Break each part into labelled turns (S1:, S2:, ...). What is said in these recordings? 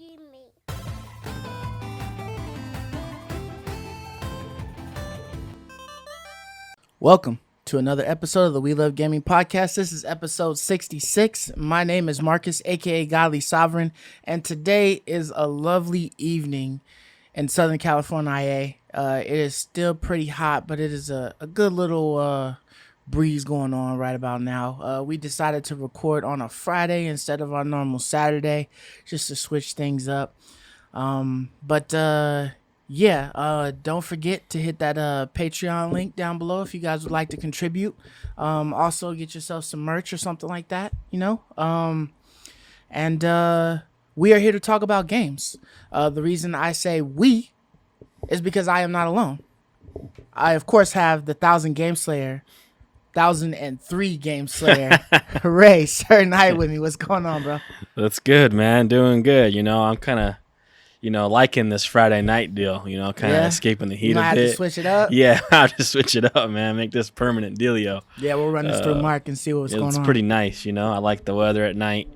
S1: me.
S2: Welcome to another episode of the We Love Gaming podcast. This is episode 66. My name is Marcus, aka Godly Sovereign, and today is a lovely evening in Southern California, IA. It is still pretty hot, but it is a good little breeze going on right about now. We decided to record on a Friday instead of our normal Saturday, just to switch things up. Don't forget to hit that Patreon link down below if you guys would like to contribute. Also get yourself some merch or something like that, you know. We are here to talk about games. The reason I say we is because I am not alone. I of course have the 1003 Game Slayer Ray Sir Night with me. What's going on, bro?
S3: That's good, man. Doing good. You know, I'm kind of liking this Friday night deal, kind of escaping the heat a bit.
S2: Have to switch it up?
S3: Yeah, I have to switch it up, man. Make this permanent dealio.
S2: Yeah, we'll run this through Mark and see what's going on.
S3: It's pretty nice, I like the weather at night.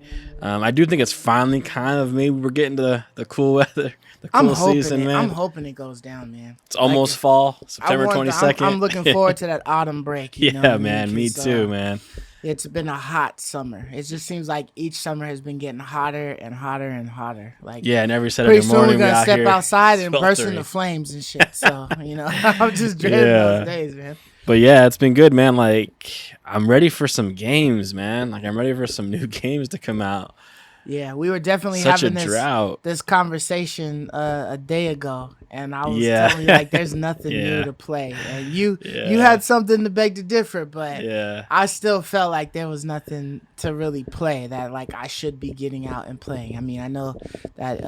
S3: I do think it's finally kind of, maybe we're getting to the cool weather, the cool season, man.
S2: I'm hoping it goes down, man.
S3: It's almost fall, September 22nd.
S2: I'm looking forward to that autumn break.
S3: Yeah, man, me too, man.
S2: It's been a hot summer. It just seems like each summer has been getting hotter and hotter and hotter.
S3: And every Saturday morning
S2: we're gonna step outside and burst
S3: sweltering.
S2: into flames and shit. So I'm just dreading those days, man.
S3: But yeah, it's been good, man. I'm ready for some games, man. I'm ready for some new games to come out.
S2: Yeah, we were definitely
S3: having
S2: this conversation a day ago, and I was telling you there's nothing new to play, and you had something to beg to differ, but I still felt like there was nothing to really play that I should be getting out and playing. I mean, I know that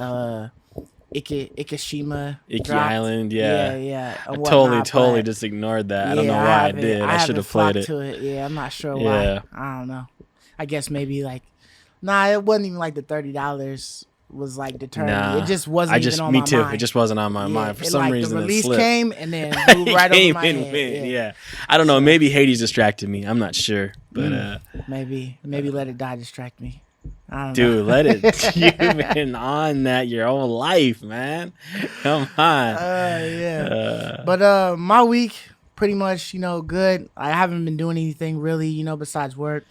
S2: Ikishima
S3: Iki Island,
S2: yeah.
S3: I totally just ignored that. I don't know why I did. I should have played it.
S2: Yeah, I'm not sure why. I don't know. I guess maybe it wasn't even the $30 was determined.
S3: Nah,
S2: it just wasn't even on my mind.
S3: Me too. It just wasn't on my mind for some reason.
S2: The release
S3: it
S2: came and then moved right over my head.
S3: Yeah. I don't know. Maybe Hades distracted me. I'm not sure, but
S2: maybe Let It Die distract me. I don't know.
S3: Dude, let it. You've been on that your whole life, man. Come on.
S2: But my week pretty much, good. I haven't been doing anything really, besides work.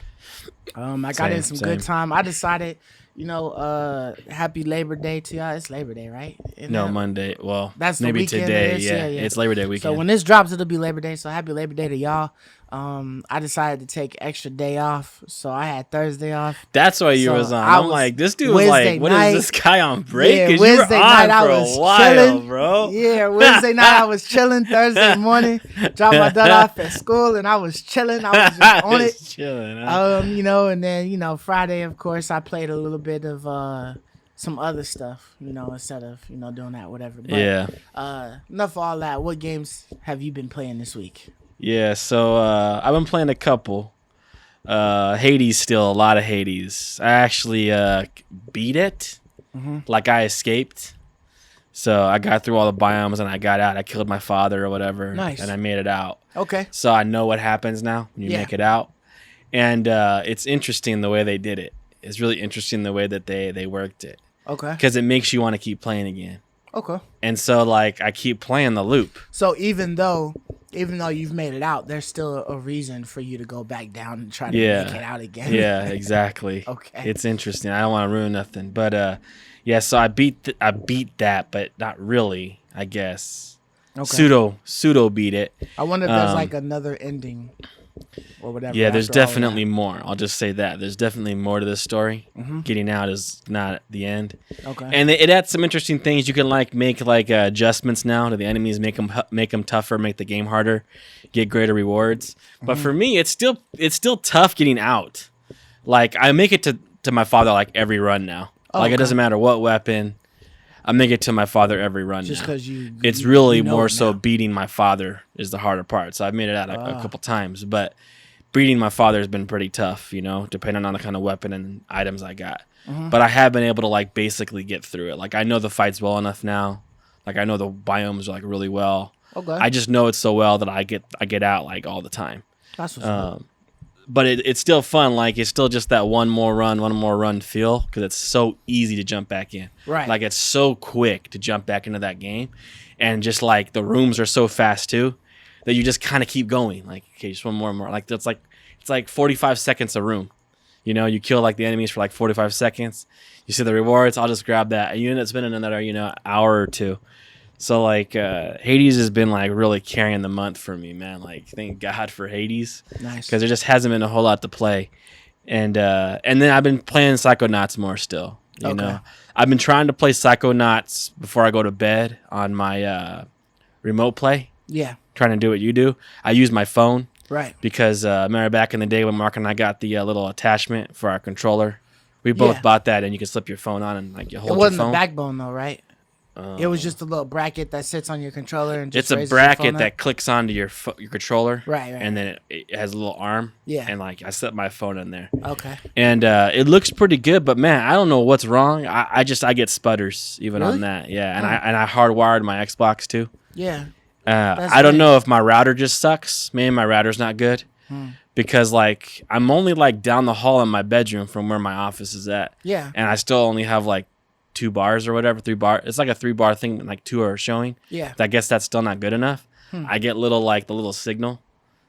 S2: I got in some good time. I decided, happy Labor Day to y'all. It's Labor Day, right?
S3: Monday. Well,
S2: that's
S3: maybe
S2: the
S3: today. Yeah, it's Labor Day weekend.
S2: So when this drops, it'll be Labor Day. So happy Labor Day to y'all. I decided to take extra day off, so I had Thursday off.
S3: That's why you was on. I'm like, this dude was
S2: Wednesday
S3: what
S2: night,
S3: is this guy on break?
S2: Yeah,
S3: Wednesday
S2: you were on
S3: night
S2: I
S3: for
S2: was
S3: a while,
S2: chilling,
S3: bro.
S2: Yeah, Wednesday night I was chilling. Thursday morning, dropped my dad off at school, and I was chilling. I was just on it,
S3: chilling. Huh?
S2: And then Friday, of course, I played a little bit of some other stuff, instead of doing that, whatever. But, enough of all that. What games have you been playing this week?
S3: Yeah, so I've been playing a couple. Hades, still a lot of Hades. I actually beat it.
S2: Mm-hmm.
S3: I escaped. So I got through all the biomes and I got out. I killed my father or whatever.
S2: Nice.
S3: And I made it out.
S2: Okay.
S3: So I know what happens now when you make it out. And it's interesting the way they did it. It's really interesting the way that they worked it.
S2: Okay.
S3: Because it makes you want to keep playing again.
S2: Okay.
S3: And so I keep playing the loop.
S2: So even though you've made it out, there's still a reason for you to go back down and try to make it out again.
S3: Yeah, exactly.
S2: Okay.
S3: It's interesting. I don't want to ruin nothing. But so I beat that, but not really, I guess.
S2: Okay.
S3: Pseudo beat it.
S2: I wonder if there's another ending or whatever.
S3: Yeah, there's definitely more. I'll just say that. There's definitely more to this story.
S2: Mm-hmm.
S3: Getting out is not the end.
S2: Okay.
S3: And it adds some interesting things. You can make adjustments now to the enemies, make them tougher, make the game harder, get greater rewards. Mm-hmm. But for me, it's still tough getting out. I make it to my father every run now. It doesn't matter what weapon. I make it to my father every run
S2: just because
S3: it's really more so beating my father is the harder part. So I've made it out a couple times, but beating my father has been pretty tough, depending on the kind of weapon and items I got.
S2: Mm-hmm.
S3: But I have been able to basically get through it. I know the fights well enough now. I know the biomes really well.
S2: Okay.
S3: I just know it so well that I get out all the time.
S2: That's what's up.
S3: but it's still fun. Like it's still just that one more run feel because it's so easy to jump back in.
S2: Right.
S3: Like it's so quick to jump back into that game, and just like the rooms are so fast too that you just kind of keep going. Like okay, just one more. Like it's like 45 seconds a room. You know, you kill like the enemies for like 45 seconds. You see the rewards. I'll just grab that, and you end up spending another hour or two. So like Hades has been like really carrying the month for me, man. Like thank God for Hades,
S2: Nice.
S3: because there just hasn't been a whole lot to play, and then I've been playing Psychonauts more still. You know, I've been trying to play Psychonauts before I go to bed on my remote play.
S2: Yeah.
S3: Trying to do what you do. I use my phone.
S2: Right.
S3: Because remember back in the day when Mark and I got the little attachment for our controller, we both bought that, and you can slip your phone on and like you hold your phone.
S2: It wasn't the backbone though, right? It was just a little bracket that sits on your controller and just
S3: it's a bracket that clicks onto your controller,
S2: right,
S3: and then it has a little arm, and like I set my phone in there.
S2: Okay.
S3: And it looks pretty good, but man, I don't know what's wrong. I get sputters even on that, and I hardwired my Xbox too.
S2: Yeah.
S3: I don't know if my router just sucks. Maybe my router's not good because like I'm only like down the hall in my bedroom from where my office is at.
S2: Yeah.
S3: And I still only have like 2 bars or whatever, 3 bar. It's like a 3-bar thing, like 2 are showing.
S2: Yeah.
S3: I guess that's still not good enough. I get the little signal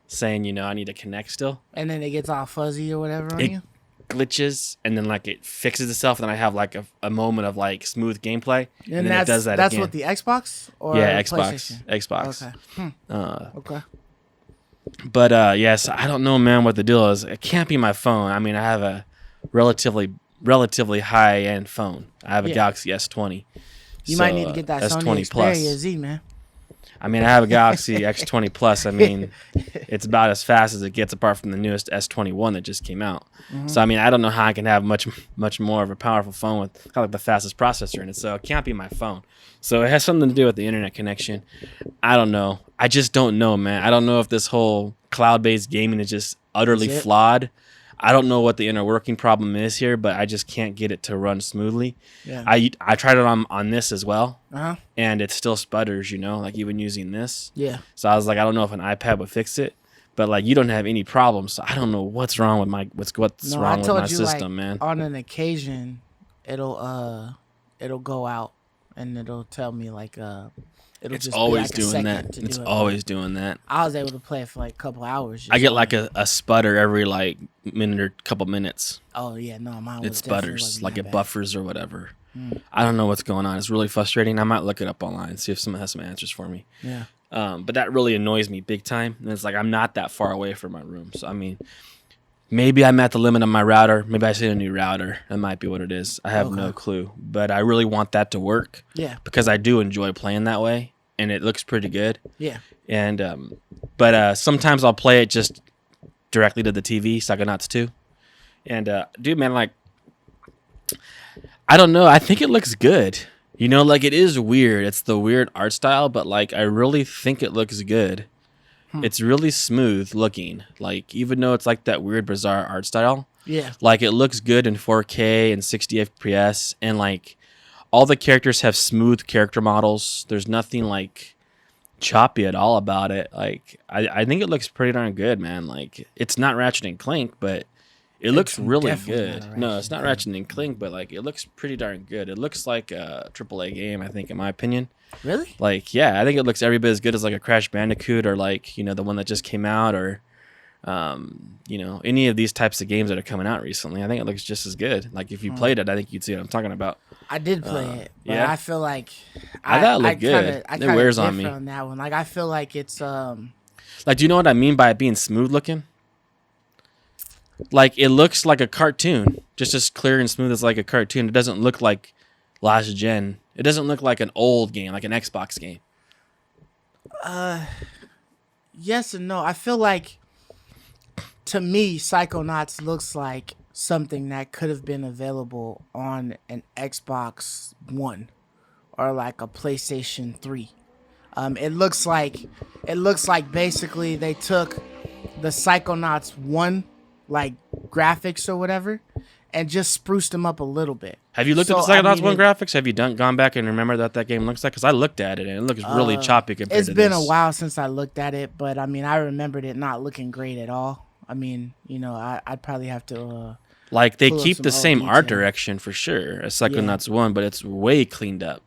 S3: saying, I need to connect still.
S2: And then it gets all fuzzy or whatever on you?
S3: Glitches, and then like it fixes itself, and then I have like a moment of like smooth gameplay, and then it does that
S2: that's
S3: again.
S2: what the Xbox or
S3: Xbox.
S2: Okay. Okay.
S3: But yes, I don't know, man, what the deal is. It can't be my phone. I mean, I have a relatively high end phone. I have a Galaxy S20.
S2: You might need to get that Sony Xperia Z, man.
S3: I mean, I have a Galaxy X20 Plus. I mean, it's about as fast as it gets, apart from the newest S21 that just came out. So I mean, I don't know how I can have much more of a powerful phone with kind of like the fastest processor in it. So it can't be my phone. So it has something to do with the internet connection. I don't know. I just don't know, man. I don't know if this whole cloud-based gaming is just utterly flawed. I don't know what the inner working problem is here, but I just can't get it to run smoothly. Yeah. I tried it on this as well, and it still sputters, like even using this. Yeah. So I was like, I don't know if an iPad would fix it, but like you don't have any problems, so I don't know what's wrong with what's wrong with my system, man.
S2: On an occasion, it'll go out and it'll tell me like
S3: it's always doing that. It's always doing that.
S2: I was able to play it for like a couple hours.
S3: I get like a sputter every like minute or couple minutes.
S2: Oh yeah, no, mine was
S3: it sputters like it buffers or whatever. I don't know what's going on. It's really frustrating. I might look it up online, see if someone has some answers for me. Yeah. But that really annoys me big time. And it's like I'm not that far away from my room, so I mean, maybe I'm at the limit of my router. Maybe I need a new router. That might be what it is. I have no clue. But I really want that to work. Yeah. Because I do enjoy playing that way, and it looks pretty good. Yeah. And but sometimes I'll play it just directly to the TV, Psychonauts 2. And dude, man, like I don't know. I think it looks good. Like it is weird. It's the weird art style, but like I really think it looks good. It's really smooth looking, like even though it's like that weird bizarre art style, like it looks good in 4K and 60 FPS, and like all the characters have smooth character models. There's nothing like choppy at all about it. Like I think it looks pretty darn good, man. Like it's not Ratchet and Clank, but it looks really good. No, it's not Ratchet and Clank, but like it looks pretty darn good. It looks like a AAA game, I think, in my opinion.
S2: Really?
S3: Like, yeah, I think it looks every bit as good as like a Crash Bandicoot or like, the one that just came out, or any of these types of games that are coming out recently. I think it looks just as good. Like if you played it, I think you'd see what I'm talking about.
S2: I did play it, but I feel like
S3: I thought it looked good. It wears on me
S2: on that one. Like I feel like it's
S3: like, do you know what I mean by it being smooth looking? Like it looks like a cartoon, just as clear and smooth as like a cartoon. It doesn't look like last gen. It doesn't look like an old game, like an Xbox game.
S2: Yes and no. I feel like, to me, Psychonauts looks like something that could have been available on an Xbox One or like a PlayStation 3. It looks like basically they took the Psychonauts 1 like graphics or whatever and just spruced them up a little bit.
S3: Have you looked at the Psychonauts 1 graphics? Have you gone back and remember that game looks like? Because I looked at it and it looks really choppy compared to this.
S2: It's been a while since I looked at it, but I mean, I remembered it not looking great at all. I mean, I'd probably have to.
S3: Like they
S2: Pull up
S3: keep
S2: some
S3: the
S2: old
S3: same art
S2: detail.
S3: direction for sure as Psychonauts 1, but it's way cleaned up.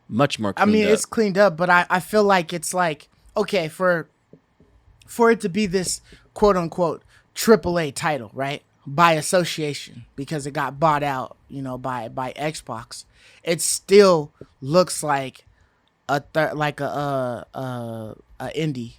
S3: Much more
S2: I
S3: cleaned
S2: mean,
S3: up.
S2: it's cleaned up, but I feel like it's like, okay, for it to be this quote unquote AAA title, right? By association, because it got bought out, by Xbox. It still looks like a indie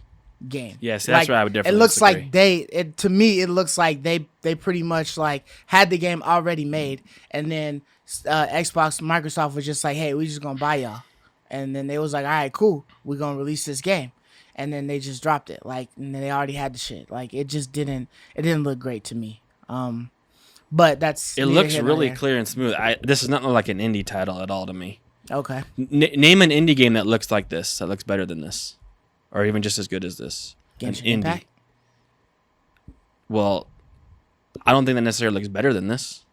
S2: game.
S3: Yes, that's where I would
S2: It
S3: definitely
S2: looks
S3: disagree.
S2: like to me it looks like they pretty much like had the game already made, and then Microsoft was just like, hey, we just gonna buy y'all, and then they was like, all right, cool, we're gonna release this game, and then they just dropped it, like, and then they already had the shit, like it didn't look great to me. But that's
S3: It
S2: neither
S3: looks
S2: here nor
S3: really
S2: there.
S3: clear and smooth. This is not like an indie title at all to me.
S2: Okay.
S3: Name an indie game that looks like this, that looks better than this, or even just as good as this.
S2: Genshin
S3: An indie.
S2: Impact.
S3: Well, I don't think that necessarily looks better than this.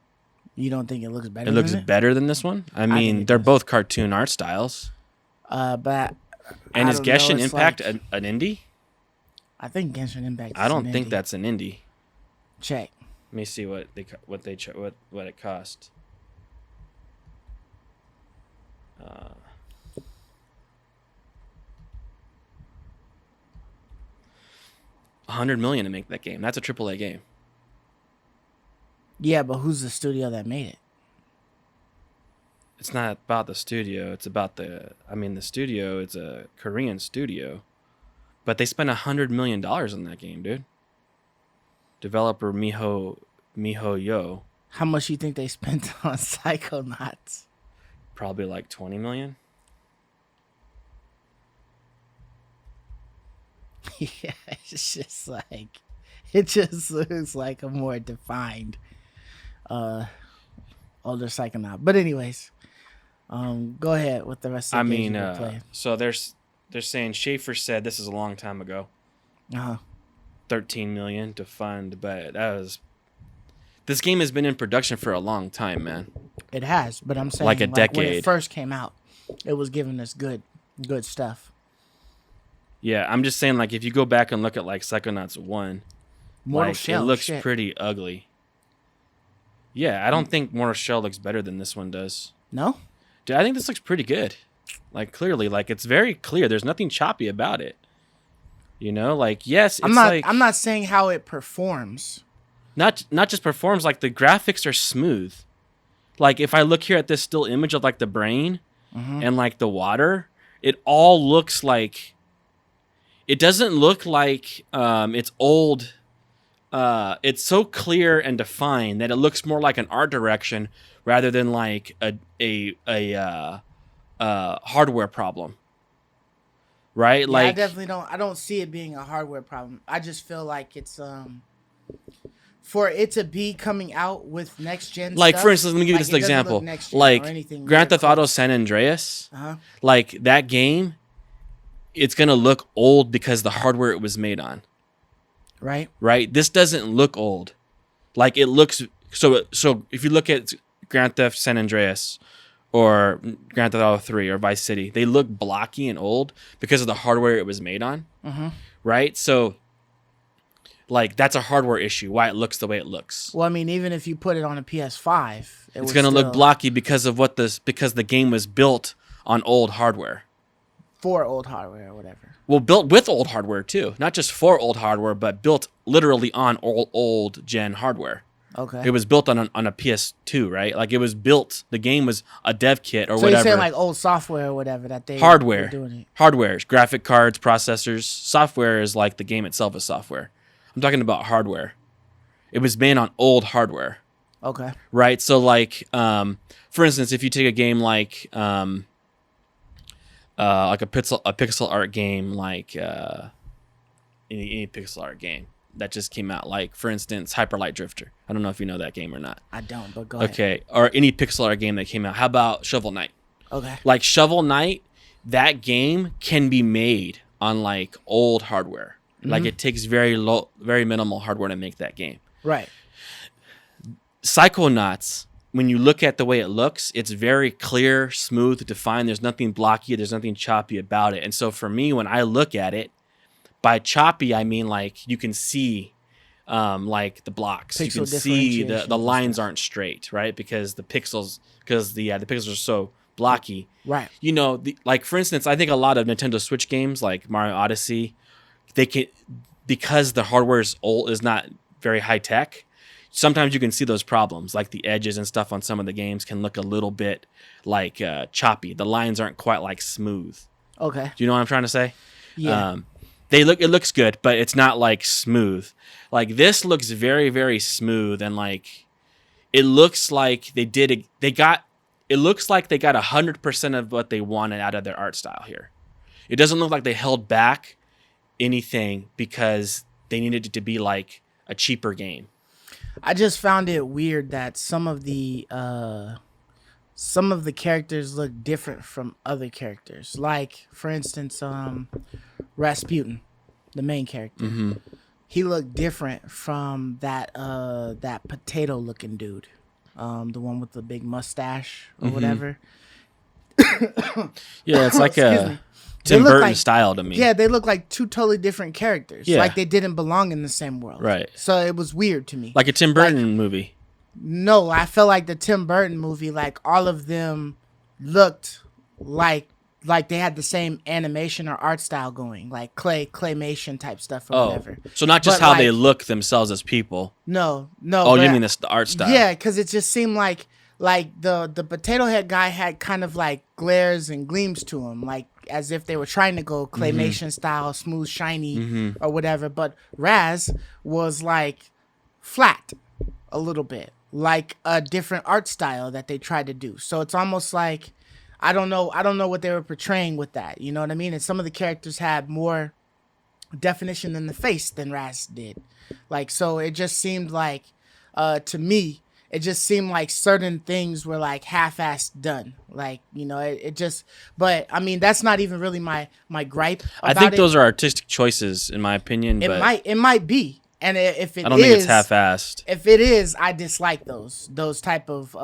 S2: You don't think it looks better?
S3: It looks
S2: than it?
S3: better than this one. I
S2: think
S3: mean,
S2: it
S3: they're
S2: does.
S3: both cartoon art styles.
S2: But
S3: And
S2: I
S3: is
S2: don't know,
S3: Genshin
S2: it's
S3: Impact
S2: like-
S3: an indie?
S2: I think Genshin Impact.
S3: I don't
S2: is
S3: think
S2: an indie.
S3: that's an indie.
S2: Check.
S3: Let me see what it cost. 100 million to make that game. That's a AAA game.
S2: Yeah, but who's the studio that made it?
S3: It's not about the studio. It's about the studio is a Korean studio, but they spent $100 million on that game, dude. Developer Miho Yo,
S2: How much you think they spent on Psychonauts?
S3: probably like 20 million.
S2: Yeah, it's just like it just looks like a more defined older Psychonaut. But anyways, go ahead with the rest of the games you've been playing.
S3: So they're saying Schaefer said this is a long time ago. 13 million to fund, but this game has been in production for a long time, man.
S2: It has, but I'm saying
S3: Like a
S2: when
S3: decade.
S2: it first came out, it was giving us good stuff.
S3: Yeah, I'm just saying, like, if you go back and look at like Psychonauts 1,
S2: Mortal
S3: like,
S2: Shell,
S3: it looks
S2: shit.
S3: pretty ugly. Yeah, I don't think Mortal Shell looks better than this one does.
S2: No?
S3: Dude, I think this looks pretty good. Like, clearly, like, it's very clear. There's nothing choppy about it. You know, like, yes, it's
S2: I'm not saying how it performs.
S3: not just performs, like the graphics are smooth. Like if I look here at this still image of like the brain and like the water, it all looks like, it doesn't look like it's old. It's so clear and defined that it looks more like an art direction rather than like a hardware problem. Right?
S2: Yeah,
S3: like
S2: I don't see it being a hardware problem. I just feel like it's for it to be coming out with next gen
S3: like
S2: stuff,
S3: for instance, let me give you
S2: like,
S3: this
S2: it doesn't
S3: example.
S2: look next gen or
S3: Like
S2: anything
S3: Grand
S2: near
S3: Theft Auto
S2: close.
S3: San Andreas,
S2: Uh-huh.
S3: like that game, it's gonna look old because the hardware it was made on.
S2: Right?
S3: Right? This doesn't look old. Like it looks so if you look at Grand Theft San Andreas or Grand Theft Auto 3 or Vice City, they look blocky and old because of the hardware it was made on. Right? So like that's a hardware issue, why it looks the way it looks.
S2: Well, I mean, even if you put it on a PS5,
S3: It's gonna look blocky because of because the game was built on old hardware.
S2: for old hardware or whatever.
S3: Well, built with old hardware too, not just for old hardware, but built literally on old gen hardware.
S2: Okay.
S3: It was built on a PS2, right? Like it was built. The game was a dev kit or
S2: So
S3: whatever.
S2: you're saying like old software or whatever that they
S3: hardware,
S2: were doing it.
S3: hardware, graphic cards, processors. Software is like the game itself is software. I'm talking about hardware. It was made on old hardware,
S2: Okay.
S3: right? So like, for instance, if you take a game like a pixel art game, like any pixel art game that just came out, like for instance, Hyper Light Drifter. I don't know if you know that game or not.
S2: I don't, but go ahead.
S3: Okay, or any pixel art game that came out. How about Shovel Knight?
S2: Okay.
S3: Like Shovel Knight, that game can be made on like old hardware. Like it takes very minimal hardware to make that game.
S2: Right.
S3: Psychonauts, when you look at the way it looks, it's very clear, smooth, defined. There's nothing blocky. There's nothing choppy about it. And so for me, when I look at it, by choppy, I mean like you can see like the blocks. You
S2: Pixel
S3: can see the
S2: differentiation
S3: lines
S2: stuff.
S3: aren't straight, right? Because the pixels are so blocky.
S2: Right.
S3: You know, like for instance, I think a lot of Nintendo Switch games like Mario Odyssey, they can, because the hardware is not very high tech. Sometimes you can see those problems, like the edges and stuff on some of the games can look a little bit like choppy. The lines aren't quite like smooth.
S2: Okay.
S3: Do you know what I'm trying to say?
S2: Yeah.
S3: It looks good, but it's not like smooth. Like this looks very, very smooth, and like it looks like it looks like they got 100% of what they wanted out of their art style here. It doesn't look like they held back anything because they needed it to be like a cheaper game.
S2: I just found it weird that some of the characters look different from other characters. Like, for instance, Rasputin, the main character.
S3: Mm-hmm.
S2: He looked different from that potato looking dude. The one with the big mustache or whatever.
S3: Yeah, it's like
S2: Excuse
S3: a
S2: me.
S3: Tim
S2: They look
S3: Burton
S2: like-
S3: style to me.
S2: Yeah, they look like two totally different characters.
S3: Yeah.
S2: Like they didn't belong in the same world.
S3: Right.
S2: So it was weird to me.
S3: Like a Tim Burton movie.
S2: No, I felt like the Tim Burton movie, like all of them looked like they had the same animation or art style going, like claymation type stuff or whatever.
S3: So not just
S2: But,
S3: how they
S2: like-
S3: look themselves as people.
S2: No.
S3: Oh, you
S2: but-
S3: mean the art style?
S2: Yeah, because it just seemed like the potato head guy had kind of like glares and gleams to him, like as if they were trying to go claymation style, smooth, shiny, or whatever. But Raz was like flat a little bit, like a different art style that they tried to do. So it's almost like I don't know what they were portraying with that. You know what I mean? And some of the characters had more definition in the face than Raz did. Like, so it just seemed like to me, it just seemed like certain things were like half-assed done. Like, you know, it just, but I mean, that's not even really my gripe
S3: I
S2: about
S3: think
S2: it.
S3: those are artistic choices, in my opinion.
S2: It
S3: But
S2: it might be. And if it
S3: I don't think it's half-assed.
S2: If it is, I dislike those type of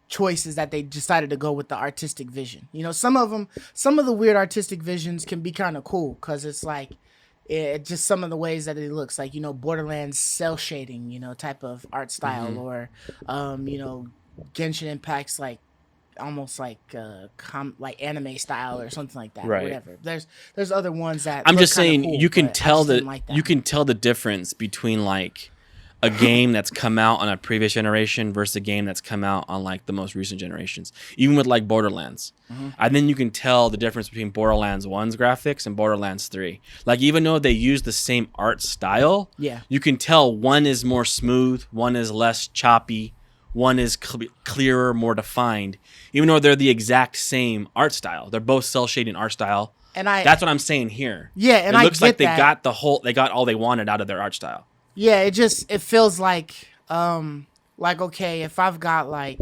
S2: choices that they decided to go with the artistic vision. You know, some of the weird artistic visions can be kind of cool because it's like, it just some of the ways that it looks like, you know, Borderlands cell shading, you know, type of art style, or you know, Genshin Impact's like almost like like anime style or something like that,
S3: Right.
S2: or whatever. There's other ones that
S3: I'm
S2: look
S3: just
S2: kinda
S3: saying
S2: cool,
S3: you can
S2: but I
S3: tell
S2: just
S3: that
S2: didn't like that.
S3: you can tell the difference between like a game that's come out on a previous generation versus a game that's come out on like the most recent generations. Even with like Borderlands. And then you can tell the difference between Borderlands 1's graphics and Borderlands 3. Like even though they use the same art style,
S2: Yeah.
S3: you can tell one is more smooth, one is less choppy, one is clearer, more defined. Even though they're the exact same art style. They're both cell shading art style.
S2: And
S3: That's what I'm saying here.
S2: Yeah, and
S3: it
S2: I
S3: looks like
S2: get
S3: they
S2: that.
S3: got all they wanted out of their art style.
S2: Yeah, it feels like okay, if I've got like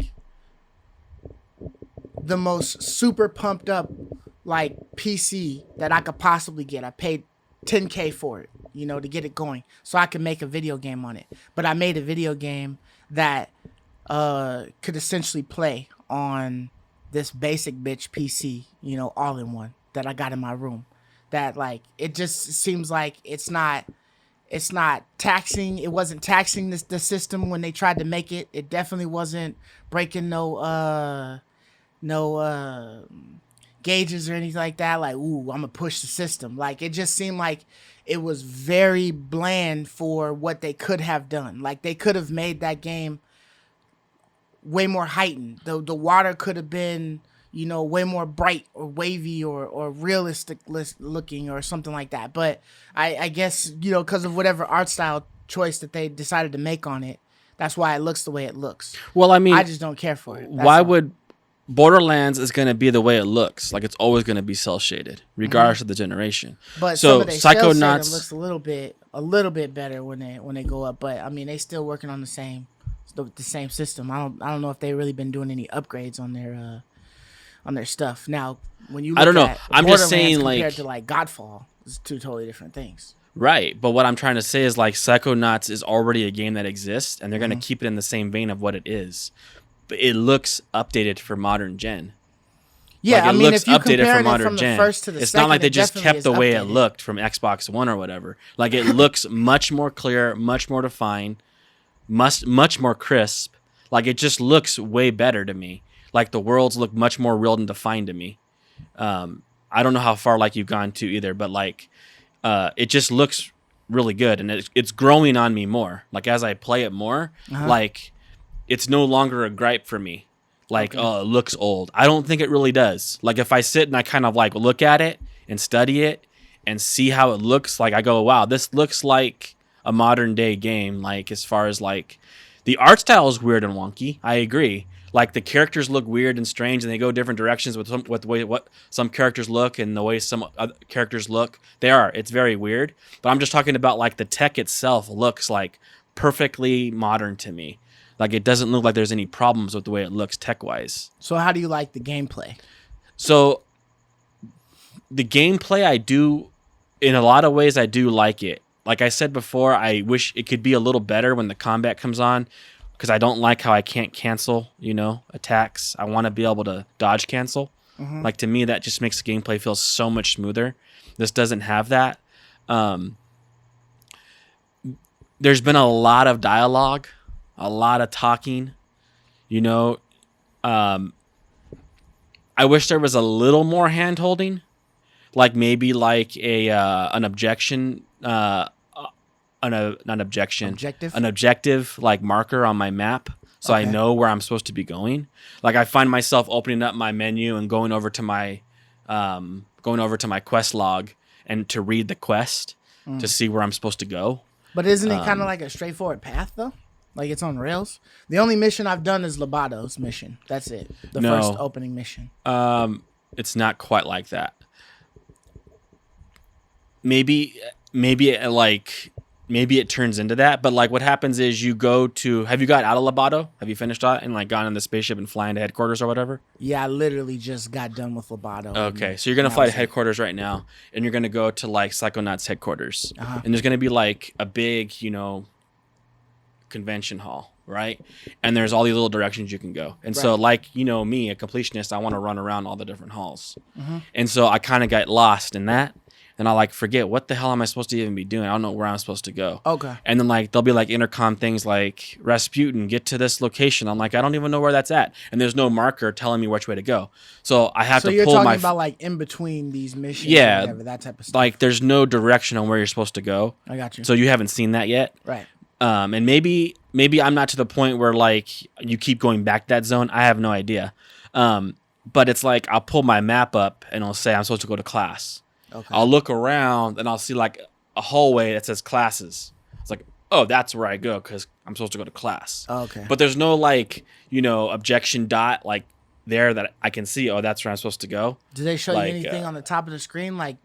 S2: the most super pumped up like PC that I could possibly get, I paid $10K for it, you know, to get it going so I could make a video game on it. But I made a video game that could essentially play on this basic bitch PC, you know, all in one that I got in my room. That like it just seems like it's not taxing. It wasn't taxing the system when they tried to make it. It definitely wasn't breaking no gauges or anything like that. Like, ooh, I'm gonna push the system. Like, it just seemed like it was very bland for what they could have done. Like, they could have made that game way more heightened. The water could have been, you know, way more bright or wavy or realistic looking or something like that. But I guess, you know, because of whatever art style choice that they decided to make on it, that's why it looks the way it looks.
S3: Well, I mean,
S2: I just don't care for it. That's
S3: why
S2: all.
S3: would Borderlands is going to be the way it looks? Like it's always going to be cell shaded, regardless of the generation.
S2: But
S3: so
S2: some of their cell shading
S3: Psychonauts
S2: looks a little bit better when they go up. But I mean, they still working on the same system. I don't know if they really been doing any upgrades on their stuff. Now, when you look
S3: I don't know.
S2: at
S3: I'm just
S2: Borderlands
S3: saying,
S2: compared
S3: like-
S2: to like Godfall, it's two totally different things.
S3: Right, but what I'm trying to say is like Psychonauts is already a game that exists, and they're going to keep it in the same vein of what it is. But it looks updated for modern gen.
S2: Yeah,
S3: Like,
S2: I
S3: it
S2: mean,
S3: looks
S2: if you
S3: updated
S2: compare
S3: for
S2: it
S3: modern
S2: from the
S3: gen.
S2: first to the
S3: It's
S2: second,
S3: not like they
S2: it
S3: just
S2: definitely
S3: kept the
S2: is
S3: way it
S2: updated.
S3: looked from Xbox One or whatever. Like, it looks much more clear, much more defined, much more crisp. Like, it just looks way better to me. Like, the worlds look much more real and defined to me. I don't know how far like you've gone to either, but like, it just looks really good, and it's growing on me more. Like, as I play it more, like, it's no longer a gripe for me. Like, oh, it looks old. I don't think it really does. Like, if I sit and I kind of like look at it and study it and see how it looks, like, I go, wow, this looks like a modern day game. Like, as far as like the art style is weird and wonky. I agree. Like, the characters look weird and strange, and they go different directions with the way what some characters look and the way some other characters look. It's very weird. But I'm just talking about like the tech itself looks like perfectly modern to me. Like, it doesn't look like there's any problems with the way it looks tech-wise.
S2: So how do you like the gameplay?
S3: So the gameplay, I do, in a lot of ways, I do like it. Like I said before, I wish it could be a little better when the combat comes on, because I don't like how I can't cancel, attacks. I want to be able to dodge cancel. Like, to me, that just makes the gameplay feel so much smoother. This doesn't have that. There's been a lot of dialogue, a lot of talking, I wish there was a little more hand holding, like maybe like an objective like marker on my map, so I know where I'm supposed to be going. Like, I find myself opening up my menu and going over to my quest log and to read the quest to see where I'm supposed to go.
S2: But isn't it kind of like a straightforward path though? Like, it's on rails. The only mission I've done is Lobato's mission. That's it. The first opening mission.
S3: It's not quite like that. Maybe it turns into that, but like, what happens is you go to. Have you got out of Lobato? Have you finished that and like gone in the spaceship and flying to headquarters or whatever?
S2: Yeah, I literally just got done with Lobato.
S3: Okay, so you're gonna fly to headquarters right now, and you're gonna go to like Psychonauts headquarters, and there's gonna be like a big, convention hall, right? And there's all these little directions you can go. And so, like, me, a completionist, I want to run around all the different halls. And so I kind of got lost in that. And I like forget what the hell am I supposed to even be doing? I don't know where I'm supposed to go.
S2: Okay.
S3: And then like there'll be like intercom things like Rasputin, get to this location. I'm like, I don't even know where that's at. And there's no marker telling me which way to go. So I have to pull my.
S2: So you're talking about like in between these missions,
S3: yeah,
S2: or whatever, that type of stuff.
S3: Like, there's no direction on where you're supposed to go.
S2: I got you.
S3: So you haven't seen that yet,
S2: right?
S3: And maybe I'm not to the point where like you keep going back to that zone. I have no idea. But it's like I'll pull my map up and it'll say I'm supposed to go to class. Okay. I'll look around and I'll see like a hallway that says classes. It's like, oh, that's where I go because I'm supposed to go to class.
S2: Okay.
S3: But there's no like, objection dot like there that I can see. Oh, that's where I'm supposed to go.
S2: Do they show you anything on the top of the screen like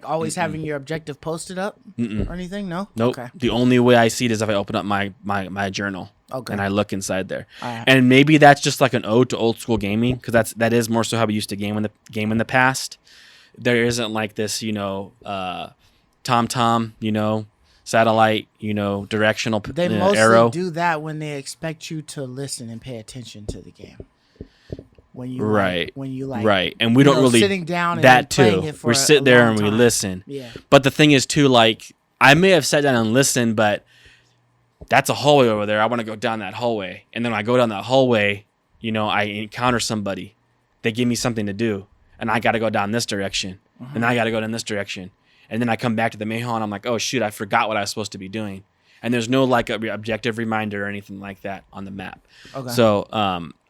S2: always having your objective posted up or anything? No.
S3: Nope. Okay. The only way I see it is if I open up my journal. Okay. And I look inside there. And maybe that's just like an ode to old school gaming, because that is more so how we used to game in the past. There isn't like this, TomTom, satellite, directional
S2: they mostly
S3: arrow.
S2: do that when they expect you to listen and pay attention to the game. When you
S3: right,
S2: right,
S3: and we don't really
S2: sitting down and
S3: that
S2: playing
S3: too.
S2: It for
S3: we sit there and we
S2: time.
S3: listen.
S2: Yeah.
S3: But the thing is too, like, I may have sat down and listened, but that's a hallway over there. I want to go down that hallway, and then when I go down that hallway, I encounter somebody. They give me something to do. And I got to go down this direction, and I got to go down this direction. And then I come back to the main hall, and I'm like, oh, shoot, I forgot what I was supposed to be doing. And there's no, like, objective reminder or anything like that on the map. Okay. So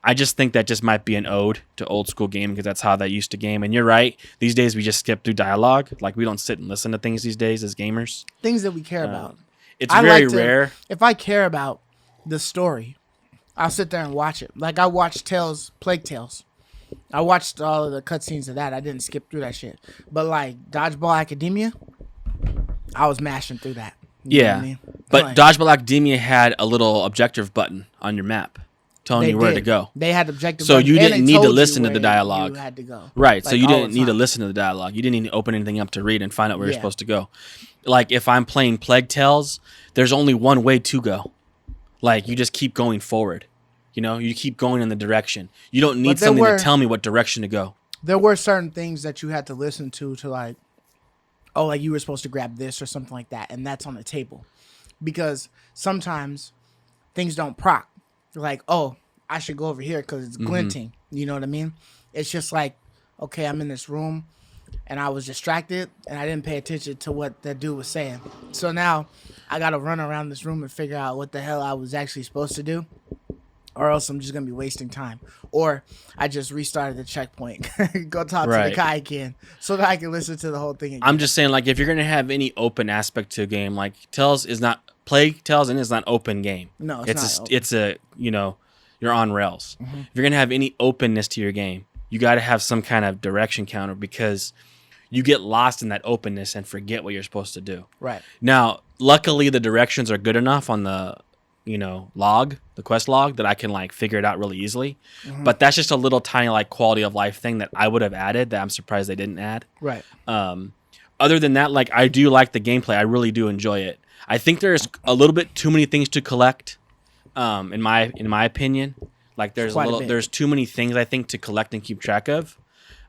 S3: I just think that just might be an ode to old school gaming, because that's how they used to game. And you're right. These days, we just skip through dialogue. Like, we don't sit and listen to things these days as gamers.
S2: Things that we care about.
S3: It's very rare.
S2: If I care about the story, I'll sit there and watch it. Like, I watched Plague Tales. I watched all of the cutscenes of that. I didn't skip through that shit. But like Dodgeball Academia, I was mashing through that. You know what I mean?
S3: But Dodgeball Academia had a little objective button on your map telling you where to go.
S2: They had objective
S3: so
S2: buttons,
S3: you didn't need to listen to
S2: where
S3: the dialogue.
S2: You had to go.
S3: Right.
S2: Like,
S3: so you didn't need to listen to the dialogue. You didn't need to open anything up to read and find out where you're supposed to go. Like, if I'm playing Plague Tales, there's only one way to go. Like, you just keep going forward. You keep going in the direction. You don't need something to tell me what direction to go.
S2: there were certain things that you had to listen to like, oh, like you were supposed to grab this or something like that, and that's on the table. Because sometimes things don't proc. Like, oh, I should go over here because it's glinting. You know what I mean? It's just like, okay, I'm in this room and I was distracted and I didn't pay attention to what that dude was saying. So now I got to run around this room and figure out what the hell I was actually supposed to do, or else I'm just going to be wasting time. Or I just restarted the checkpoint, go talk to the guy again so that I can listen to the whole thing again.
S3: I'm just saying, like, if you're going to have any open aspect to a game, like Tales is not Plague Tales and it's not open game.
S2: No, it's not.
S3: It's a, you know, you're on rails. If you're going to have any openness to your game, you got to have some kind of direction counter, because you get lost in that openness and forget what you're supposed to do.
S2: Right.
S3: Now, luckily the directions are good enough on the, you know, log, the quest log, that I can like figure it out really easily. But that's just a little tiny like quality of life thing that I would have added that I'm surprised they didn't add.
S2: Right.
S3: Other than that, like, I do like the gameplay. I really do enjoy it. I think there's a little bit too many things to collect, in my opinion. Like there's too many things I think to collect and keep track of.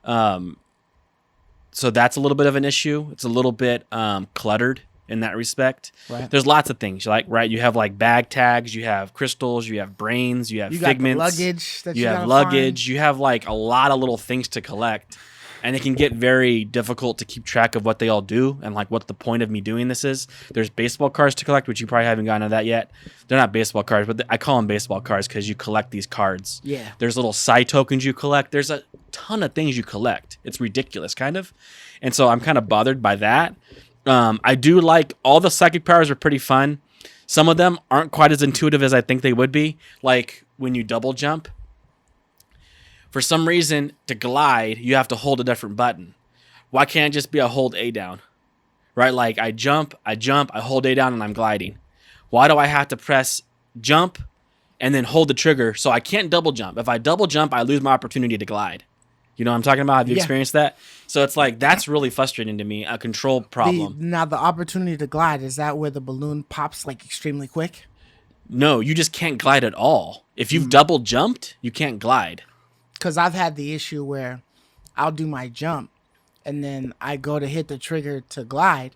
S3: So that's a little bit of an issue. It's a little bit cluttered in that respect. Right. There's lots of things. Like, right, you have like bag tags, you have crystals, you have brains, you have figments,
S2: got the luggage that
S3: you have luggage, find. You have like a lot of little things to collect. And it can get very difficult to keep track of what they all do and like what the point of me doing this is. There's baseball cards to collect, which you probably haven't gotten to that yet. They're not baseball cards, but I call them baseball cards because you collect these cards.
S2: Yeah.
S3: There's little side tokens you collect. There's a ton of things you collect. It's ridiculous, kind of. And so I'm kind of bothered by that. I do like all the psychic powers are pretty fun. Some of them aren't quite as intuitive as I think they would be. Like when you double jump. For some reason, to glide, you have to hold a different button. Why can't it just be a hold A down? Right? Like I jump, I hold A down, and I'm gliding. Why do I have to press jump and then hold the trigger so I can't double jump? If I double jump, I lose my opportunity to glide. You know what I'm talking about? Have you experienced that? So it's like, that's really frustrating to me, a control problem.
S2: Now, the opportunity to glide, is that where the balloon pops like extremely quick?
S3: No, you just can't glide at all. If you've double jumped, you can't glide.
S2: Because I've had the issue where I'll do my jump and then I go to hit the trigger to glide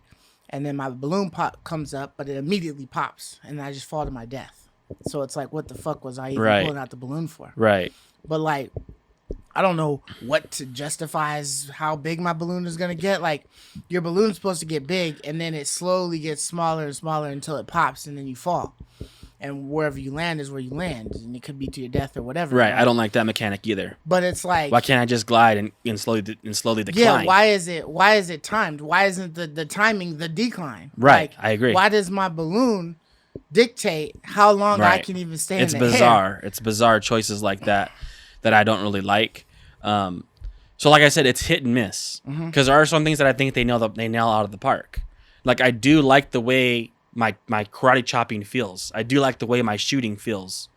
S2: and then my balloon pop comes up, but it immediately pops and I just fall to my death. So it's like, what the fuck was I even pulling out the balloon for?
S3: Right.
S2: But like, I don't know what to justify as how big my balloon is going to get. Like, your balloon's supposed to get big and then it slowly gets smaller and smaller until it pops and then you fall. And wherever you land is where you land, and it could be to your death or whatever.
S3: Right, I don't like that mechanic either.
S2: But it's like,
S3: why can't I just glide and slowly decline?
S2: Yeah, why is it timed? Why isn't the timing the decline?
S3: Right,
S2: like,
S3: I agree.
S2: Why does my balloon dictate how long I can even stay in the air?
S3: It's bizarre. It's bizarre choices like that I don't really like. So like I said, it's hit and miss because there are some things that I think they nail out of the park. Like I do like the way my karate chopping feels. I do like the way my shooting feels.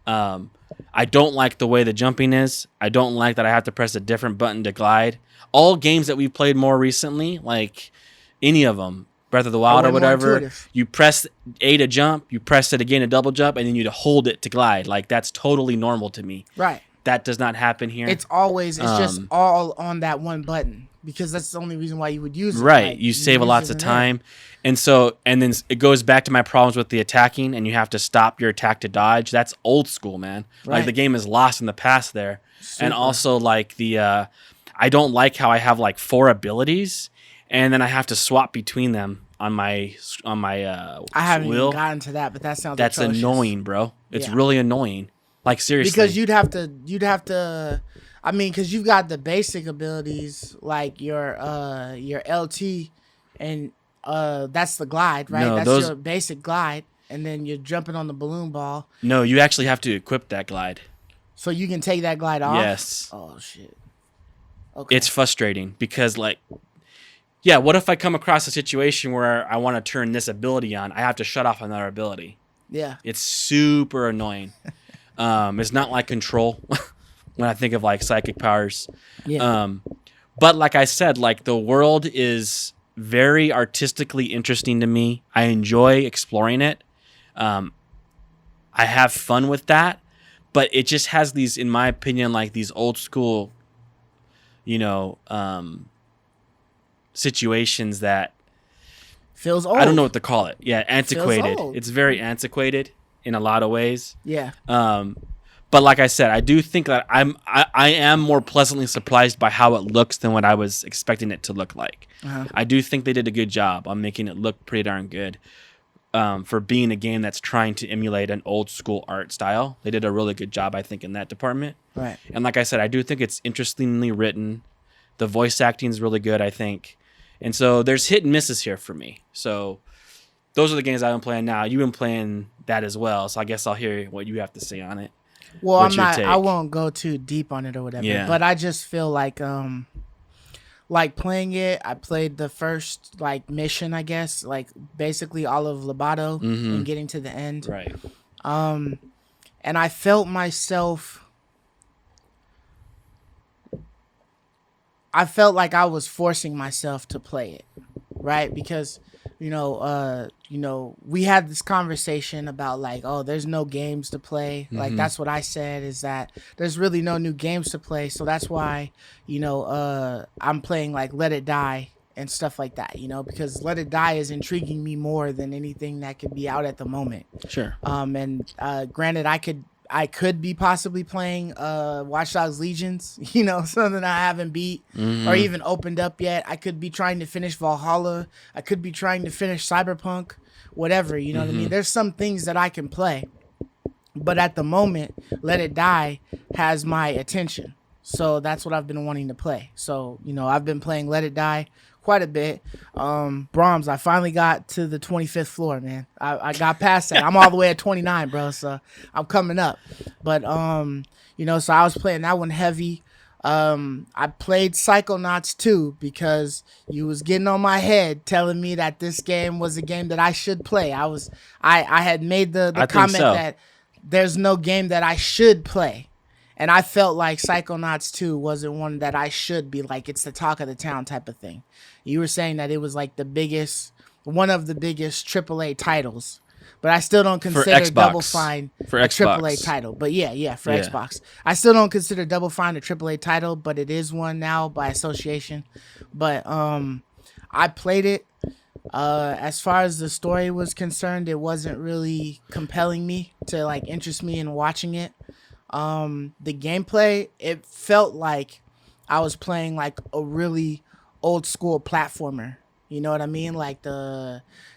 S3: I don't like the way the jumping is. I don't like that I have to press a different button to glide. All games that we've played more recently, like any of them, Breath of the Wild or whatever, you press A to jump, you press it again to double jump, and then you hold it to glide. Like that's totally normal to me.
S2: Right.
S3: That does not happen here.
S2: It's just all on that one button because that's the only reason why you would use it.
S3: Right.
S2: Like,
S3: you save lots of time. And then it goes back to my problems with the attacking, and you have to stop your attack to dodge. That's old school, man. Right. Like the game is lost in the past there. Super. And also like I don't like how I have like 4 abilities, and then I have to swap between them on my
S2: I haven't even gotten to that, but that sounds atrocious.
S3: Annoying, bro. It's really annoying. Like seriously.
S2: Because you'd have to. I mean, because you've got the basic abilities like your LT and. That's the glide, right?
S3: No,
S2: that's your basic glide, and then you're jumping on the balloon ball.
S3: No, you actually have to equip that glide.
S2: So you can take that glide off?
S3: Yes.
S2: Oh, shit. Okay.
S3: It's frustrating because, like, yeah, what if I come across a situation where I want to turn this ability on? I have to shut off another ability.
S2: Yeah.
S3: It's super annoying. It's not like Control when I think of, like, psychic powers.
S2: Yeah.
S3: But like I said, like, the world is very artistically interesting to me. I enjoy exploring it. I have fun with that, but it just has these, in my opinion, like these old school, situations that
S2: Feels old.
S3: I don't know what to call it. Yeah, antiquated.
S2: old.
S3: It's very antiquated in a lot of ways.
S2: Yeah.
S3: But like I said, I do think that I am more pleasantly surprised by how it looks than what I was expecting it to look like. I do think they did a good job on making it look pretty darn good. For being a game that's trying to emulate an old school art style. They did a really good job, I think, in that department.
S2: Right.
S3: And like I said, I do think it's interestingly written. The voice acting is really good, I think. And so there's hit and misses here for me. So those are the games I've been playing now. You've been playing that as well. So I guess I'll hear what you have to say on it.
S2: Well, I won't go too deep on it or whatever.
S3: Yeah.
S2: But I just feel like playing it, I played the first mission, I guess, basically all of Lobato and getting to the end.
S3: Right.
S2: And I felt myself. I felt like I was forcing myself to play it, right? Because, we had this conversation about there's no games to play. That's what I said, is that there's really no new games to play. So that's why, I'm playing Let It Die and stuff like that, because Let It Die is intriguing me more than anything that could be out at the moment.
S3: Sure.
S2: And granted, I could be possibly playing Watch Dogs Legions, something I haven't beat or even opened up yet. I could be trying to finish Valhalla. I could be trying to finish Cyberpunk, whatever, you know what I mean? There's some things that I can play. But at the moment, Let It Die has my attention. So that's what I've been wanting to play. So, I've been playing Let It Die quite a bit. Brahms, I finally got to the 25th floor, man. I got past that. I'm all the way at 29, bro, so I'm coming up. But so I was playing that one heavy. I played Psychonauts 2 because you was getting on my head telling me that this game was a game that I should play. I had made the comment that there's no game that I should play. And I felt like Psychonauts 2 wasn't one that I should be it's the talk of the town type of thing. You were saying that it was one of the biggest AAA titles, but I still don't consider Double Fine a AAA title. But yeah, for Xbox. I still don't consider Double Fine a AAA title, but it is one now by association. But I played it. As far as the story was concerned, it wasn't really compelling me to interest me in watching it. The gameplay, it felt like I was playing a really old school platformer. You know what I mean?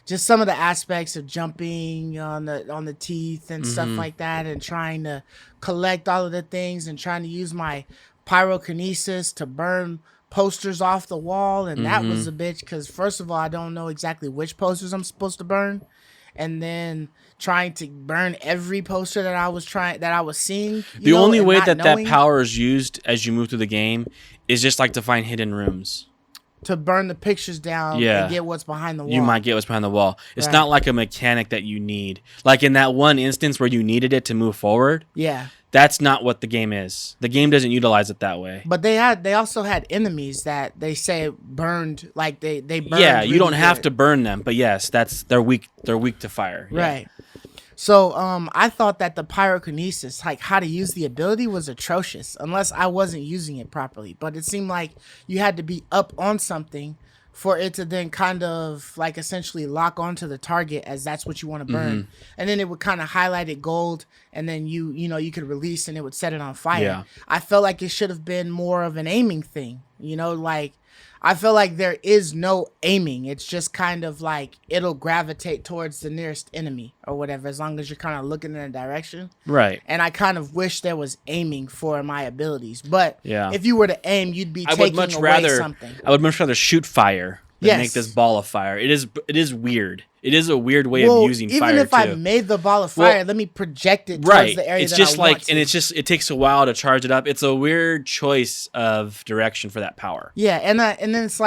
S2: Just some of the aspects of jumping on the teeth and stuff like that, and trying to collect all of the things and trying to use my pyrokinesis to burn posters off the wall. And that was a bitch, because first of all, I don't know exactly which posters I'm supposed to burn. And then trying to burn every poster that I was seeing.
S3: The only way that power is used as you move through the game is just to find hidden rooms.
S2: To burn the pictures down and get what's behind the wall.
S3: You might get what's behind the wall. It's not like a mechanic that you need. In that one instance where you needed it to move forward.
S2: Yeah.
S3: That's not what the game is. The game doesn't utilize it that way.
S2: But they also had enemies that they say burned, they burned.
S3: Yeah, you don't have to burn them, but yes, they're weak to fire.
S2: Right. So I thought that the pyrokinesis, how to use the ability, was atrocious unless I wasn't using it properly. But it seemed like you had to be up on something for it to then kind of essentially lock onto the target, as that's what you want to burn. And then it would kind of highlight it gold, and then you could release and it would set it on fire.
S3: Yeah.
S2: I felt like it should have been more of an aiming thing, I feel like there is no aiming. It's just kind of it'll gravitate towards the nearest enemy or whatever, as long as you're kind of looking in a direction.
S3: Right.
S2: And I kind of wish there was aiming for my abilities. But
S3: yeah,
S2: if you were to aim, you'd be taking away something.
S3: I would much rather shoot fire than make this ball of fire. It is weird. It is a weird way of using fire,
S2: even if I made the ball of fire, let me project it towards the area
S3: it's
S2: that
S3: just
S2: I want to.
S3: And it takes a while to charge it up. It's a weird choice of direction for that power.
S2: Yeah, and then it's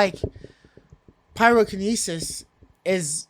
S2: pyrokinesis is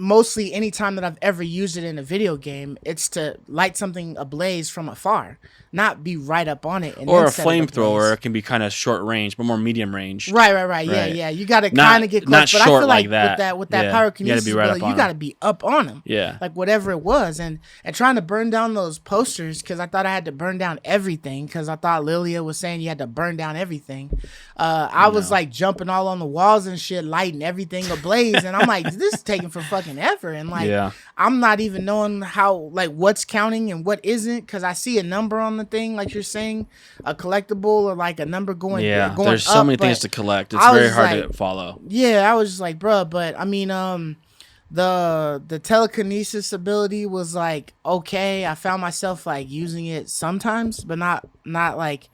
S2: mostly anytime that I've ever used it in a video game, it's to light something ablaze from afar, not be right up on it. And
S3: or
S2: then
S3: a
S2: set it ablaze.
S3: flamethrower can be kind of short range, but more medium range.
S2: Right.
S3: Right.
S2: Yeah. You got to
S3: Not-
S2: kind of get
S3: not
S2: close. But I
S3: short
S2: feel
S3: like
S2: like
S3: that.
S2: with that
S3: Yeah.
S2: pyrokinesis,
S3: You gotta be right up
S2: ability,
S3: on
S2: you got to
S3: 'em.
S2: be up on them.
S3: Yeah.
S2: Like whatever it was, and trying to burn down those posters because I thought I had to burn down everything because I thought Lilia was saying you had to burn down everything. I was like jumping all on the walls and shit, lighting everything ablaze, and I'm like, this is taking for fucking ever, and like
S3: Yeah.
S2: I'm not even knowing how like what's counting and what isn't because I see a number on the thing, like you're saying, a collectible or like a number going going
S3: There's so
S2: up,
S3: many things
S2: but
S3: to collect. It's
S2: I was
S3: very hard
S2: like-
S3: to follow.
S2: yeah, I was just like, bruh, but I mean, the telekinesis ability was like okay. I found myself like using it sometimes, but not like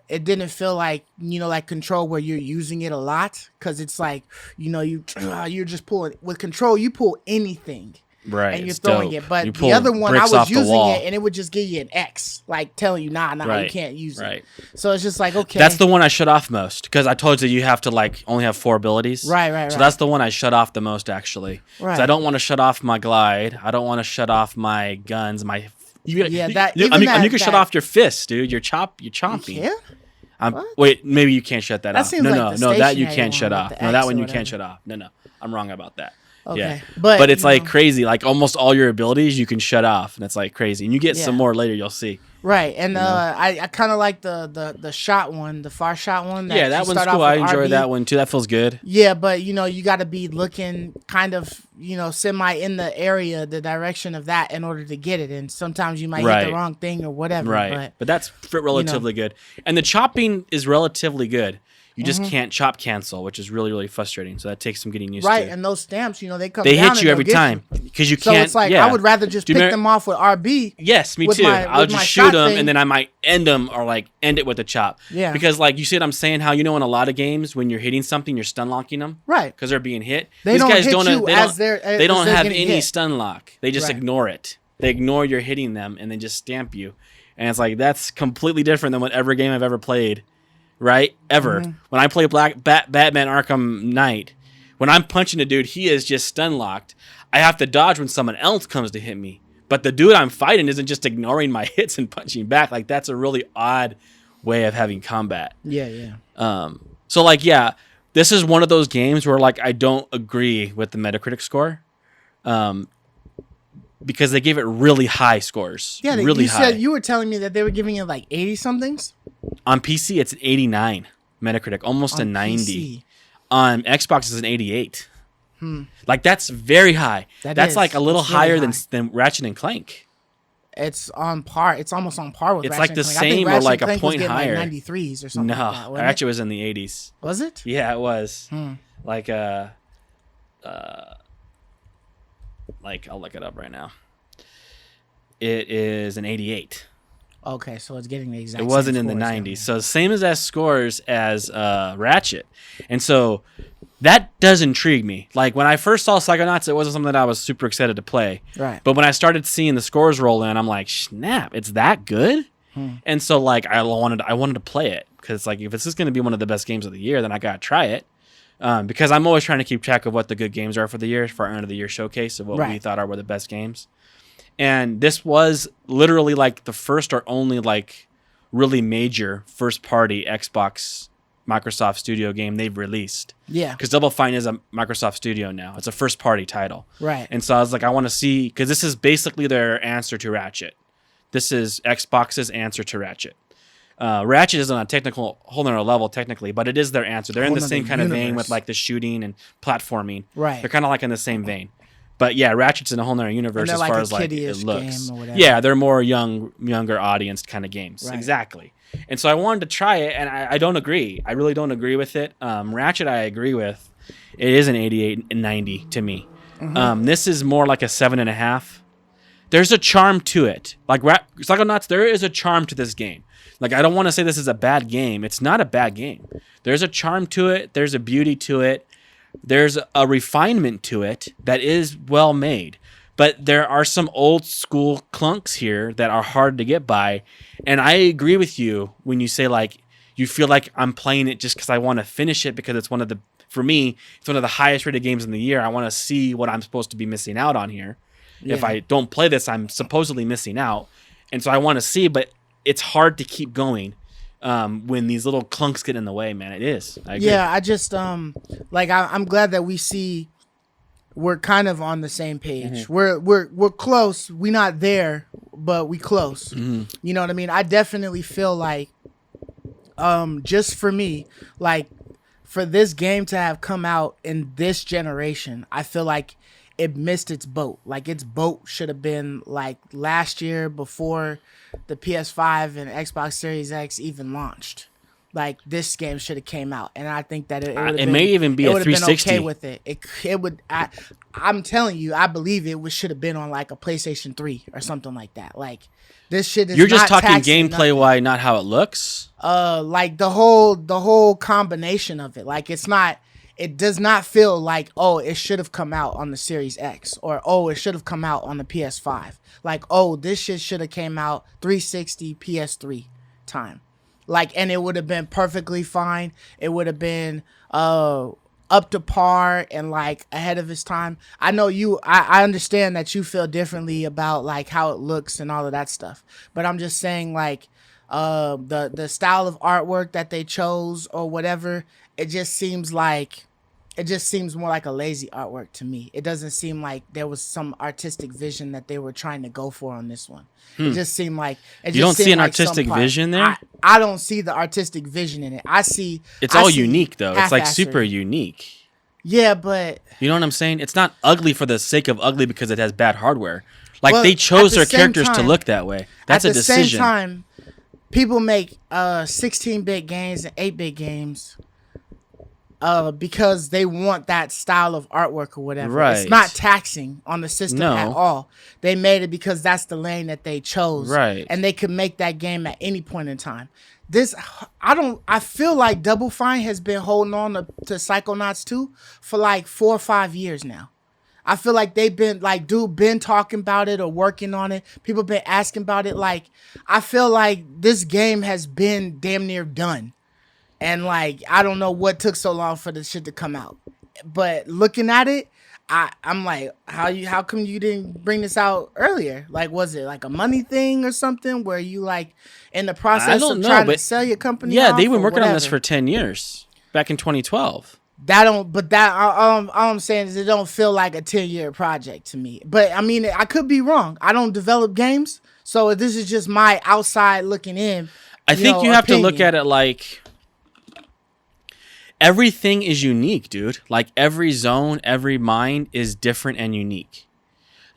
S2: it didn't feel like like Control where you're using it a lot because it's like you're just pulling with Control. You pull anything.
S3: Right.
S2: And you're
S3: it's
S2: throwing
S3: dope.
S2: it, but
S3: You
S2: the
S3: pull
S2: other one I
S3: bricks
S2: was
S3: off the
S2: using
S3: wall.
S2: it, and it would just give you an X, like telling you, nah, you
S3: Right.
S2: can't use
S3: Right.
S2: it. So it's just like okay,
S3: That's the one I shut off most because I told you have to like only have 4 abilities.
S2: Right.
S3: So that's the one I shut off the most actually.
S2: Right.
S3: So I don't want to shut off my glide. I don't want to shut off my guns. You can shut off your fists, dude. You're chomping.
S2: Yeah.
S3: Wait, maybe you can't shut that
S2: That
S3: off.
S2: seems
S3: No,
S2: like
S3: no,
S2: the
S3: that you
S2: stationary
S3: can't
S2: one
S3: shut
S2: with
S3: off.
S2: the
S3: No,
S2: X
S3: that
S2: or
S3: one you
S2: whatever.
S3: can't shut off. No, I'm wrong about that.
S2: Okay.
S3: Yeah.
S2: But
S3: it's like crazy. Like almost all your abilities you can shut off, and it's like crazy. And you get some
S2: Yeah.
S3: more later. You'll see.
S2: right, and I kind of like the shot one, the far shot one.
S3: Yeah, that
S2: you
S3: one's
S2: start
S3: cool.
S2: off
S3: I
S2: with
S3: enjoy
S2: RB.
S3: that one too. That feels good.
S2: Yeah, but you got to be looking kind of semi in the area, the direction of that in order to get it. And sometimes you might hit
S3: Right.
S2: the wrong thing or whatever.
S3: Right. But that's relatively good. And the chopping is relatively good. You just can't chop cancel, which is really, really frustrating. So that takes some getting used
S2: Right,
S3: to.
S2: and those stamps, they come
S3: They
S2: down
S3: hit you
S2: and
S3: every
S2: they'll get
S3: time
S2: you.
S3: because you
S2: So
S3: can't.
S2: it's like
S3: yeah.
S2: I would rather just
S3: Do you
S2: pick
S3: remember-
S2: them off with RB.
S3: Yes, me
S2: with
S3: too.
S2: my-
S3: I'll
S2: with my
S3: just
S2: shot
S3: shoot them
S2: thing.
S3: and then I might end them or like end it with a chop.
S2: Yeah.
S3: Because like you see what I'm saying? How in a lot of games when you're hitting something, you're stun locking them.
S2: Right.
S3: Because they're being hit.
S2: They
S3: These
S2: don't
S3: guys
S2: hit
S3: don't.
S2: you
S3: They
S2: as
S3: don't.
S2: they're-
S3: They
S2: as
S3: don't
S2: they're
S3: have
S2: getting
S3: any
S2: hit.
S3: stun lock. They just
S2: Right.
S3: ignore it. They ignore you're hitting them and then just stamp you. And it's like that's completely different than whatever game I've ever played. Right? Ever. When I play Batman Arkham Knight, when I'm punching a dude, he is just stun locked. I have to dodge when someone else comes to hit me. But the dude I'm fighting isn't just ignoring my hits and punching back. Like that's a really odd way of having combat.
S2: Yeah.
S3: So like this is one of those games where like I don't agree with the Metacritic score. Because they gave it really high scores.
S2: Yeah,
S3: really
S2: you
S3: high.
S2: said you were telling me that they were giving it like 80 somethings.
S3: On PC, it's an 89 Metacritic, almost a
S2: On
S3: 90.
S2: PC.
S3: On Xbox, it's an 88. Like that's very high.
S2: That
S3: That's
S2: is.
S3: like a little
S2: It's really
S3: higher
S2: high.
S3: than Ratchet and Clank.
S2: It's on par. It's almost on par with.
S3: It's
S2: Ratchet
S3: like the
S2: and Clank. I think
S3: same or
S2: Ratchet
S3: like
S2: and
S3: a
S2: Clank was
S3: point
S2: getting
S3: higher.
S2: Like 93s or something.
S3: No,
S2: like that, wasn't
S3: Ratchet was in the 80s.
S2: it? Was it?
S3: Yeah, it was. Like I'll look it up right now. It is an 88.
S2: Okay, so it's getting the exact.
S3: It wasn't
S2: same
S3: in the
S2: scores
S3: 90s.
S2: then.
S3: So same as scores as Ratchet. And so that does intrigue me. Like when I first saw Psychonauts, it wasn't something that I was super excited to play.
S2: Right.
S3: But when I started seeing the scores roll in, I'm like, snap, it's that good? And so like I wanted to play it because like if this is going to be one of the best games of the year, then I got to try it. Because I'm always trying to keep track of what the good games are for the year, for our end of the year showcase of what we
S2: Right.
S3: thought were the best games. And this was literally like the first or only like really major first party Xbox Microsoft Studio game they've released.
S2: Yeah.
S3: Because Double Fine is a Microsoft Studio now. It's a first party title.
S2: Right.
S3: And so I was like, I want to see, because this is basically their answer to Ratchet. This is Xbox's answer to Ratchet. Ratchet is on a whole nother level technically, but it is their answer. They're in
S2: Whole
S3: the same
S2: nother
S3: kind of vein
S2: universe.
S3: with like the shooting and platforming.
S2: Right.
S3: They're kind of like in the same vein. But yeah, Ratchet's in a whole nother universe
S2: And they're
S3: as
S2: like
S3: far
S2: a
S3: as like it
S2: kiddie-ish
S3: looks.
S2: game or whatever.
S3: Yeah, they're more younger audience kind of games.
S2: Right.
S3: Exactly. And so I wanted to try it, and I don't agree. I really don't agree with it. Ratchet, I agree with. It is an 88 and 90 to me. This is more like a 7.5. There's a charm to it. Like Psychonauts, there is a charm to this game. Like I don't want to say this is a bad game. It's not a bad game. There's a charm to it. There's a beauty to it. There's a refinement to it that is well made. But there are some old school clunks here that are hard to get by. And I agree with you when you say like you feel like I'm playing it just because I want to finish it because it's one of the for me, it's one of the highest rated games in the year. I want to see what I'm supposed to be missing out on here. Yeah. If I don't play this, I'm supposedly missing out. And so I want to see, but it's hard to keep going when these little clunks get in the way, man. It is. I agree.
S2: Yeah, I just like I'm glad that we're kind of on the same page. Mm-hmm. We're close. We're not there, but we close. Mm-hmm. You know what I mean? I definitely feel like just for me, like for this game to have come out in this generation, I feel like it missed its boat. Like its boat should have been like last year before the PS5 and Xbox Series X even launched. Like this game should have came out, and I think that it
S3: may even be a 360.
S2: Been okay with it. It would. I'm telling you, I believe it should have been on like a PlayStation 3 or something like that. Like this shit is.
S3: You're just talking gameplay wise, not how it looks.
S2: Like the whole combination of it. Like it's not. It does not feel like, oh, it should have come out on the Series X, or oh, it should have come out on the PS5. Like, oh, this shit should have came out 360 PS3 time. Like, and it would have been perfectly fine. It would have been up to par and like ahead of its time. I know I understand that you feel differently about like how it looks and all of that stuff. But I'm just saying like the style of artwork that they chose or whatever, it just seems more like a lazy artwork to me. It doesn't seem like there was some artistic vision that they were trying to go for on this one. It just seemed like
S3: you don't see an artistic vision there.
S2: I don't see the artistic vision in it.
S3: It's all unique though. It's like super unique.
S2: Yeah, but
S3: you know what I'm saying? It's not ugly for the sake of ugly because it has bad hardware. Like they chose their characters to look that way. That's a decision.
S2: At the same time, people make 16-bit games and 8-bit games because they want that style of artwork or whatever. Right. It's not taxing on the system at all. They made it because that's the lane that they chose.
S3: Right.
S2: And they could make that game at any point in time. I feel like Double Fine has been holding on to Psychonauts 2 for like 4 or 5 years now. I feel like they've been like, been talking about it or working on it. People been asking about it. Like, I feel like this game has been damn near done. And like, I don't know what took so long for this shit to come out. But looking at it, I'm like, how come you didn't bring this out earlier? Like, was it like a money thing or something where you like in the process of trying to sell your company?
S3: Yeah, they've been working on this for 10 years, back in 2012.
S2: All I'm saying is it don't feel like a 10-year project to me. But I mean, I could be wrong. I don't develop games, so this is just my outside looking in.
S3: I think you have to look at it like everything is unique, dude. Like every zone, every mine is different and unique.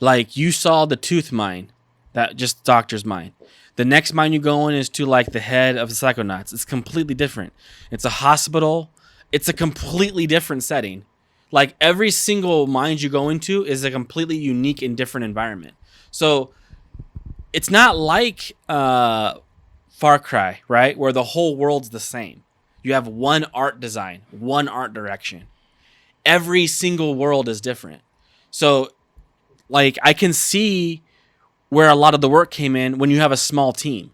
S3: Like you saw the tooth mine, that just doctor's mine. The next mine you go in is to like the head of the Psychonauts. It's completely different. It's a hospital. It's a completely different setting. Like every single mine you go into is a completely unique and different environment. So it's not like Far Cry, right? Where the whole world's the same. You have one art design, one art direction. Every single world is different. So like I can see where a lot of the work came in when you have a small team.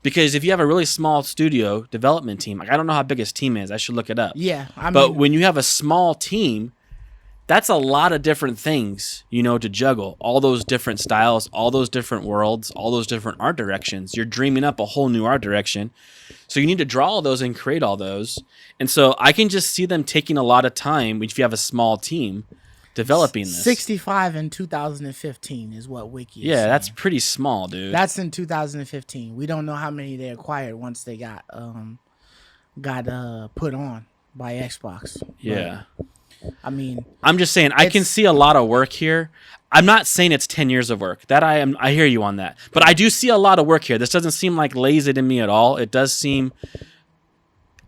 S3: Because if you have a really small studio development team, like I don't know how big his team is. I should look it up.
S2: Yeah.
S3: But when you have a small team, that's a lot of different things, to juggle. All those different styles, all those different worlds, all those different art directions. You're dreaming up a whole new art direction. So you need to draw all those and create all those. And so I can just see them taking a lot of time if you have a small team developing this.
S2: 65 in 2015 is what Wiki is
S3: saying. That's pretty small, dude.
S2: That's in 2015. We don't know how many they acquired once they got put on by Xbox.
S3: Yeah.
S2: But, I mean,
S3: I'm just saying I can see a lot of work here. I'm not saying it's 10 years of work. That I hear you on that. But I do see a lot of work here. This doesn't seem like lazy to me at all. It does seem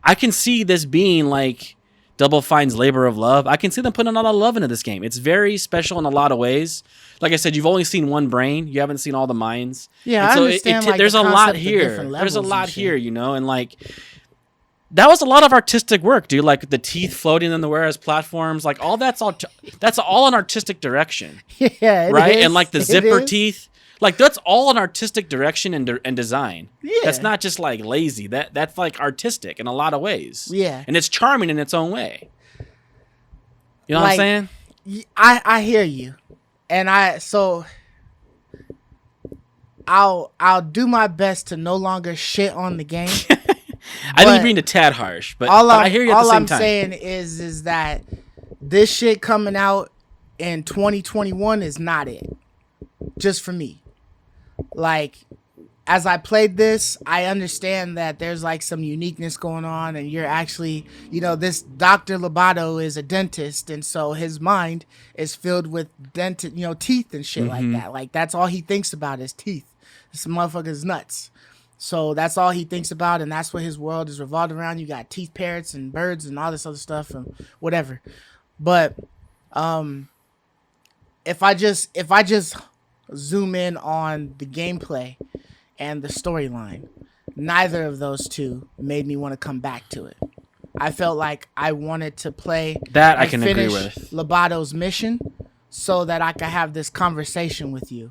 S3: I can see this being like Double Fine's labor of love. I can see them putting a lot of love into this game. It's very special in a lot of ways. Like I said, you've only seen one brain. You haven't seen all the mines.
S2: Yeah, I understand.
S3: There's a lot here. There's a lot here, and like that was a lot of artistic work, dude. Like the teeth floating in the warehouse platforms, like all that's all an artistic direction.
S2: Yeah,
S3: right. And like the zipper teeth, like that's all an artistic direction and design.
S2: Yeah,
S3: that's not just like lazy. That's like artistic in a lot of ways.
S2: Yeah,
S3: and it's charming in its own way. You know what I'm saying?
S2: I hear you, and I'll do my best to no longer shit on the game.
S3: I think you're being a tad harsh, but I hear you at the same time.
S2: All I'm saying is that this shit coming out in 2021 is not it. Just for me. Like, as I played this, I understand that there's like some uniqueness going on, and you're actually, this Dr. Lobato is a dentist, and so his mind is filled with teeth and shit like that. Like, that's all he thinks about is teeth. This motherfucker's nuts. So that's all he thinks about, and that's what his world is revolved around. You got teeth parrots and birds and all this other stuff and whatever. But if I just zoom in on the gameplay and the storyline, neither of those two made me want to come back to it. I felt like I wanted to play
S3: that I can agree with
S2: Lobato's mission so that I could have this conversation with you,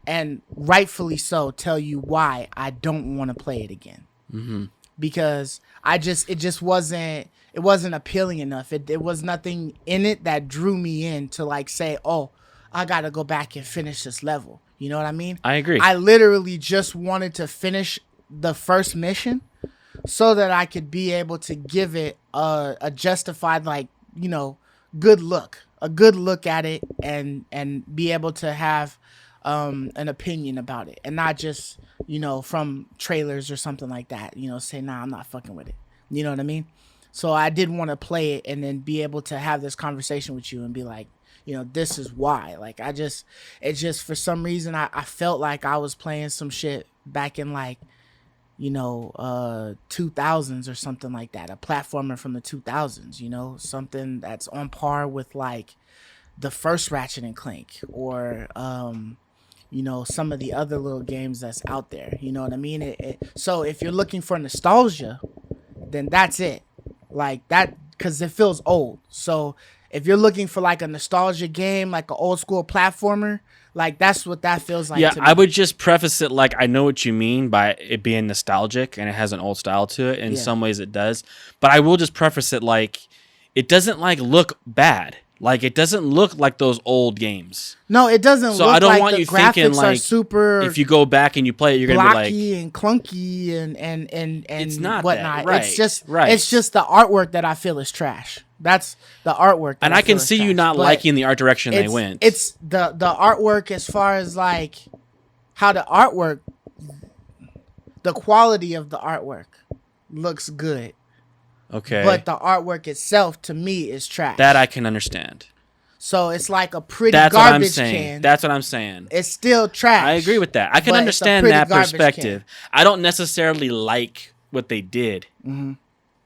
S2: and rightfully so, tell you why I don't want to play it again. Because it wasn't appealing enough. It was nothing in it that drew me in to like say, oh, I gotta go back and finish this level. You know what I mean?
S3: I agree.
S2: I literally just wanted to finish the first mission so that I could be able to give it a justified, like, good look. A good look at it and be able to have an opinion about it, and not just, from trailers or something like that, say, nah, I'm not fucking with it. You know what I mean? So I did want to play it and then be able to have this conversation with you and be like, this is why. Like, for some reason, I felt like I was playing some shit back in like, 2000s or something like that. A platformer from the 2000s, something that's on par with like the first Ratchet and Clank or, some of the other little games that's out there. You know what I mean? So if you're looking for nostalgia, then that's it. Like that, because it feels old. So if you're looking for like a nostalgia game, like an old school platformer, like that's what that feels like.
S3: Yeah,
S2: to me.
S3: I would just preface it like I know what you mean by it being nostalgic and it has an old style to it. In some ways it does. But I will just preface it like it doesn't like look bad. Like it doesn't look like those old games.
S2: No, it doesn't
S3: so
S2: look
S3: I don't
S2: like
S3: want
S2: the
S3: you
S2: graphics
S3: thinking like
S2: super
S3: if you go back and you play it, you're gonna be like
S2: and clunky and
S3: it's not
S2: whatnot.
S3: That, right,
S2: it's just
S3: right.
S2: It's just the artwork that I feel is trash. That's the artwork.
S3: And I can see you not liking the art direction they went.
S2: It's the artwork as far as like how the artwork, the quality of the artwork looks good.
S3: Okay.
S2: But the artwork itself to me is trash.
S3: That I can understand.
S2: So it's like a pretty
S3: That's
S2: garbage
S3: what I'm saying.
S2: can.
S3: That's what I'm saying.
S2: It's still trash.
S3: I agree with that. I can understand that perspective. I don't necessarily like what they did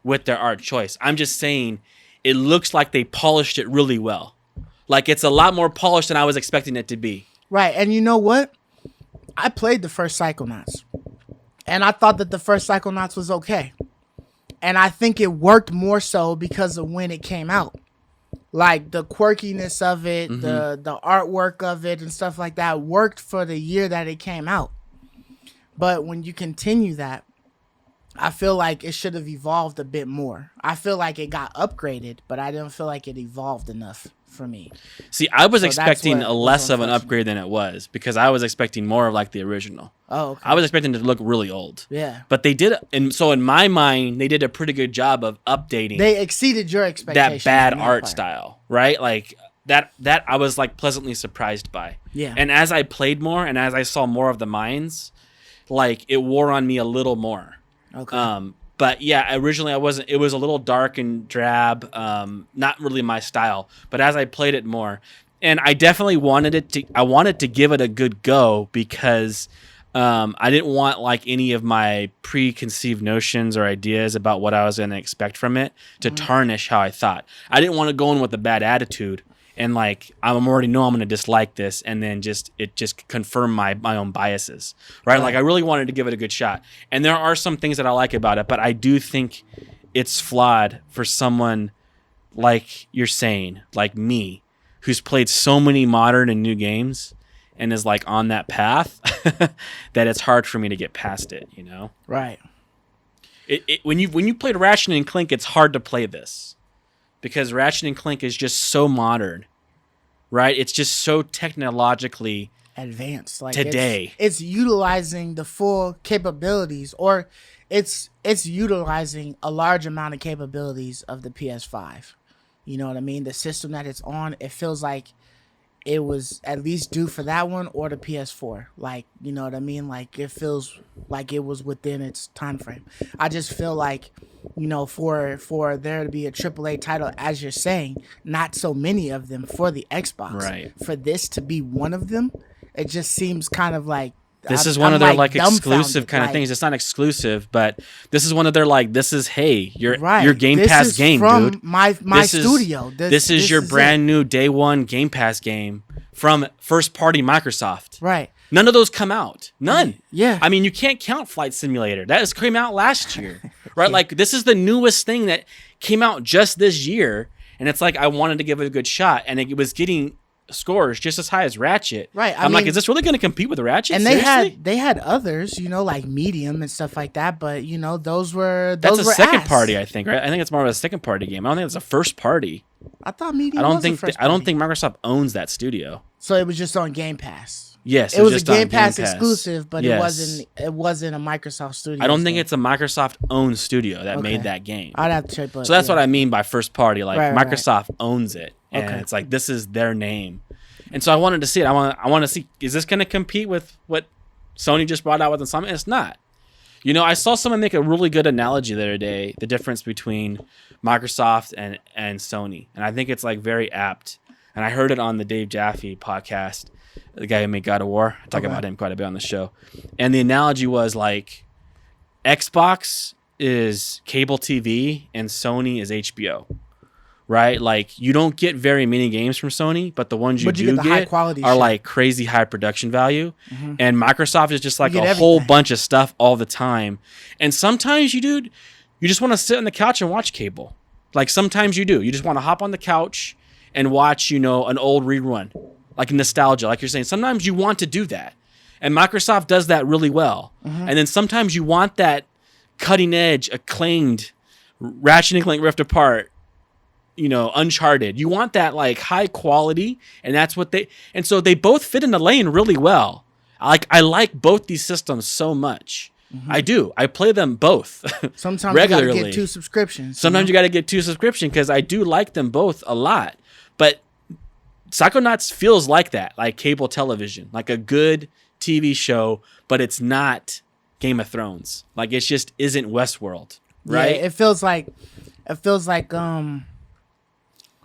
S3: with their art choice. I'm just saying it looks like they polished it really well. Like it's a lot more polished than I was expecting it to be.
S2: Right. And you know what? I played the first Psychonauts. And I thought that the first Psychonauts was okay. And I think it worked more so because of when it came out. Like the quirkiness of it, the artwork of it and stuff like that worked for the year that it came out. But when you continue that, I feel like it should have evolved a bit more. I feel like it got upgraded, but I didn't feel like it evolved enough for me.
S3: See, I was expecting less of an upgrade than it was because I was expecting more of like the original.
S2: Oh, okay.
S3: I was expecting it to look really old.
S2: Yeah.
S3: But they did, and so in my mind, they did a pretty good job of updating.
S2: They exceeded your expectations.
S3: That bad art style, right? Like that I was like pleasantly surprised by.
S2: Yeah.
S3: And as I played more and as I saw more of the mines, like it wore on me a little more.
S2: Okay.
S3: But yeah, originally it was a little dark and drab, not really my style. But as I played it more, and I definitely wanted to give it a good go because I didn't want like any of my preconceived notions or ideas about what I was going to expect from it to tarnish how I thought. I didn't want to go in with a bad attitude and like I already know I'm going to dislike this, and then just confirm my own biases, right? Like I really wanted to give it a good shot, and there are some things that I like about it, but I do think it's flawed for someone like you're saying, like me, who's played so many modern and new games and is like on that path that it's hard for me to get past it, you know?
S2: Right.
S3: When you played Ratchet and Clank, it's hard to play this because Ratchet and Clank is just so modern, right? It's just so technologically
S2: advanced. Like
S3: today.
S2: It's utilizing the full capabilities, or it's utilizing a large amount of capabilities of the PS5. You know what I mean? The system that it's on, it feels like it was at least due for that one or the PS4. Like, you know what I mean? Like, it feels like it was within its time frame. I just feel like, you know, for there to be a AAA title, as you're saying, not so many of them for the Xbox.
S3: Right.
S2: For this to be one of them, it just seems kind of like,
S3: this is one of their like exclusive kind of things. It's not exclusive, but this is one of their like, this is, hey, your Game Pass game,
S2: from
S3: dude.
S2: My studio.
S3: This is your brand new day one Game Pass game from first party Microsoft.
S2: Right.
S3: None of those come out. None.
S2: Yeah.
S3: I mean, you can't count Flight Simulator. That has came out last year, right? Like, this is the newest thing that came out just this year, and it's like I wanted to give it a good shot, and it was getting scores just as high as Ratchet.
S2: Right.
S3: I'm like, is this really going to compete with Ratchet?
S2: And
S3: Seriously?
S2: they had others, you know, like Medium and stuff like that, but you know, that's
S3: a second party, I think, right? I think it's more of a second party game. I don't think it's a first party.
S2: I thought Medium.
S3: I don't think Microsoft owns that studio.
S2: So it was just on Game Pass.
S3: Yes,
S2: it was
S3: just
S2: a Game
S3: on
S2: Pass
S3: Game Pass
S2: exclusive, but
S3: yes.
S2: it wasn't a Microsoft studio.
S3: I don't think it's a Microsoft owned studio that made that game.
S2: I'd have to check.
S3: So that's what I mean by first party. Like, Microsoft owns it, and
S2: Okay.
S3: it's like, this is their name. And so I wanted to see it. I want to see, is this going to compete with what Sony just brought out with Insomnia? It's not. You know, I saw someone make a really good analogy the other day, the difference between Microsoft and Sony. And I think it's like very apt. And I heard it on the Dave Jaffe podcast, the guy who made God of War. I talk about him quite a bit on the show. And the analogy was like, Xbox is cable TV and Sony is HBO. Right? Like, you don't get very many games from Sony, but the ones you do get are like crazy high production value. Mm-hmm. And Microsoft is just like a whole bunch of stuff all the time. And sometimes you just want to sit on the couch and watch cable. Like, sometimes you do. You just want to hop on the couch and watch, you know, an old rerun. Like nostalgia, like you're saying. Sometimes you want to do that. And Microsoft does that really well. Mm-hmm. And then sometimes you want that cutting edge, acclaimed Ratchet and Clank Rift Apart, you know, Uncharted. You want that like high quality, and that's what and so they both fit in the lane really well. I like both these systems so much. Mm-hmm. I do. I play them both.
S2: Sometimes
S3: regularly.
S2: You gotta get 2 subscriptions.
S3: Sometimes you gotta get 2 subscriptions because I do like them both a lot. But Psychonauts feels like that, like cable television, like a good TV show, but it's not Game of Thrones. Like, it just isn't Westworld, right?
S2: Yeah, it feels like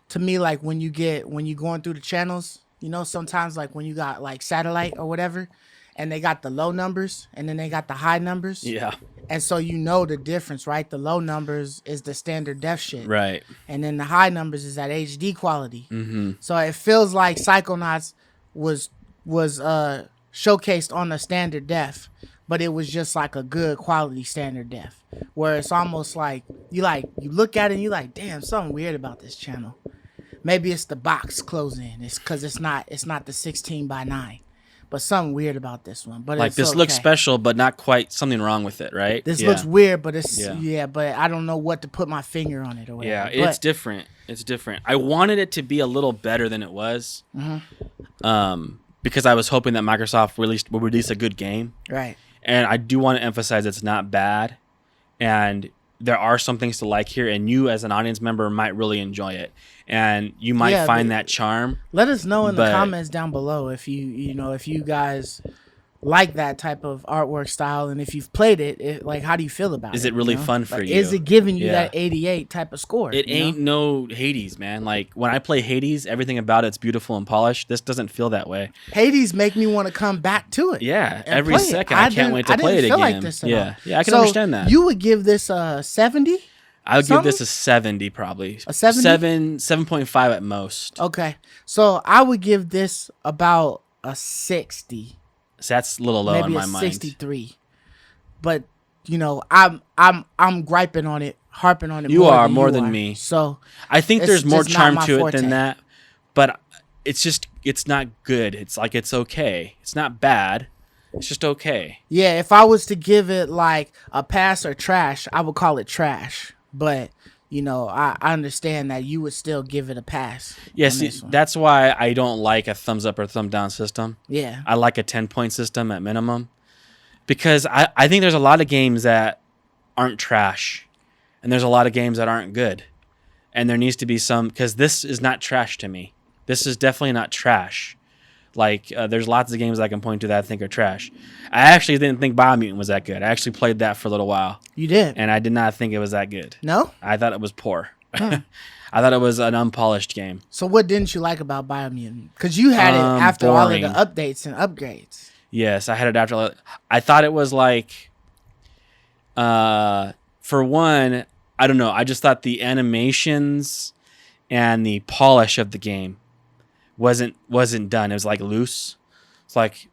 S2: to me, like when you going through the channels, you know, sometimes like when you got like satellite or whatever, and they got the low numbers and then they got the high numbers.
S3: Yeah.
S2: And so you know the difference, right? The low numbers is the standard def shit.
S3: Right.
S2: And then the high numbers is that HD quality.
S3: Mm-hmm.
S2: So it feels like Psychonauts was showcased on the standard def, but it was just like a good quality standard def. Where it's almost like you look at it and you like, damn, something weird about this channel. Maybe it's the box closing. It's because it's not the 16:9, but something weird about this one. But
S3: like,
S2: it's
S3: this
S2: okay.
S3: looks special, but not quite something wrong with it, right?
S2: This looks weird, but it's but I don't know what to put my finger on it or whatever.
S3: Yeah, it's different. It's different. I wanted it to be a little better than it was, because I was hoping that Microsoft would release a good game,
S2: right?
S3: And I do want to emphasize it's not bad, and there are some things to like here, and you as an audience member might really enjoy it, and you might find that charm.
S2: Let us know in the comments down below if if you guys like that type of artwork style, and if you've played it, like, how do you feel about it?
S3: Is it really fun for you?
S2: Is it giving you that 88 type of score?
S3: It ain't no Hades, man. Like, when I play Hades, everything about it's beautiful and polished. This doesn't feel that way.
S2: Hades make me want to come back to it.
S3: Yeah, every second. I can't wait to play it again.
S2: Like this
S3: yeah, I can understand that.
S2: You would give this a 70?
S3: I would give this a 70 probably.
S2: A 70?
S3: 7.5 at most.
S2: Okay. So I would give this about a 60.
S3: So that's a little low in my mind.
S2: Maybe a 63. But, you know, I'm griping on it, harping on it.
S3: You are more than me.
S2: So
S3: I think there's more charm to it than that. But it's not good. It's like, it's okay. It's not bad. It's just okay.
S2: Yeah, if I was to give it like a pass or trash, I would call it trash. But I understand that you would still give it a pass.
S3: Yeah,
S2: on
S3: see,
S2: this one.
S3: that's why I don't like a thumbs up or thumb down system.
S2: Yeah.
S3: I like a 10-point system at minimum. Because I think there's a lot of games that aren't trash. And there's a lot of games that aren't good. And there needs to be some... Because this is not trash to me. This is definitely not trash. Like, there's lots of games I can point to that I think are trash. I actually didn't think Biomutant was that good. I actually played that for a little while.
S2: You did?
S3: And I did not think it was that good.
S2: No?
S3: I thought it was poor. I thought it was an unpolished game.
S2: So what didn't you like about Biomutant? Because you had it after
S3: boring.
S2: all of the updates and upgrades.
S3: Yes, I had it after. I thought it was like... for one, I don't know. I just thought the animations and the polish of the game wasn't done. It was like loose. It's like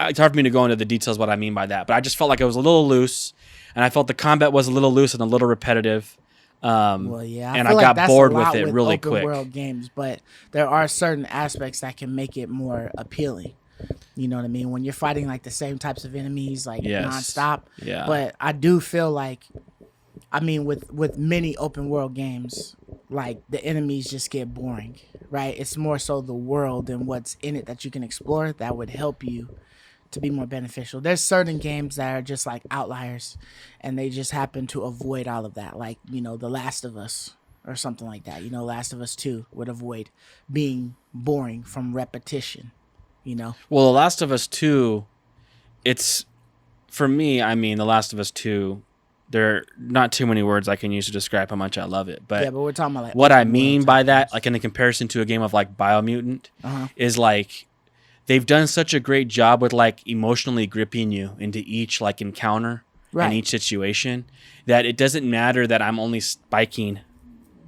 S3: it's hard for me to go into the details what I mean by that, but I just felt like it was a little loose, and I felt the combat was a little loose and a little repetitive.
S2: Well, yeah,
S3: and
S2: feel
S3: I
S2: like
S3: got bored with
S2: that's a lot
S3: it really
S2: open
S3: quick.
S2: World games, but there are certain aspects that can make it more appealing. You know what I mean? When you're fighting like the same types of enemies, like nonstop.
S3: Yeah.
S2: But I do feel like, I mean, with many open world games, like the enemies just get boring, right? It's more so the world and what's in it that you can explore that would help you to be more beneficial. There's certain games that are just like outliers, and they just happen to avoid all of that. Like, The Last of Us or something like that. Last of Us 2 would avoid being boring from repetition.
S3: Well, The Last of Us 2, it's, for me, I mean, The Last of Us 2, there are not too many words I can use to describe how much I love it. But,
S2: yeah, but we're talking about like
S3: what I mean by that, like in the comparison to a game of like Biomutant, is like they've done such a great job with like emotionally gripping you into each like encounter and each situation that it doesn't matter that I'm only spiking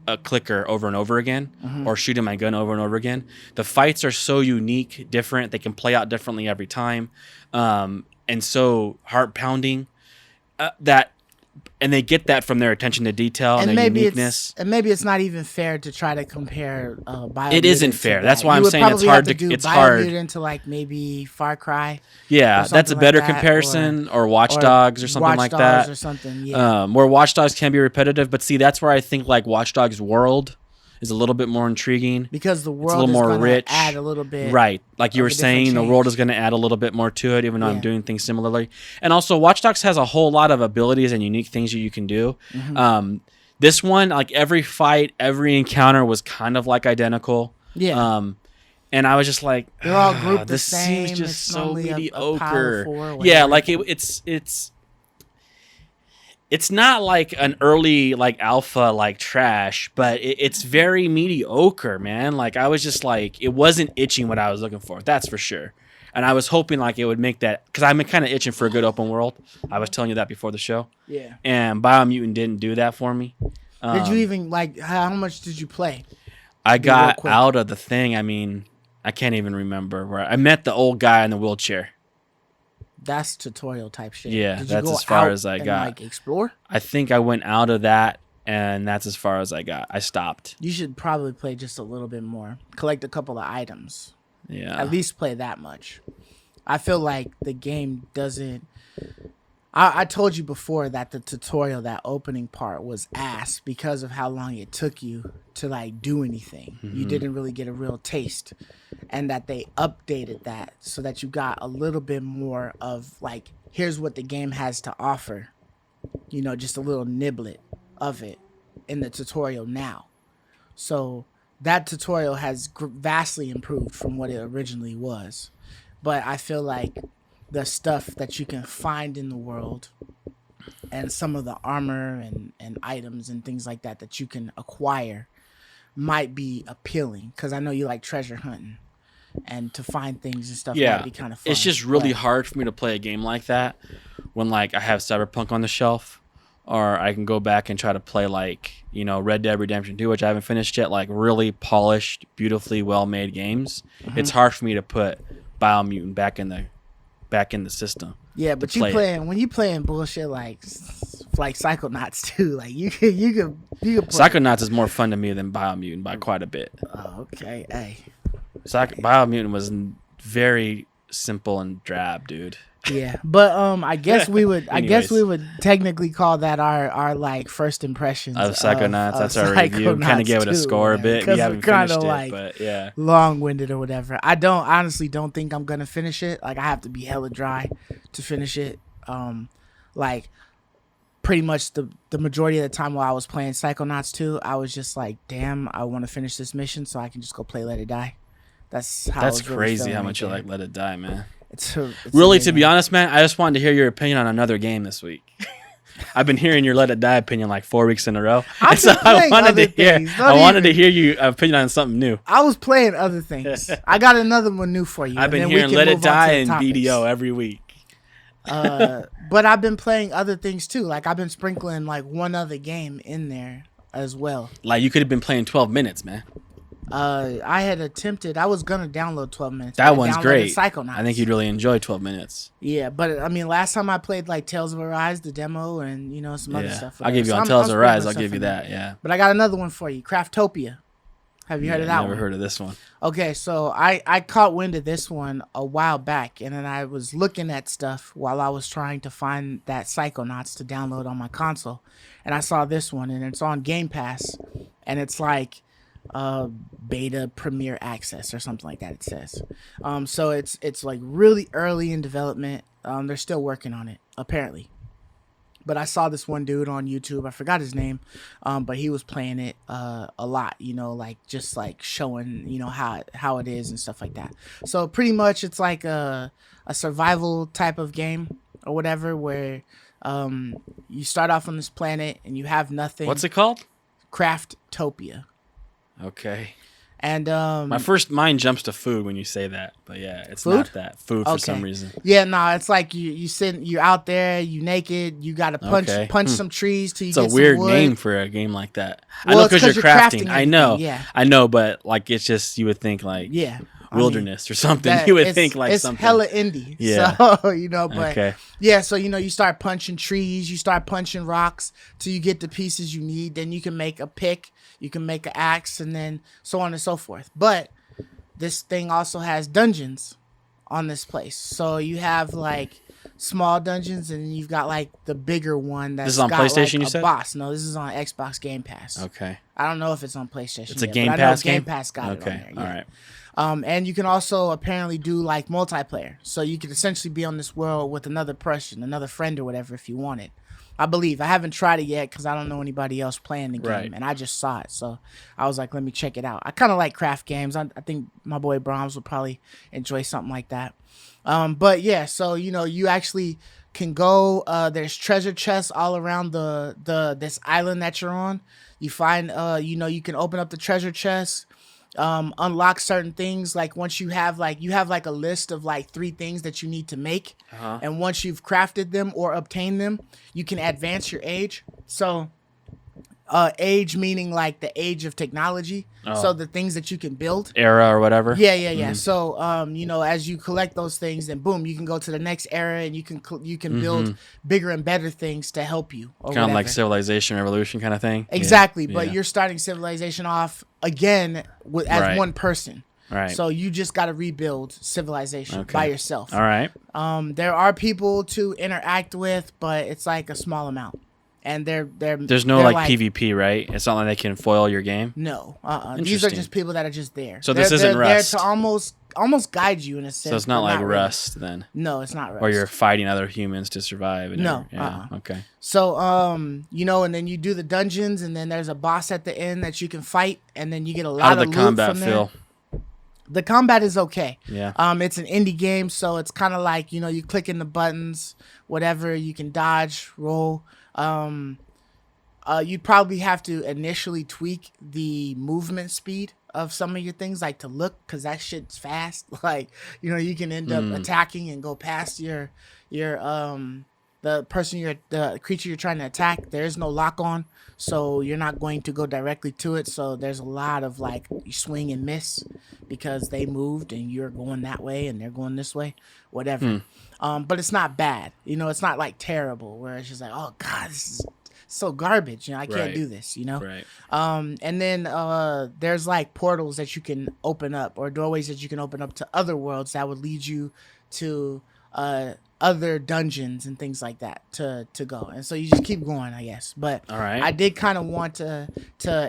S3: a clicker over and over again or shooting my gun over and over again. The fights are so unique, different. They can play out differently every time, and so heart pounding and they get that from their attention to detail and their uniqueness.
S2: Maybe it's not even fair to try to compare Biomutant.
S3: It isn't fair. That's why I'm saying it's hard to. It's
S2: hard.
S3: hard
S2: to like maybe Far Cry.
S3: Yeah, that's a better comparison, or Watch Dogs or something like that.
S2: Or something. Yeah.
S3: Where Watch Dogs can be repetitive, but see, that's where I think like Watch Dogs World is a little bit more intriguing
S2: because the world
S3: it's a little more rich.
S2: Add a little bit,
S3: right? Like you were saying, the world is going to add a little bit more to it, even though I'm doing things similarly. And also, Watch Dogs has a whole lot of abilities and unique things that you can do. This one, like every fight, every encounter was kind of like identical.
S2: Yeah.
S3: And I was just like,
S2: they're all grouped
S3: this
S2: the same.
S3: seems just
S2: it's
S3: so
S2: mediocre.
S3: Yeah, like it's not like an early like alpha like trash, but it's very mediocre, man. Like I was just like, it wasn't itching what I was looking for. That's for sure. And I was hoping like it would make that, because I'm kind of itching for a good open world. I was telling you that before the show.
S2: Yeah.
S3: And Biomutant didn't do that for me.
S2: Did you even like? How much did you play?
S3: I got out of the thing. I mean, I can't even remember where I met the old guy in the wheelchair.
S2: That's tutorial type shit.
S3: Yeah,
S2: Did you
S3: that's
S2: go
S3: as far
S2: out
S3: as I
S2: and,
S3: got.
S2: Like explore.
S3: I think I went out of that, and that's as far as I got. I stopped.
S2: You should probably play just a little bit more. Collect a couple of items.
S3: Yeah.
S2: At least play that much. I feel like the game doesn't. I told you before that the tutorial, that opening part, was ass because of how long it took you to like do anything. You didn't really get a real taste, and that they updated that so that you got a little bit more of like, here's what the game has to offer. Just a little niblet of it in the tutorial now. So that tutorial has vastly improved from what it originally was. But I feel like the stuff that you can find in the world and some of the armor and items and things like that you can acquire might be appealing, because I know you like treasure hunting, and to find things and stuff might be kind of fun.
S3: It's just really hard for me to play a game like that when like I have Cyberpunk on the shelf, or I can go back and try to play like, Red Dead Redemption 2, which I haven't finished yet, like really polished, beautifully well-made games. It's hard for me to put Biomutant back in the system.
S2: Yeah, but when you playing bullshit like Psychonauts too, like you could play.
S3: Psychonauts is more fun to me than Biomutant by quite a bit.
S2: Oh, okay. Hey.
S3: Biomutant was very simple and drab, dude.
S2: Yeah, but I guess we would. I guess we
S3: Anyways.
S2: would technically call that our like first impressions
S3: Of Psychonauts.
S2: of
S3: That's our review. Kind of
S2: Psychonauts
S3: give it a
S2: 2,
S3: score a bit. We
S2: because we're
S3: haven't
S2: kind
S3: finished
S2: of
S3: it,
S2: like
S3: but yeah.
S2: long-winded or whatever. I honestly don't think I'm gonna finish it. Like I have to be hella dry to finish it. Like pretty much the majority of the time while I was playing Psychonauts 2, I was just like, damn, I want to finish this mission so I can just go play Let It Die. That's how.
S3: That's
S2: I was really
S3: crazy
S2: feeling
S3: how
S2: right
S3: much you
S2: there.
S3: like Let It Die, man.
S2: It's
S3: Really, to
S2: amazing.
S3: be honest, man, I just wanted to hear your opinion on another game this week. I've been hearing your Let It Die opinion like 4 weeks in a row.
S2: I've been playing other things.
S3: I wanted to hear you opinion on something new.
S2: I was playing other things. I got another one new for you.
S3: I've been
S2: and then we
S3: hearing
S2: can
S3: Let It
S2: move on to
S3: Die
S2: the
S3: and
S2: topics.
S3: BDO every week.
S2: But I've been playing other things too. Like I've been sprinkling like one other game in there as well.
S3: Like you could have been playing 12 minutes, man.
S2: I had attempted. I was gonna download 12 minutes.
S3: That
S2: but I
S3: one's
S2: downloaded
S3: great.
S2: Psychonauts.
S3: I think you'd really enjoy 12 minutes.
S2: Yeah, but I mean, last time I played like Tales of Arise, the demo, and some other
S3: Yeah,
S2: stuff.
S3: I'll give you
S2: So
S3: on Tales of Rise.
S2: sprinkling
S3: I'll
S2: stuff
S3: give you
S2: in there.
S3: that. Yeah.
S2: But I got another one for you, Craftopia. Have you heard of that
S3: Never
S2: one?
S3: heard of this one.
S2: Okay, so I caught wind of this one a while back, and then I was looking at stuff while I was trying to find that Psychonauts to download on my console, and I saw this one, and it's on Gamepass, and it's like beta premiere access or something like that. It says, so it's like really early in development. They're still working on it apparently. But I saw this one dude on YouTube. I forgot his name, but he was playing it a lot. Like just like showing how it is and stuff like that. So pretty much it's like a survival type of game or whatever, where you start off on this planet and you have nothing.
S3: What's it called?
S2: Craftopia.
S3: Okay.
S2: And
S3: My first mind jumps to food when you say that, but yeah, it's
S2: Food?
S3: not that food for
S2: Okay.
S3: some reason.
S2: Yeah, no, it's like you're out there, you naked, you gotta
S3: Okay.
S2: punch some trees till you
S3: It's
S2: get
S3: a weird
S2: some wood.
S3: name for a game like that.
S2: Well,
S3: I know
S2: it's
S3: because
S2: 'cause
S3: you're
S2: you're
S3: crafting.
S2: crafting
S3: I know.
S2: everything, yeah.
S3: I know, but like it's just you would think like
S2: Yeah. I mean,
S3: wilderness or something.
S2: that-
S3: You would
S2: it's-
S3: think like
S2: it's
S3: something.
S2: hella indie.
S3: Yeah.
S2: So but
S3: Okay.
S2: yeah, so you start punching trees, you start punching rocks till you get the pieces you need. Then you can make a pick, you can make an axe, and then so on and so forth. But this thing also has dungeons on this place. So you have like small dungeons, and you've got like the bigger one that's
S3: This is on
S2: got
S3: PlayStation,
S2: like
S3: you
S2: a
S3: said?
S2: boss. No, this is on Xbox Game Pass.
S3: Okay.
S2: I don't know if it's on PlayStation.
S3: It's a
S2: yet,
S3: Game
S2: but I know
S3: Pass game?
S2: Game Pass got it on
S3: Okay.
S2: there. Yeah.
S3: All right.
S2: And you can also apparently do like multiplayer. So you could essentially be on this world with another person, another friend or whatever if you want it. I believe. I haven't tried it yet because I don't know anybody else playing the game.
S3: Right.
S2: And I just saw it. So I was like, let me check it out. I kind of like craft games. I think my boy Brahms would probably enjoy something like that. But yeah, so, you actually can go. There's treasure chests all around this island that you're on. You find, you can open up the treasure chests. Unlock certain things, like once you have like a list of like 3 things that you need to make, and once you've crafted them or obtained them, you can advance your age. So age meaning like the age of technology. So the things that you can build,
S3: Era or whatever.
S2: yeah. So as you collect those things, then boom, you can go to the next era, and you can build bigger and better things to help you, or
S3: Kind of like
S2: whatever.
S3: Civilization Revolution kind of thing.
S2: Exactly,
S3: Yeah.
S2: but
S3: Yeah.
S2: you're starting civilization off again as
S3: Right.
S2: one person.
S3: Right.
S2: So you just got to rebuild civilization by yourself.
S3: All right.
S2: There are people to interact with, but it's like a small amount, and they're
S3: There's no
S2: they're
S3: like PvP, right? It's not like they can foil your game.
S2: No, These are
S3: Interesting.
S2: just people that are just there.
S3: So this
S2: They're
S3: isn't
S2: there
S3: Rust.
S2: to almost guide you in a sense.
S3: So it's not
S2: but
S3: like
S2: really.
S3: Rust then,
S2: No, it's not Rust.
S3: where you're fighting other humans to survive. And
S2: No,
S3: Yeah. Okay.
S2: So, and then you do the dungeons, and then there's a boss at the end that you can fight, and then you get a lot
S3: How
S2: of
S3: did the
S2: loot
S3: combat
S2: from there.
S3: feel?
S2: The combat is okay.
S3: Yeah.
S2: It's an indie game, so it's kind of like, you click in the buttons, whatever, you can dodge, roll. You'd probably have to initially tweak the movement speed of some of your things, like to look, because that shit's fast. Like, you can end up attacking and go past your the creature you're trying to attack. There's no lock on, so you're not going to go directly to it. So there's a lot of like you swing and miss because they moved and you're going that way and they're going this way, whatever. But it's not bad. It's not like terrible where it's just like, oh God, this is so garbage. I can't
S3: Right.
S2: do this,
S3: Right.
S2: And then there's like portals that you can open up, or doorways that you can open up to other worlds that would lead you to other dungeons and things like that to go, and so you just keep going, I guess. But
S3: All right.
S2: I did kind of want to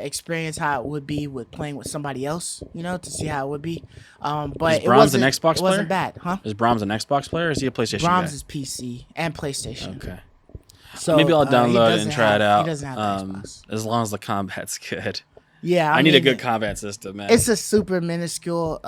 S2: experience how it would be with playing with somebody else, to see how it would be. But
S3: Is Brahms an Xbox player?
S2: It wasn't bad, huh?
S3: Is Brahms an Xbox player, or is he a PlayStation
S2: Brahms
S3: guy?
S2: is PC and PlayStation.
S3: Okay.
S2: So
S3: maybe I'll download it and try it out.
S2: He doesn't have the Xbox.
S3: As long as the combat's good.
S2: Yeah,
S3: I need a good combat system, man.
S2: It's a super minuscule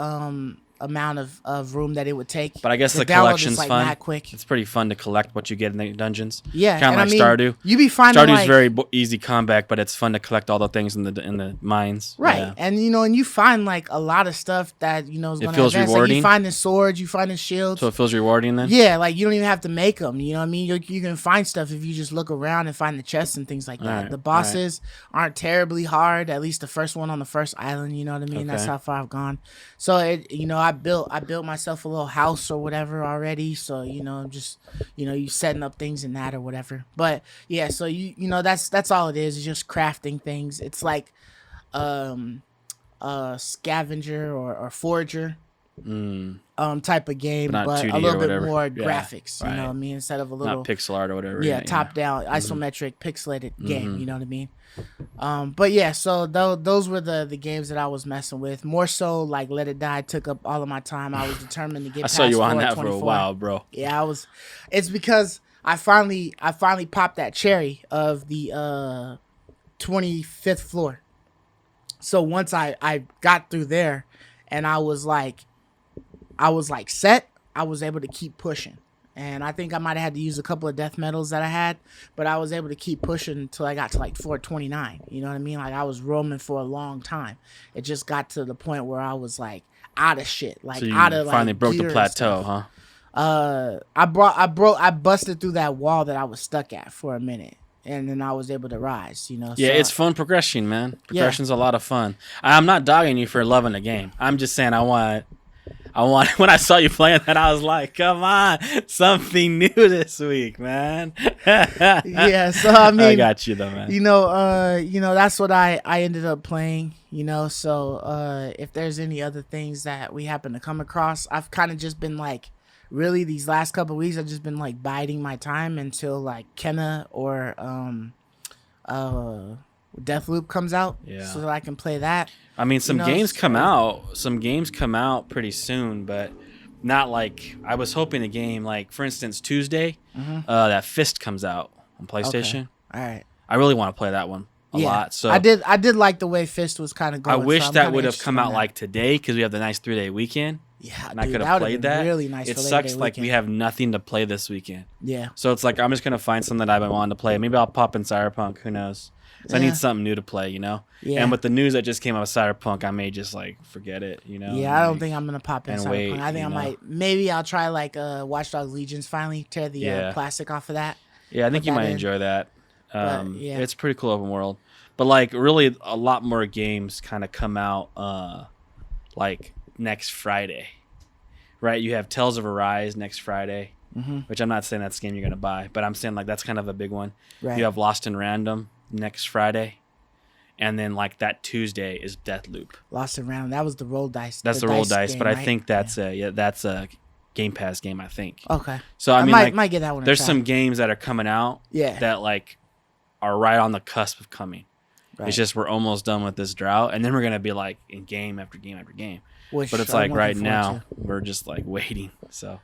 S2: amount of room that it would take.
S3: But I guess the
S2: download
S3: collection's
S2: is, like,
S3: fun.
S2: mad quick.
S3: It's pretty fun to collect what you get in the dungeons.
S2: Yeah,
S3: kind of like Stardew.
S2: You be finding
S3: Stardew's
S2: like,
S3: very easy combat, but it's fun to collect all the things in the mines.
S2: right.
S3: Yeah.
S2: And and you find like a lot of stuff that is going to
S3: feels
S2: advance.
S3: rewarding.
S2: Like, you finding swords, you finding shields.
S3: So it feels rewarding then.
S2: Yeah, like you don't even have to make them. You know what I mean? You can find stuff if you just look around and find the chests and things like that.
S3: Right,
S2: The bosses aren't terribly hard. At least the first one on the first island. You know what I mean?
S3: Okay.
S2: That's how far I've gone. So I built myself a little house or whatever already. So just you setting up things in that or whatever. But yeah, so that's all it is. It's just crafting things. It's like scavenger or forager. Type of game, but a little bit more graphics. You know what I mean? Instead of a little
S3: not pixel art or whatever.
S2: Yeah, top down isometric pixelated game. You know what I mean? But yeah, so those were the games that I was messing with. More so, like Let It Die took up all of my time. I was determined to get.
S3: I saw you on that
S2: 24.
S3: for a while, bro.
S2: Yeah, I was. It's because I finally popped that cherry of the 25th floor. So once I got through there, and I was like set, I was able to keep pushing. And I think I might have had to use a couple of death medals that I had, but I was able to keep pushing until I got to like 429. You know what I mean? Like I was roaming for a long time. It just got to the point where I was like out of shit. Like
S3: So you
S2: out of
S3: finally
S2: like
S3: broke the
S2: gear and
S3: plateau,
S2: stuff.
S3: huh?
S2: I busted through that wall that I was stuck at for a minute. And then I was able to rise,
S3: Yeah,
S2: So,
S3: it's fun progression, man. Progression's a lot of fun. I'm not dogging you for loving the game. I'm just saying I want when I saw you playing that, I was like, come on, something new this week, man.
S2: Yeah, so I mean,
S3: I got you though, man.
S2: That's what I ended up playing, so if there's any other things that we happen to come across, I've kind of just been like, really these last couple of weeks I've just been like biding my time until like Kenna or Deathloop comes out, so that I can play that.
S3: I mean, some games come out pretty soon, but not like I was hoping a game like, for instance, Tuesday, that Fist comes out on PlayStation.
S2: Okay. All right.
S3: I really want to play that one a lot. So
S2: I did like the way Fist was kind of going.
S3: I wish
S2: so
S3: that would have come out like today because we have the nice 3-day weekend.
S2: Yeah,
S3: and I could have played that.
S2: Really nice.
S3: It sucks like we have nothing to play this weekend.
S2: Yeah.
S3: So it's like I'm just gonna find something that I've been wanting to play. Maybe I'll pop in Cyberpunk. Who knows? So I need something new to play,
S2: Yeah.
S3: And with the news that just came out of Cyberpunk, I may just like forget it,
S2: Yeah, I don't think I'm gonna pop in Cyberpunk.
S3: Wait,
S2: I think I might. Maybe I'll try like Watch Dogs Legions. Finally tear the plastic off of that.
S3: Yeah, I think you might enjoy that.
S2: Yeah,
S3: it's pretty cool open world, but like really a lot more games kind of come out like next Friday, right? You have Tales of Arise next Friday, which I'm not saying that's the game you're gonna buy, but I'm saying like that's kind of a big one.
S2: Right.
S3: You have Lost in Random next Friday, and then like that Tuesday is Deathloop.
S2: Lost in Random. That was the roll dice.
S3: That's the roll dice,
S2: game,
S3: but I
S2: right?
S3: think that's a Game Pass game. I think.
S2: Okay.
S3: So I mean,
S2: might get that one.
S3: There's some games that are coming out.
S2: Yeah.
S3: That like are right on the cusp of coming. Right. It's just we're almost done with this drought, and then we're gonna be like in game after game after game. But it's like right now we're just like waiting. So.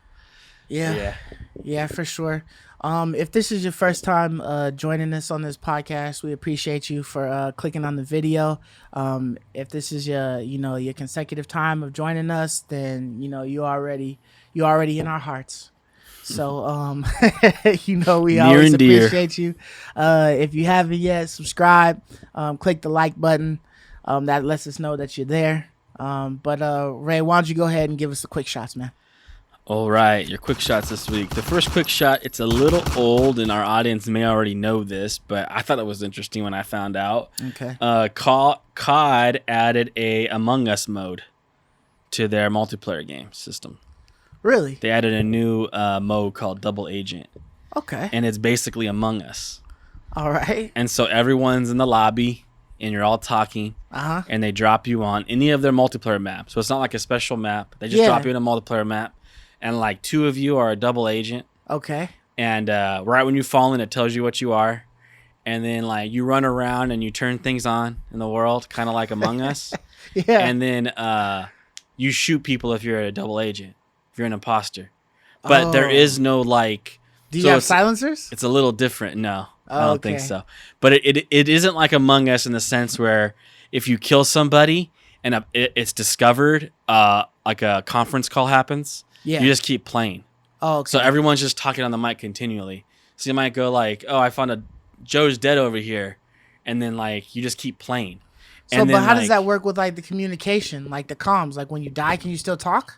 S2: Yeah, for sure. If this is your first time joining us on this podcast, we appreciate you for clicking on the video. If this is your consecutive time of joining us, then you already in our hearts. So we always appreciate you. If you haven't yet, subscribe, click the like button. That lets us know that you're there. But Ray, why don't you go ahead and give us the quick shots, man?
S3: All right, your quick shots this week. The first quick shot, it's a little old, and our audience may already know this, but I thought it was interesting when I found out.
S2: Okay.
S3: COD added a Among Us mode to their multiplayer game system.
S2: Really?
S3: They added a new mode called Double Agent.
S2: Okay.
S3: And it's basically Among Us.
S2: All right.
S3: And so everyone's in the lobby, and you're all talking. And they drop you on any of their multiplayer maps. So it's not like a special map. They just drop you in a multiplayer map. And like two of you are a double agent,
S2: Okay.
S3: And right when you fall in, it tells you what you are. And then like you run around and you turn things on in the world, kind of like Among Us.
S2: Yeah.
S3: And then you shoot people if you're a double agent, if you're an imposter. But there is no like.
S2: Do you have silencers?
S3: It's a little different. No, I don't think
S2: okay.
S3: so. But it isn't like Among Us in the sense where if you kill somebody and it's discovered, like a conference call happens,
S2: Yeah.
S3: you just keep playing.
S2: Oh, okay.
S3: So everyone's just talking on the mic continually. So you might go like, "Oh, I found Joe's dead over here," and then like you just keep playing.
S2: So,
S3: And
S2: but
S3: then,
S2: how does that work with like the communication, like the comms? Like when you die, can you still talk?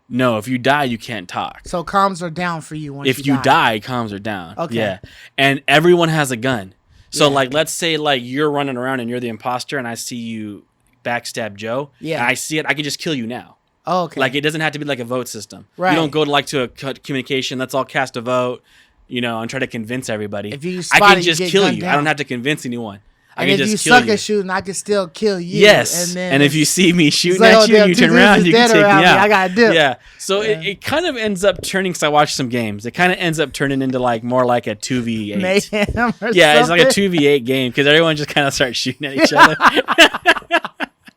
S3: No, if you die, you can't talk.
S2: So comms are down for you once
S3: If you die, comms are down.
S2: Okay.
S3: Yeah. And everyone has a gun. So
S2: Yeah.
S3: like let's say like you're running around and you're the imposter and I see you backstab Joe.
S2: Yeah.
S3: And I see it, I can just kill you now.
S2: Oh, okay.
S3: Like it doesn't have to be like a vote system.
S2: Right.
S3: You don't go to a communication, let's all cast a vote, and try to convince everybody.
S2: If you
S3: I
S2: spot
S3: can
S2: it,
S3: just
S2: you get
S3: kill
S2: gunned
S3: you.
S2: down.
S3: I don't have to convince anyone. I
S2: and
S3: can
S2: if
S3: just
S2: you
S3: kill
S2: suck
S3: you.
S2: at shooting, I can still kill you.
S3: Yes,
S2: then
S3: and if you see me shooting
S2: like,
S3: at you,
S2: damn,
S3: you
S2: two
S3: turn
S2: dudes
S3: around,
S2: is
S3: you can
S2: dead
S3: take me
S2: around me.
S3: out.
S2: I gotta dip.
S3: Yeah, so
S2: Yeah.
S3: it kind of ends up turning, because I watch some games, it kind of ends up turning into like more like a 2v8.
S2: Mayhem or
S3: Yeah, it's like a
S2: something.
S3: 2v8 game because everyone just kind of starts shooting at each other.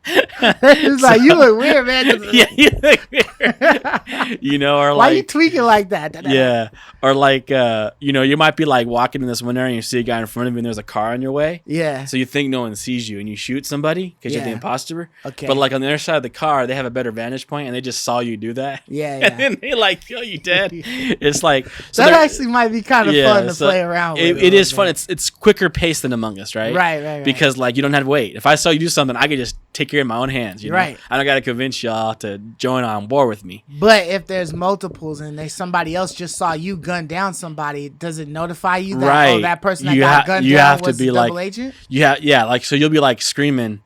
S2: It's like, you look weird, man.
S3: Yeah, you look weird. Or
S2: Why
S3: like
S2: you tweaking like that?
S3: yeah, or like you might be like walking in this window and you see a guy in front of you and there's a car on your way.
S2: Yeah.
S3: So you think no one sees you and you shoot somebody because you're the
S2: Yeah.
S3: imposter.
S2: Okay.
S3: But like on the other side of the car, they have a better vantage point and they just saw you do that.
S2: Yeah,
S3: And then they like kill you dead. It's like so
S2: that
S3: they're-
S2: actually might be kind of fun to
S3: so
S2: play around with.
S3: It is fun. It's quicker paced than Among Us, right?
S2: Right.
S3: Because like you don't have to wait. If I saw you do something, I could just take care of my own hands.
S2: Right.
S3: I don't got to convince y'all to join on board with me.
S2: But if there's multiples and somebody else just saw you gun down somebody, does it notify you that
S3: Right.
S2: that person that
S3: You
S2: got gunned
S3: you
S2: down
S3: have to
S2: was
S3: be
S2: the double
S3: like-
S2: agent?
S3: Yeah. Like so, you'll be like screaming,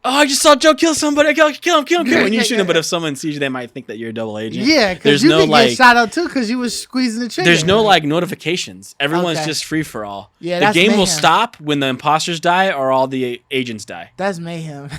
S3: "Oh, I just saw Joe kill somebody! Kill him!" When you shoot him, but if someone sees you, they might think that you're a double agent.
S2: Yeah, because
S3: there's
S2: you
S3: no
S2: could
S3: like.
S2: get shot out too because you was squeezing the trigger.
S3: There's no like notifications. Everyone's
S2: Okay.
S3: just free for all.
S2: Yeah,
S3: the
S2: that's
S3: game will
S2: mayhem.
S3: stop when the imposters die or all the agents die.
S2: That's mayhem.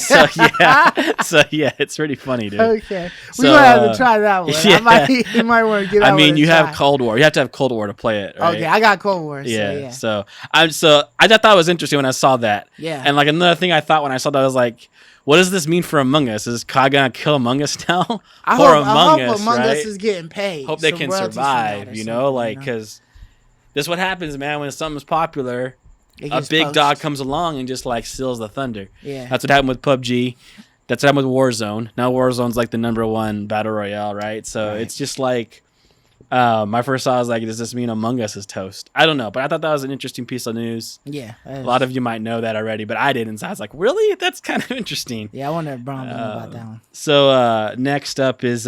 S3: So yeah, it's pretty funny, dude.
S2: Okay, we
S3: So,
S2: might have to try that one.
S3: yeah.
S2: You might want to get.
S3: I
S2: that
S3: mean,
S2: one
S3: you
S2: a
S3: have
S2: try.
S3: Cold War. You have to have Cold War to play it, right?
S2: Okay, I got Cold War.
S3: Yeah.
S2: So,
S3: So I thought that was interesting when I saw that.
S2: Yeah.
S3: And like another thing I thought when I saw that, I was like, what does this mean for Among Us? Is COD gonna kill Among Us now?
S2: I
S3: Poor
S2: hope
S3: Among
S2: Among
S3: right?
S2: Us is getting paid.
S3: Hope they
S2: some
S3: can
S2: royalties from that
S3: survive,
S2: or
S3: you
S2: something,
S3: know, like because this is what happens, man. When something's popular,
S2: It
S3: a
S2: gets
S3: big
S2: poached.
S3: dog comes along and just like steals the thunder.
S2: Yeah.
S3: That's what happened with PUBG. That's what happened with Warzone. Now Warzone's like the #1 battle royale, right? So
S2: Right.
S3: it's just like my first thought was like, does this mean Among Us is toast? I don't know, but I thought that was an interesting piece of news.
S2: Yeah.
S3: A lot of you might know that already, but I didn't. So I was like, really? That's kind of interesting.
S2: Yeah, I wonder if Brown knew about that one.
S3: So next up is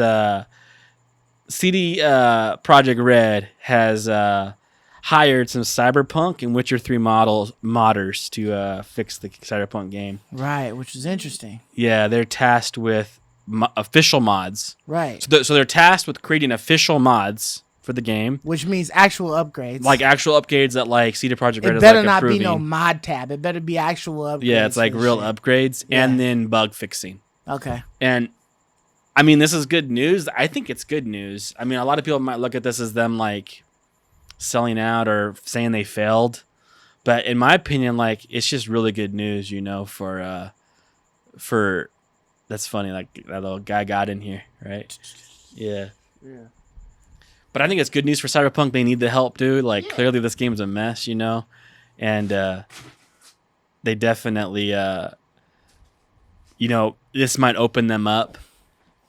S3: CD Projekt Red has hired some Cyberpunk and Witcher 3 modders to fix the Cyberpunk game.
S2: Right, which is interesting.
S3: Yeah, they're tasked with official mods.
S2: Right.
S3: So they're tasked with creating official mods for the game,
S2: Which means actual upgrades.
S3: like actual upgrades that like CD Projekt Red
S2: it
S3: is
S2: better
S3: like
S2: not
S3: approving.
S2: be no mod tab. It better be actual upgrades.
S3: Yeah, it's like
S2: for
S3: real
S2: shit.
S3: upgrades
S2: Yeah.
S3: and then bug fixing.
S2: Okay.
S3: And I mean, this is good news. I think it's good news. I mean, a lot of people might look at this as them like selling out or saying they failed, but in my opinion, like it's just really good news, for that's funny. Like that little guy got in here, right? Yeah. But I think it's good news for Cyberpunk. They need the help, dude. Like clearly this game's a mess, and they definitely, this might open them up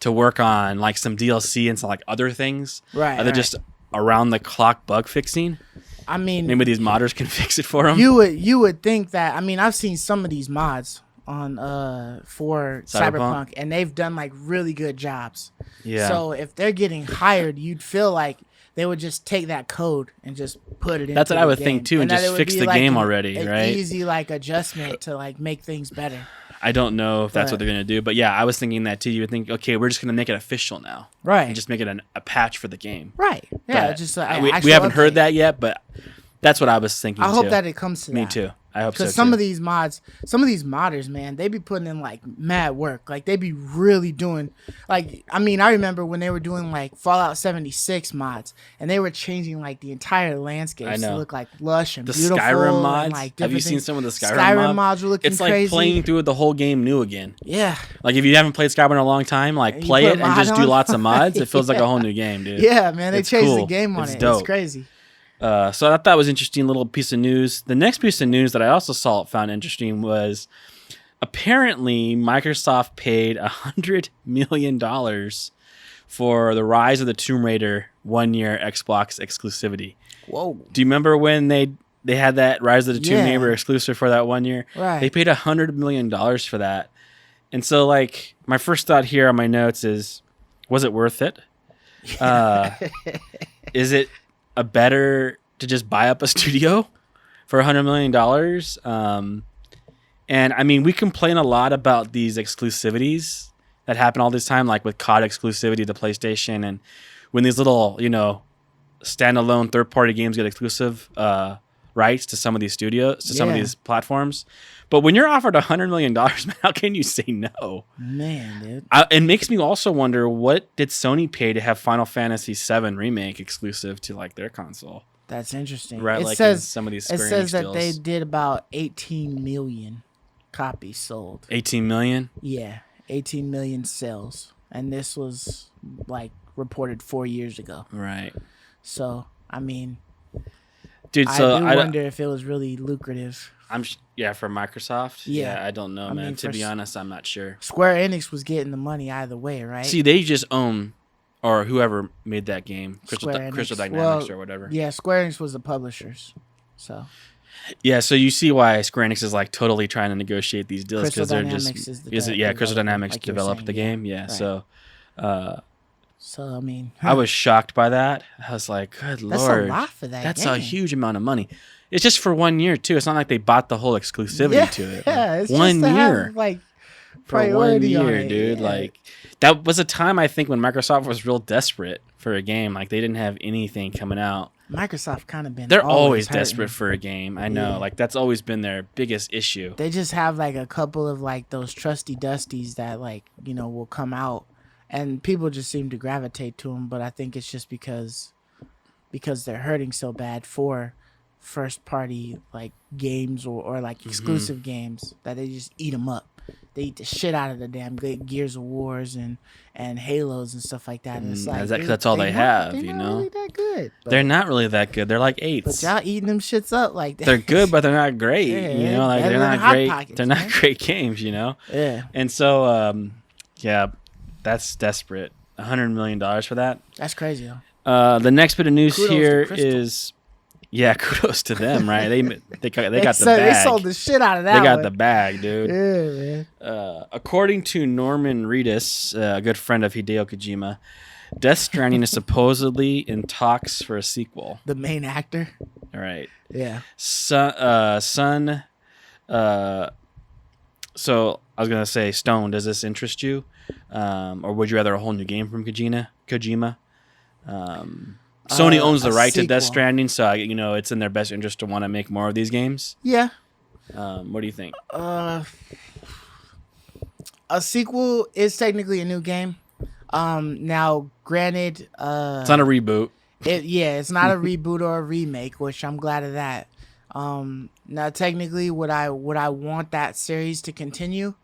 S3: to work on like some DLC and some like other things.
S2: Right.
S3: Other
S2: right.
S3: just around the clock bug fixing.
S2: I mean,
S3: Maybe these modders can fix it for them.
S2: you would think that. I mean, I've seen some of these mods on for
S3: Cyberpunk?
S2: Cyberpunk, and they've done like really good jobs.
S3: Yeah.
S2: So if they're getting hired, you'd feel like they would just take that code and just put it in.
S3: That's what I would think too, and
S2: that
S3: just
S2: it would
S3: fix
S2: be
S3: the
S2: like
S3: game already,
S2: an
S3: right?
S2: Easy like adjustment to like make things better.
S3: I don't know if that's what
S2: But-
S3: they're gonna do, but yeah, I was thinking that too. You would think, okay, we're just gonna make it official now,
S2: Right.
S3: and just make it a patch for the game.
S2: Right. Yeah.
S3: But
S2: just
S3: we haven't heard that yet, but that's what I was thinking.
S2: I hope
S3: too.
S2: that it comes to
S3: Me
S2: that.
S3: too. I hope so.
S2: Because some of these modders, man, they be putting in like mad work. Like they be really doing, like, I mean, I remember when they were doing like Fallout 76 mods, and they were changing like the entire landscapes to look like lush and beautiful. The
S3: Skyrim mods.
S2: And, like,
S3: have you seen
S2: things.
S3: some of the Skyrim
S2: mods? Were looking
S3: It's like
S2: crazy.
S3: playing through the whole game new again.
S2: Yeah.
S3: Like if you haven't played Skyrim in a long time, like play it and just do lots of mods. It feels like a whole new game, dude.
S2: Yeah, man, they changed the game on
S3: it's
S2: it.
S3: Dope.
S2: It's crazy.
S3: So I thought that was interesting little piece of news. The next piece of news that I also found interesting was apparently Microsoft paid $100 million for the Rise of the Tomb Raider 1-year Xbox exclusivity.
S2: Whoa.
S3: Do you remember when they had that Rise of the Tomb Raider exclusive for that 1 year?
S2: Right.
S3: They paid $100 million for that. And so like my first thought here on my notes is, was it worth it? Is it better to just buy up a studio for $100 million? And I mean, we complain a lot about these exclusivities that happen all this time, like with COD exclusivity to PlayStation, and when these little, standalone third-party games get exclusive rights to some of these studios, to some of these platforms. But when you're offered $100 million, man, how can you say no?
S2: Man, dude.
S3: It makes me also wonder, what did Sony pay to have Final Fantasy VII Remake exclusive to like their console?
S2: That's interesting.
S3: Right,
S2: it
S3: like
S2: says
S3: some of these
S2: it
S3: Square
S2: says
S3: Enix
S2: that
S3: deals.
S2: they did about 18 million copies sold.
S3: 18 million?
S2: Yeah, 18 million sales, and this was like reported 4 years ago.
S3: Right.
S2: So I mean,
S3: dude,
S2: I wonder if it was really lucrative.
S3: For Microsoft. Yeah, I don't know, man. To be honest, I'm not sure.
S2: Square Enix was getting the money either way, right?
S3: See, they just own, or whoever made that game, Crystal Dynamics or whatever.
S2: Yeah, Square Enix was the publishers, so.
S3: Yeah, so you see why Square Enix is like totally trying to negotiate these deals, because they're just Crystal Dynamics
S2: like
S3: developed the game. Yeah, right. So
S2: I mean,
S3: I was shocked by that. I was like, good
S2: Lord, that's a lot for that.
S3: That's
S2: game.
S3: a huge amount of money. It's just for 1 year too. It's not like they bought the whole exclusivity to it.
S2: Yeah, it's
S3: 1
S2: just to
S3: year,
S2: have, like,
S3: for 1 year,
S2: on it,
S3: dude.
S2: Yeah.
S3: Like that was a time, I think, when Microsoft was real desperate for a game. Like they didn't have anything coming out.
S2: Microsoft kind of been.
S3: They're always desperate for a game. I know. Yeah. Like that's always been their biggest issue.
S2: They just have like a couple of like those trusty dusties that like will come out, and people just seem to gravitate to them. But I think it's just because they're hurting so bad for first party like games or like exclusive games that they just eat them up. They eat the shit out of the damn Gears of Wars and Halos and stuff like that. And it's like
S3: that's all they have,
S2: they're not really that good.
S3: They're not really that good. They're like 8s.
S2: But y'all eating them shits up like that.
S3: They're good, but they're not great.
S2: Yeah,
S3: like they're not great.
S2: Pockets,
S3: they're not great games.
S2: Yeah.
S3: And so, that's desperate. $100 million for that.
S2: That's crazy, though.
S3: The next bit of news
S2: kudos
S3: here is. Yeah, kudos to them, right? They got the bag.
S2: They sold the shit out of that.
S3: They got the bag, dude.
S2: Yeah, man.
S3: According to Norman Reedus, a good friend of Hideo Kojima, Death Stranding is supposedly in talks for a sequel.
S2: The main actor.
S3: All right.
S2: Yeah.
S3: So I was gonna say, Stone, does this interest you, or would you rather a whole new game from Kojima? Sony owns the right to Death Stranding, so it's in their best interest to want to make more of these games.
S2: Yeah.
S3: What do you think?
S2: A sequel is technically a new game. Now, granted,
S3: it's not a reboot.
S2: It's not a reboot or a remake, which I'm glad of that. Now, technically, would I want that series to continue?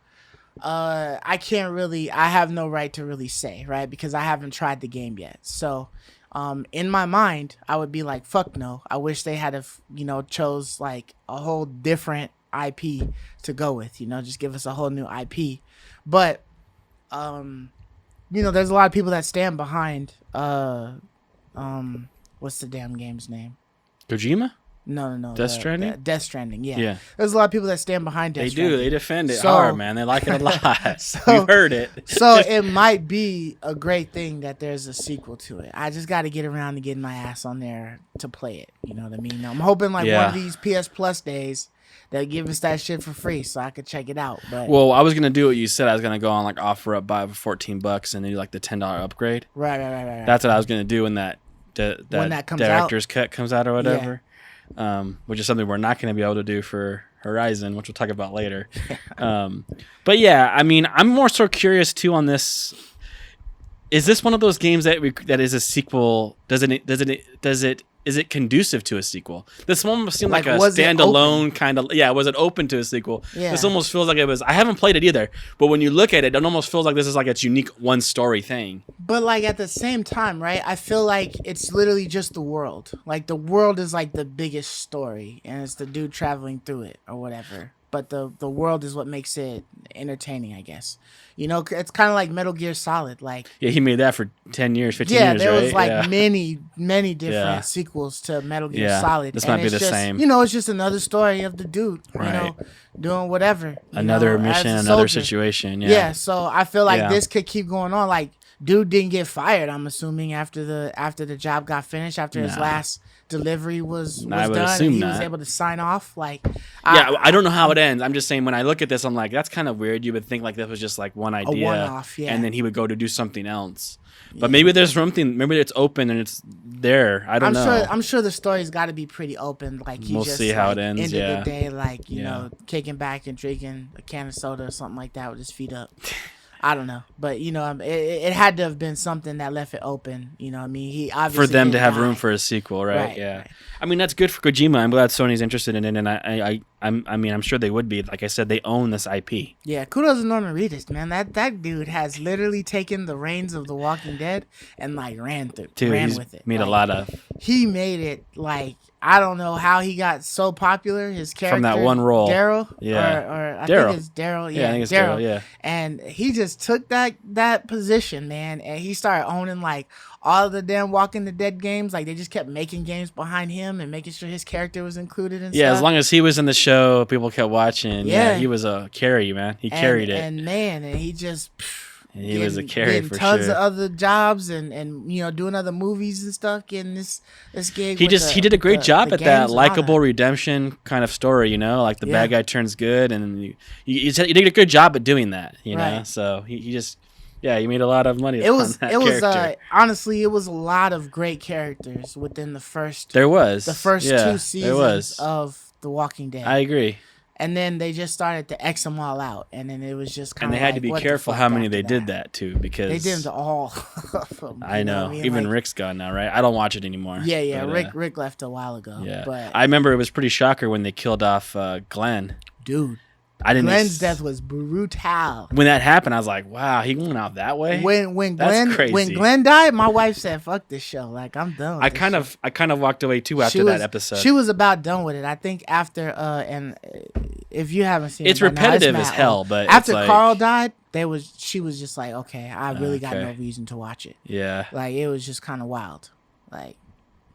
S2: I have no right to really say, right? Because I haven't tried the game yet. So, in my mind, I would be like, fuck no. I wish they had chose like a whole different IP to go with, just give us a whole new IP. But, there's a lot of people that stand behind, what's the damn game's name?
S3: Kojima?
S2: No.
S3: Death Stranding?
S2: Death Stranding, yeah. There's a lot of people that stand behind Death Stranding.
S3: They do. They defend it hard, man. They like it a lot.
S2: So,
S3: we've heard it.
S2: So it might be a great thing that there's a sequel to it. I just got to get around to getting my ass on there to play it. You know what I mean? I'm hoping one of these PS Plus days they'll give us that shit for free so I could check it out. But
S3: well, I was going to do what you said. I was going to go on like OfferUp, buy for $14 and do like the $10 upgrade.
S2: Right.
S3: That's what I was going to do when that
S2: when that comes
S3: director's
S2: out.
S3: cut comes out or whatever. which is something we're not going to be able to do for Horizon, which we'll talk about later. But yeah, I mean, I'm more so curious too on this. Is this one of those games that is a sequel? Is it conducive to a sequel? This one almost seemed like a standalone kind of. Yeah, was it open to a sequel?
S2: Yeah.
S3: This almost feels like it was. I haven't played it either, but when you look at it, it almost feels like this is like its unique one story thing.
S2: But like at the same time, right? I feel like it's literally just the world. Like the world is like the biggest story, and it's the dude traveling through it or whatever. But the world is what makes it entertaining, I guess. You know, it's kind of like Metal Gear Solid. Like,
S3: yeah, he made that for 10 years, 15 years,
S2: yeah, there
S3: right?
S2: was like many different sequels to Metal Gear Solid.
S3: This might be the same.
S2: You know, it's just another story of the dude, you know, doing whatever.
S3: Another mission, another situation. Yeah.
S2: So I feel like this could keep going on. Like, dude didn't get fired, I'm assuming, after the job got finished, after his last delivery was done, and he was able to sign off. Like,
S3: I don't know how it ends. I'm just saying, when I look at this, I'm like, that's kind of weird. You would think like that was just like one idea,
S2: a one-off,
S3: and then he would go to do something else. But maybe there's something. Maybe it's open and it's there. I don't know.
S2: I'm sure the story's got to be pretty open. Like,
S3: we'll see how it ends.
S2: End of the day, like, you know, kicking back and drinking a can of soda or something like that with his feet up. I don't know, but you know, it had to have been something that left it open. You know, I mean, he obviously
S3: for them to have room for a sequel, right? Yeah.
S2: Right.
S3: I mean, that's good for Kojima. I'm glad Sony's interested in it, and I mean, I'm sure they would be. Like I said, they own this IP.
S2: Yeah, kudos to Norman Reedus, man. That dude has literally taken the reins of The Walking Dead and like ran with it.
S3: Made a lot of.
S2: He made it like. I don't know how he got so popular. His character
S3: from that one role,
S2: Daryl,
S3: yeah,
S2: or I think it's Daryl. Yeah,
S3: I think it's Daryl. Yeah,
S2: and he just took that position, man, and he started owning like all of the damn Walking the Dead games. Like, they just kept making games behind him and making sure his character was included and stuff.
S3: As long as he was in the show, people kept watching. Yeah, he was a carry, man. He carried it,
S2: and he just.
S3: He was a carry for
S2: tons
S3: sure.
S2: of other jobs and you know, doing other movies and stuff. Getting this gig.
S3: He did a great job at that likable redemption kind of story. You know, like the bad guy turns good, and he did a good job at doing that. You know, so he just he made a lot of money.
S2: Honestly, it was a lot of great characters within the first.
S3: There was
S2: the first 2 seasons of The Walking Dead.
S3: I agree.
S2: And then they just started to X them all out, and then it was just kind of.
S3: And they had to be careful how many they did that too, because
S2: they did them to all of them.
S3: I know. Even like, Rick's gone now, right? I don't watch it anymore.
S2: Yeah. But, Rick left a while ago.
S3: Yeah,
S2: but
S3: I remember it was pretty shocker when they killed off Glenn.
S2: Dude. Glenn's death was brutal.
S3: When that happened, I was like, "Wow, he went out that way."
S2: When Glenn died, my wife said, "Fuck this show. Like, I'm done." With
S3: I kind of walked away too after that episode.
S2: She was about done with it. I think after and if you haven't seen
S3: it's repetitive as hell. But
S2: after Carl died, she was just like, "Okay, I really got no reason to watch it."
S3: Yeah,
S2: like it was just kind of wild. Like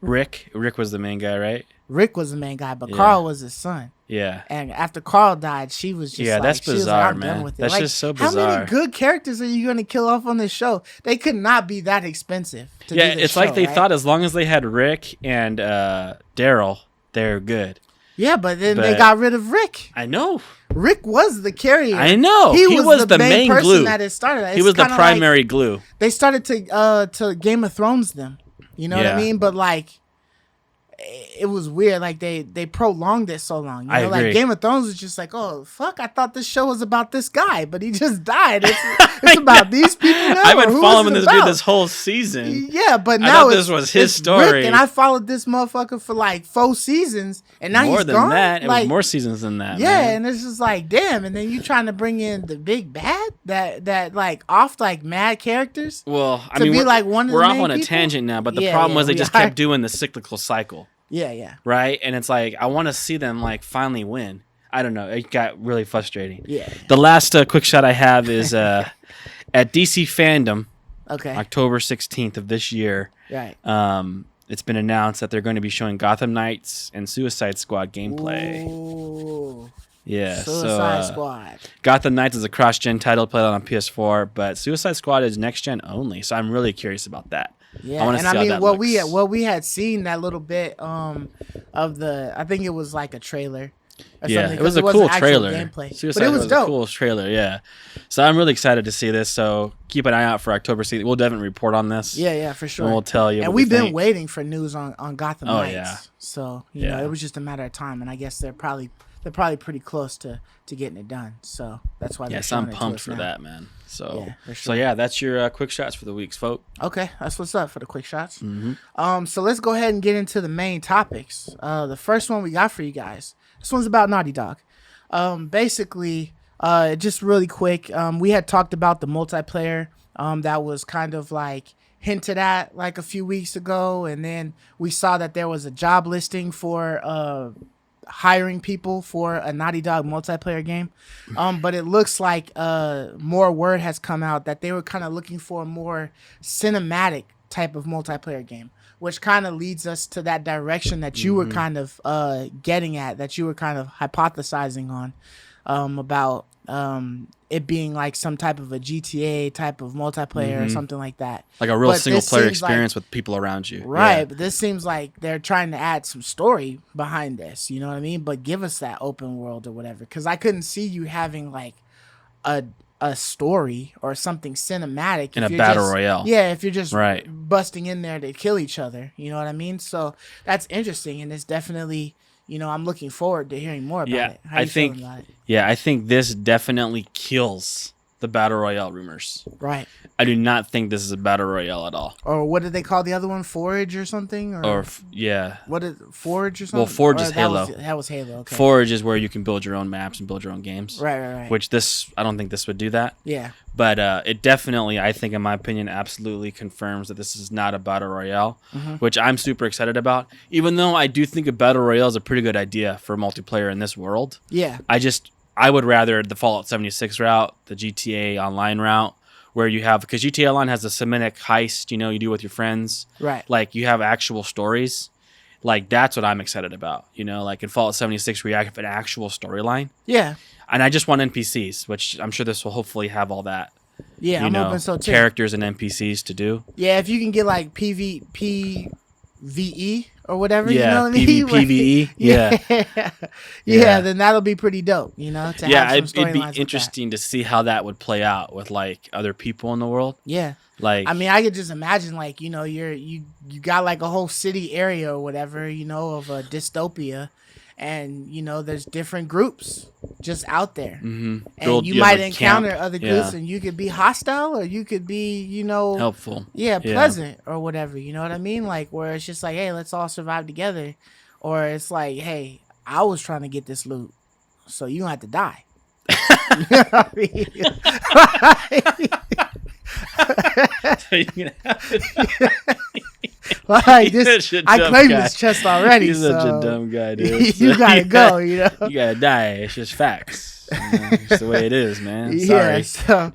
S3: Rick was the main guy, right?
S2: Rick was the main guy, but Carl was his son.
S3: Yeah.
S2: And after Carl died, she was just
S3: that's bizarre, man. That's just so bizarre.
S2: How many good characters are you going to kill off on this show? They could not be that expensive to do this
S3: it's
S2: show,
S3: like they
S2: right?
S3: thought as long as they had Rick and Daryl, they're good.
S2: Yeah, but then they got rid of Rick.
S3: I know.
S2: Rick was the carrier.
S3: I know. He was the main
S2: person
S3: glue.
S2: That it started.
S3: He was the primary glue.
S2: They started to Game of Thrones them. You know what I mean? But like, it was weird. Like they prolonged it so long. You know, like Game of Thrones was just like, oh fuck, I thought this show was about this guy, but he just died. It's about these people now.
S3: I've been following this dude this whole season.
S2: Yeah, but now
S3: this was his story.
S2: Rick, and I followed this motherfucker for like 4 seasons, and now he's gone.
S3: More than that, it was more seasons than that.
S2: Yeah,
S3: man.
S2: and it's just like, damn. And then you trying to bring in the big bad that like off like mad characters.
S3: Well, I mean, we're off on a tangent now, but the problem was they just kept doing the cyclical cycle.
S2: Yeah.
S3: Right? And it's like, I want to see them like finally win. I don't know. It got really frustrating.
S2: Yeah.
S3: The last quick shot I have is at DC Fandom.
S2: Okay.
S3: October 16th of this year.
S2: Right.
S3: It's been announced that they're going to be showing Gotham Knights and Suicide Squad gameplay.
S2: Ooh.
S3: Yeah.
S2: Suicide Squad.
S3: Gotham Knights is a cross-gen title played on PS4, but Suicide Squad is next-gen only. So I'm really curious about that.
S2: Yeah, and I mean, what we had seen that little bit of the, I think it was like a trailer. or
S3: Yeah,
S2: something.
S3: it was
S2: 'cause
S3: a
S2: wasn't
S3: cool
S2: actual
S3: trailer.
S2: gameplay.
S3: Suicide
S2: But it was
S3: a
S2: dope.
S3: cool trailer, yeah. So I'm really excited to see this. So keep an eye out for October 6th. We'll definitely report on this.
S2: Yeah, for sure.
S3: And we'll tell you.
S2: And
S3: what
S2: we've
S3: we
S2: been
S3: think.
S2: waiting for news on Gotham
S3: Oh,
S2: Knights.
S3: yeah.
S2: So you know,
S3: Yeah.
S2: it was just a matter of time, and I guess they're probably pretty close to getting it done. So that's why.
S3: Yes,
S2: they're
S3: I'm
S2: showing it to
S3: pumped
S2: us
S3: for
S2: now.
S3: that, man. So
S2: Yeah, for
S3: so
S2: sure.
S3: yeah, that's your quick shots for the weeks, folks.
S2: Okay, that's what's up for the quick shots.
S3: Mm-hmm.
S2: So let's go ahead and get into the main topics. The first one we got for you guys. This one's about Naughty Dog. Basically, just really quick. We had talked about the multiplayer. That was kind of like hinted at like a few weeks ago, and then we saw that there was a job listing for hiring people for a Naughty Dog multiplayer game. But it looks like more word has come out that they were kind of looking for a more cinematic type of multiplayer game, which kind of leads us to that direction that you were kind of getting at, that you were kind of hypothesizing on, about it being like some type of a GTA type of multiplayer or something like that.
S3: Like a real
S2: But
S3: single
S2: this
S3: player
S2: seems like-
S3: experience with people around you.
S2: Right,
S3: Yeah.
S2: but this seems like they're trying to add some story behind this, you know what I mean? But give us that open world or whatever, because I couldn't see you having like a story or something cinematic
S3: In
S2: if
S3: a
S2: you're
S3: battle
S2: just-
S3: royale.
S2: Yeah, if you're just
S3: Right.
S2: busting in there to kill each other, you know what I mean? So that's interesting, and it's definitely, you know, I'm looking forward to hearing more about
S3: Yeah,
S2: it. How
S3: I
S2: you
S3: think
S2: feeling about it?
S3: Yeah, I think this definitely kills the battle royale rumors.
S2: Right.
S3: I do not think this is a battle royale at all.
S2: Or what did they call the other one? Forage or something?
S3: Yeah.
S2: What is Forage or something?
S3: Well, Forge
S2: Or
S3: is
S2: that
S3: Halo.
S2: that was Halo. Okay.
S3: Forge is where you can build your own maps and build your own games.
S2: Right.
S3: Which I don't think this would do that.
S2: Yeah.
S3: But it definitely, I think, in my opinion, absolutely confirms that this is not a battle royale, which I'm super excited about. Even though I do think a battle royale is a pretty good idea for multiplayer in this world.
S2: Yeah.
S3: I would rather the Fallout 76 route, the GTA Online route, where you have, because GTA Online has a cinematic heist, you know, you do with your friends.
S2: Right.
S3: Like, you have actual stories. Like, that's what I'm excited about. You know, like in Fallout 76, where you have an actual storyline.
S2: Yeah.
S3: And I just want NPCs, which I'm sure this will hopefully have all that.
S2: Yeah,
S3: You
S2: I'm
S3: know,
S2: hoping so too.
S3: characters and NPCs to do.
S2: Yeah, if you can get like PvE or whatever,
S3: Yeah,
S2: you know what I mean?
S3: PvE. Yeah.
S2: yeah, then that'll be pretty dope, you know, to
S3: Yeah,
S2: have some
S3: it'd be
S2: storylines with
S3: interesting to see how that would play out with like other people in the world.
S2: that. Yeah.
S3: Like,
S2: I mean, I could just imagine, like, you know, you got like a whole city area or whatever, you know, of a dystopia, and you know, there's different groups just out there, and you might encounter other groups, and you could be hostile or you could be, you know,
S3: helpful.
S2: pleasant or whatever. You know what I mean? Like where it's just like, hey, let's all survive together, or it's like, hey, I was trying to get this loot, so you don't have to die. You know what I mean?
S3: So you're gonna have to
S2: Like
S3: You're
S2: this,
S3: such a
S2: I
S3: dumb
S2: claimed
S3: guy.
S2: this chest already.
S3: You're such
S2: so
S3: a dumb guy, dude.
S2: you gotta go. You know.
S3: You gotta die. It's just facts. You know, it's the way it is, man.
S2: Yeah.
S3: Sorry.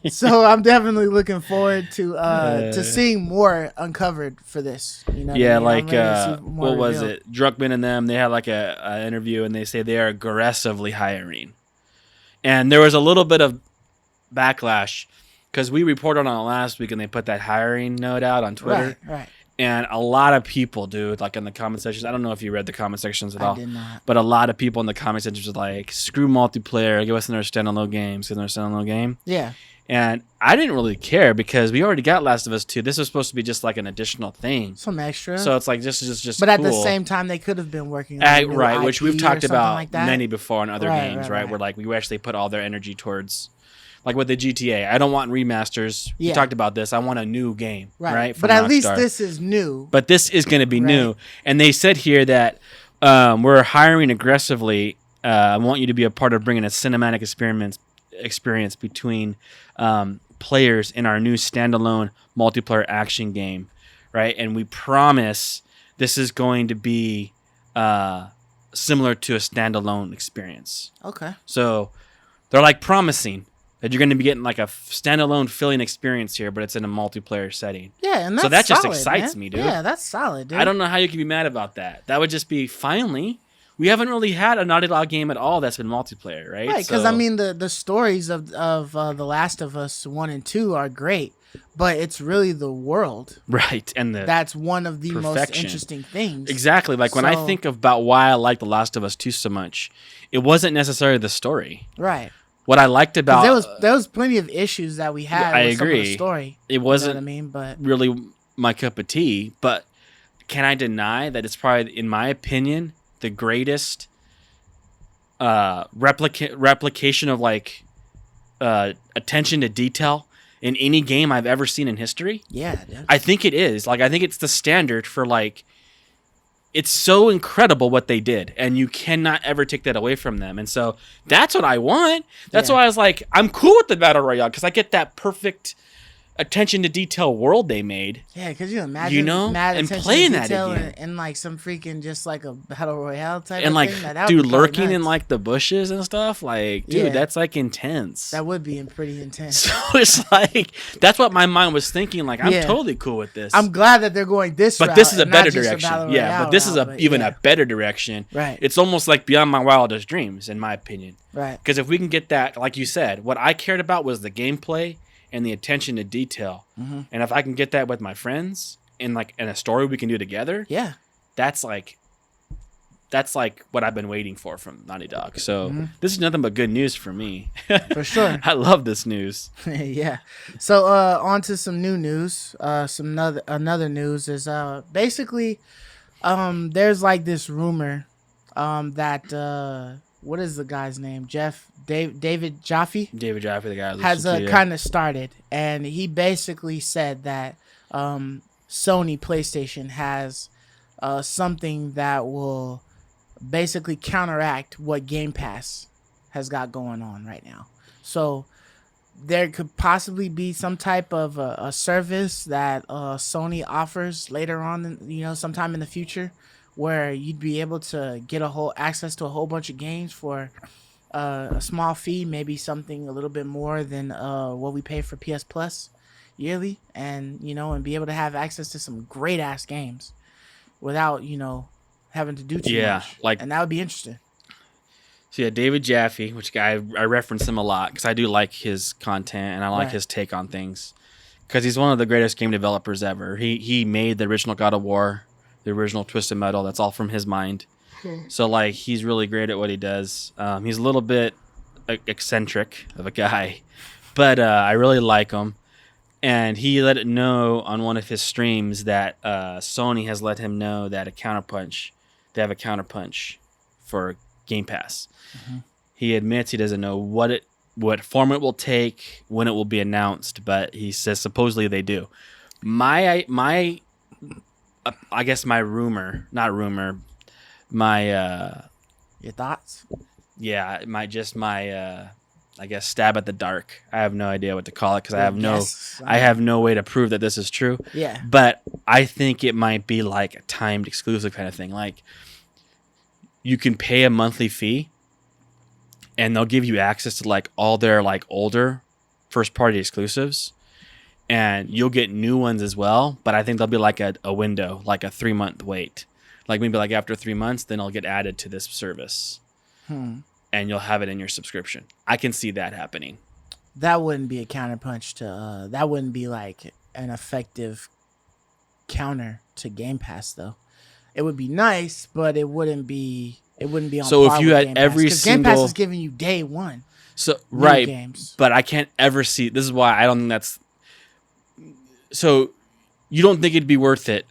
S2: So I'm definitely looking forward to seeing more uncovered for this. You know.
S3: Yeah,
S2: what I mean?
S3: like
S2: I'm ready to see more
S3: what was
S2: revealed.
S3: it? Druckmann and them. They had like a interview, and they say they are aggressively hiring. And there was a little bit of backlash because we reported on it last week, and they put that hiring note out on Twitter.
S2: Right.
S3: And a lot of people, dude, like in the comment sections, I don't know if you read the comment sections at all.
S2: I did not.
S3: But a lot of people in the comment sections were like, screw multiplayer, give us another standalone game,
S2: Yeah.
S3: And I didn't really care because we already got Last of Us 2. This was supposed to be just like an additional thing.
S2: Some extra.
S3: So it's like just
S2: But at
S3: cool.
S2: the same time, they could have been working on a new
S3: right, which
S2: IP
S3: we've talked
S2: or something
S3: about
S2: like that.
S3: many before on other games, right? Where like we actually put all their energy towards, like with the GTA. I don't want remasters. We
S2: Yeah.
S3: talked about this. I want a new game, right?
S2: But
S3: from
S2: at least
S3: Rockstar.
S2: this is new.
S3: But this is going to be
S2: Right.
S3: new. And they said here that we're hiring aggressively. I want you to be a part of bringing a cinematic experience between players in our new standalone multiplayer action game, right? And we promise this is going to be similar to a standalone experience.
S2: Okay.
S3: So they're like promising that you're going to be getting like a standalone feeling experience here, but it's in a multiplayer setting.
S2: Yeah, and that's
S3: So that just
S2: solid,
S3: excites
S2: man.
S3: me, dude.
S2: Yeah, that's solid, dude.
S3: I don't know how you can be mad about that. That would just be finally. We haven't really had a Naughty Dog game at all that's been multiplayer, right?
S2: Right, because
S3: So-
S2: I mean the stories of The Last of Us 1 and 2 are great, but it's really the world.
S3: Right, and
S2: That's one of the most
S3: perfection.
S2: interesting things.
S3: Exactly. Like when I think about why I like The Last of Us 2 so much, it wasn't necessarily the story.
S2: Right.
S3: What I liked about
S2: there was plenty of issues that we had with some of the story.
S3: It wasn't
S2: you know what I mean, but
S3: really my cup of tea, but can I deny that it's probably, in my opinion, the greatest replication of like attention to detail in any game I've ever seen in history?
S2: Yeah, dude.
S3: I think it is. Like, I think it's the standard for like, it's so incredible what they did, and you cannot ever take that away from them. And so that's what I want. That's why I was like, I'm cool with the Battle Royale, because I get that perfect attention to detail world they made.
S2: Yeah, because you imagine, mad
S3: and
S2: attention
S3: playing
S2: to
S3: that
S2: detail
S3: again,
S2: and like some freaking just like a Battle Royale type
S3: and
S2: of
S3: like
S2: thing. That
S3: dude
S2: would be
S3: lurking
S2: nuts.
S3: in like the bushes and stuff. Like, dude, that's like intense.
S2: That would be pretty intense.
S3: So it's like, that's what my mind was thinking. Like, I'm totally cool with this.
S2: I'm glad that they're going this route.
S3: But this is a better
S2: just
S3: direction.
S2: Royale
S3: But this is
S2: route,
S3: even a better direction.
S2: Right.
S3: It's almost like beyond my wildest dreams, in my opinion.
S2: Right.
S3: Because if we can get that, like you said, what I cared about was the gameplay and the attention to detail.
S2: Mm-hmm.
S3: And if I can get that with my friends in a story we can do together, that's like what I've been waiting for from Naughty Dog. So this is nothing but good news for me.
S2: For sure.
S3: I love this news.
S2: Yeah. So on to some new news. Another news is basically there's like this rumor that what is the guy's name? David Jaffe?
S3: David Jaffe, the guy
S2: has kind of started, and he basically said that Sony PlayStation has something that will basically counteract what Gamepass has got going on right now. So there could possibly be some type of a service that Sony offers later on, sometime in the future, where you'd be able to get access to a whole bunch of games for a small fee, maybe something a little bit more than what we pay for PS Plus yearly, and and be able to have access to some great ass games without having to do too much. And that would be interesting.
S3: So yeah, David Jaffe, which guy I reference him a lot because I do like his content and I like his take on things, because he's one of the greatest game developers ever. He made the original God of War, the original Twisted Metal. That's all from his mind. So like, he's really great at what he does. He's a little bit eccentric of a guy, but I really like him. And he let it know on one of his streams that Sony has let him know that they have a Counterpunch for Game Pass. Mm-hmm. He admits he doesn't know what form it will take, when it will be announced, but he says supposedly they do. I guess my rumor, not rumor, my
S2: your thoughts?
S3: Yeah, my I guess stab at the dark. I have no idea what to call it because I have no way to prove that this is true.
S2: Yeah.
S3: But I think it might be like a timed exclusive kind of thing. Like, you can pay a monthly fee and they'll give you access to like all their like older first party exclusives, and you'll get new ones as well. But I think there'll be like a window, like a 3-month wait. Like maybe like after 3 months, then it'll get added to this service. And you'll have it in your subscription. I can see that happening.
S2: That wouldn't be a counterpunch to that wouldn't be like an effective counter to Game Pass though. It would be nice, but it wouldn't be on
S3: so
S2: par
S3: if you
S2: with
S3: had
S2: Game
S3: every
S2: Pass,
S3: single
S2: Game Pass is giving you day one.
S3: So right
S2: games.
S3: But I can't ever see, this is why I don't think that's, so you don't think it'd be worth it,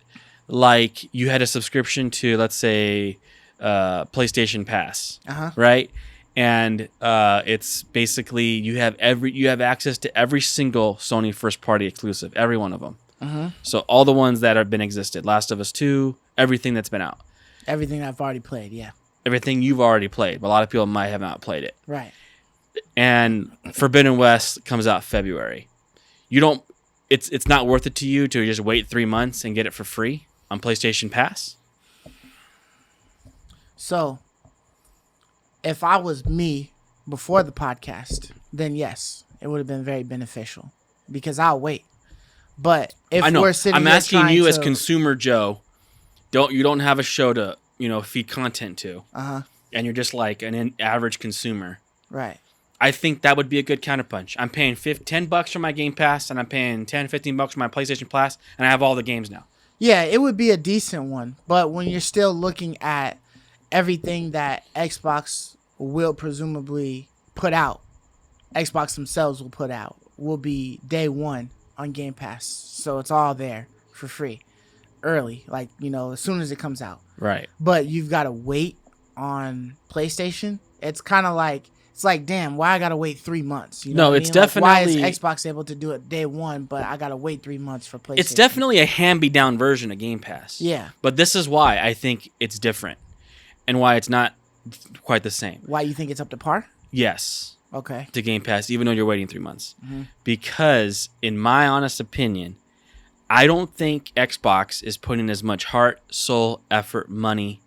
S3: like you had a subscription to, let's say, PlayStation Pass, right? And it's basically you have access to every single Sony first party exclusive, every one of them. So all the ones that have been existed, Last of Us 2, everything that's been out,
S2: everything I've already played,
S3: everything you've already played, but a lot of people might have not played it.
S2: Right.
S3: And Forbidden West comes out February. You don't. It's not worth it to you to just wait 3 months and get it for free on PlayStation Pass.
S2: So, if I was me before the podcast, then yes, it would have been very beneficial because I'll wait. But if we're sitting,
S3: I'm asking you as consumer Joe, you don't have a show to feed content to, and you're just like an average consumer,
S2: right?
S3: I think that would be a good counterpunch. I'm paying $10 for my Game Pass, and I'm paying $10-15 for my PlayStation Plus, and I have all the games now.
S2: Yeah, it would be a decent one. But when you're still looking at everything that Xbox will presumably put out, Xbox themselves will be day one on Game Pass. So it's all there for free early, like, as soon as it comes out.
S3: Right.
S2: But you've got to wait on PlayStation. It's kind of like, damn, why I got to wait 3 months?
S3: No, it's definitely...
S2: why is Xbox able to do it day one, but I got to wait 3 months for PlayStation?
S3: It's definitely a hand-me-down version of Game Pass.
S2: Yeah.
S3: But this is why I think it's different and why it's not quite the same.
S2: Why you think it's up to par?
S3: Yes.
S2: Okay.
S3: To Game Pass, even though you're waiting 3 months.
S2: Mm-hmm.
S3: Because, in my honest opinion, I don't think Xbox is putting as much heart, soul, effort, money,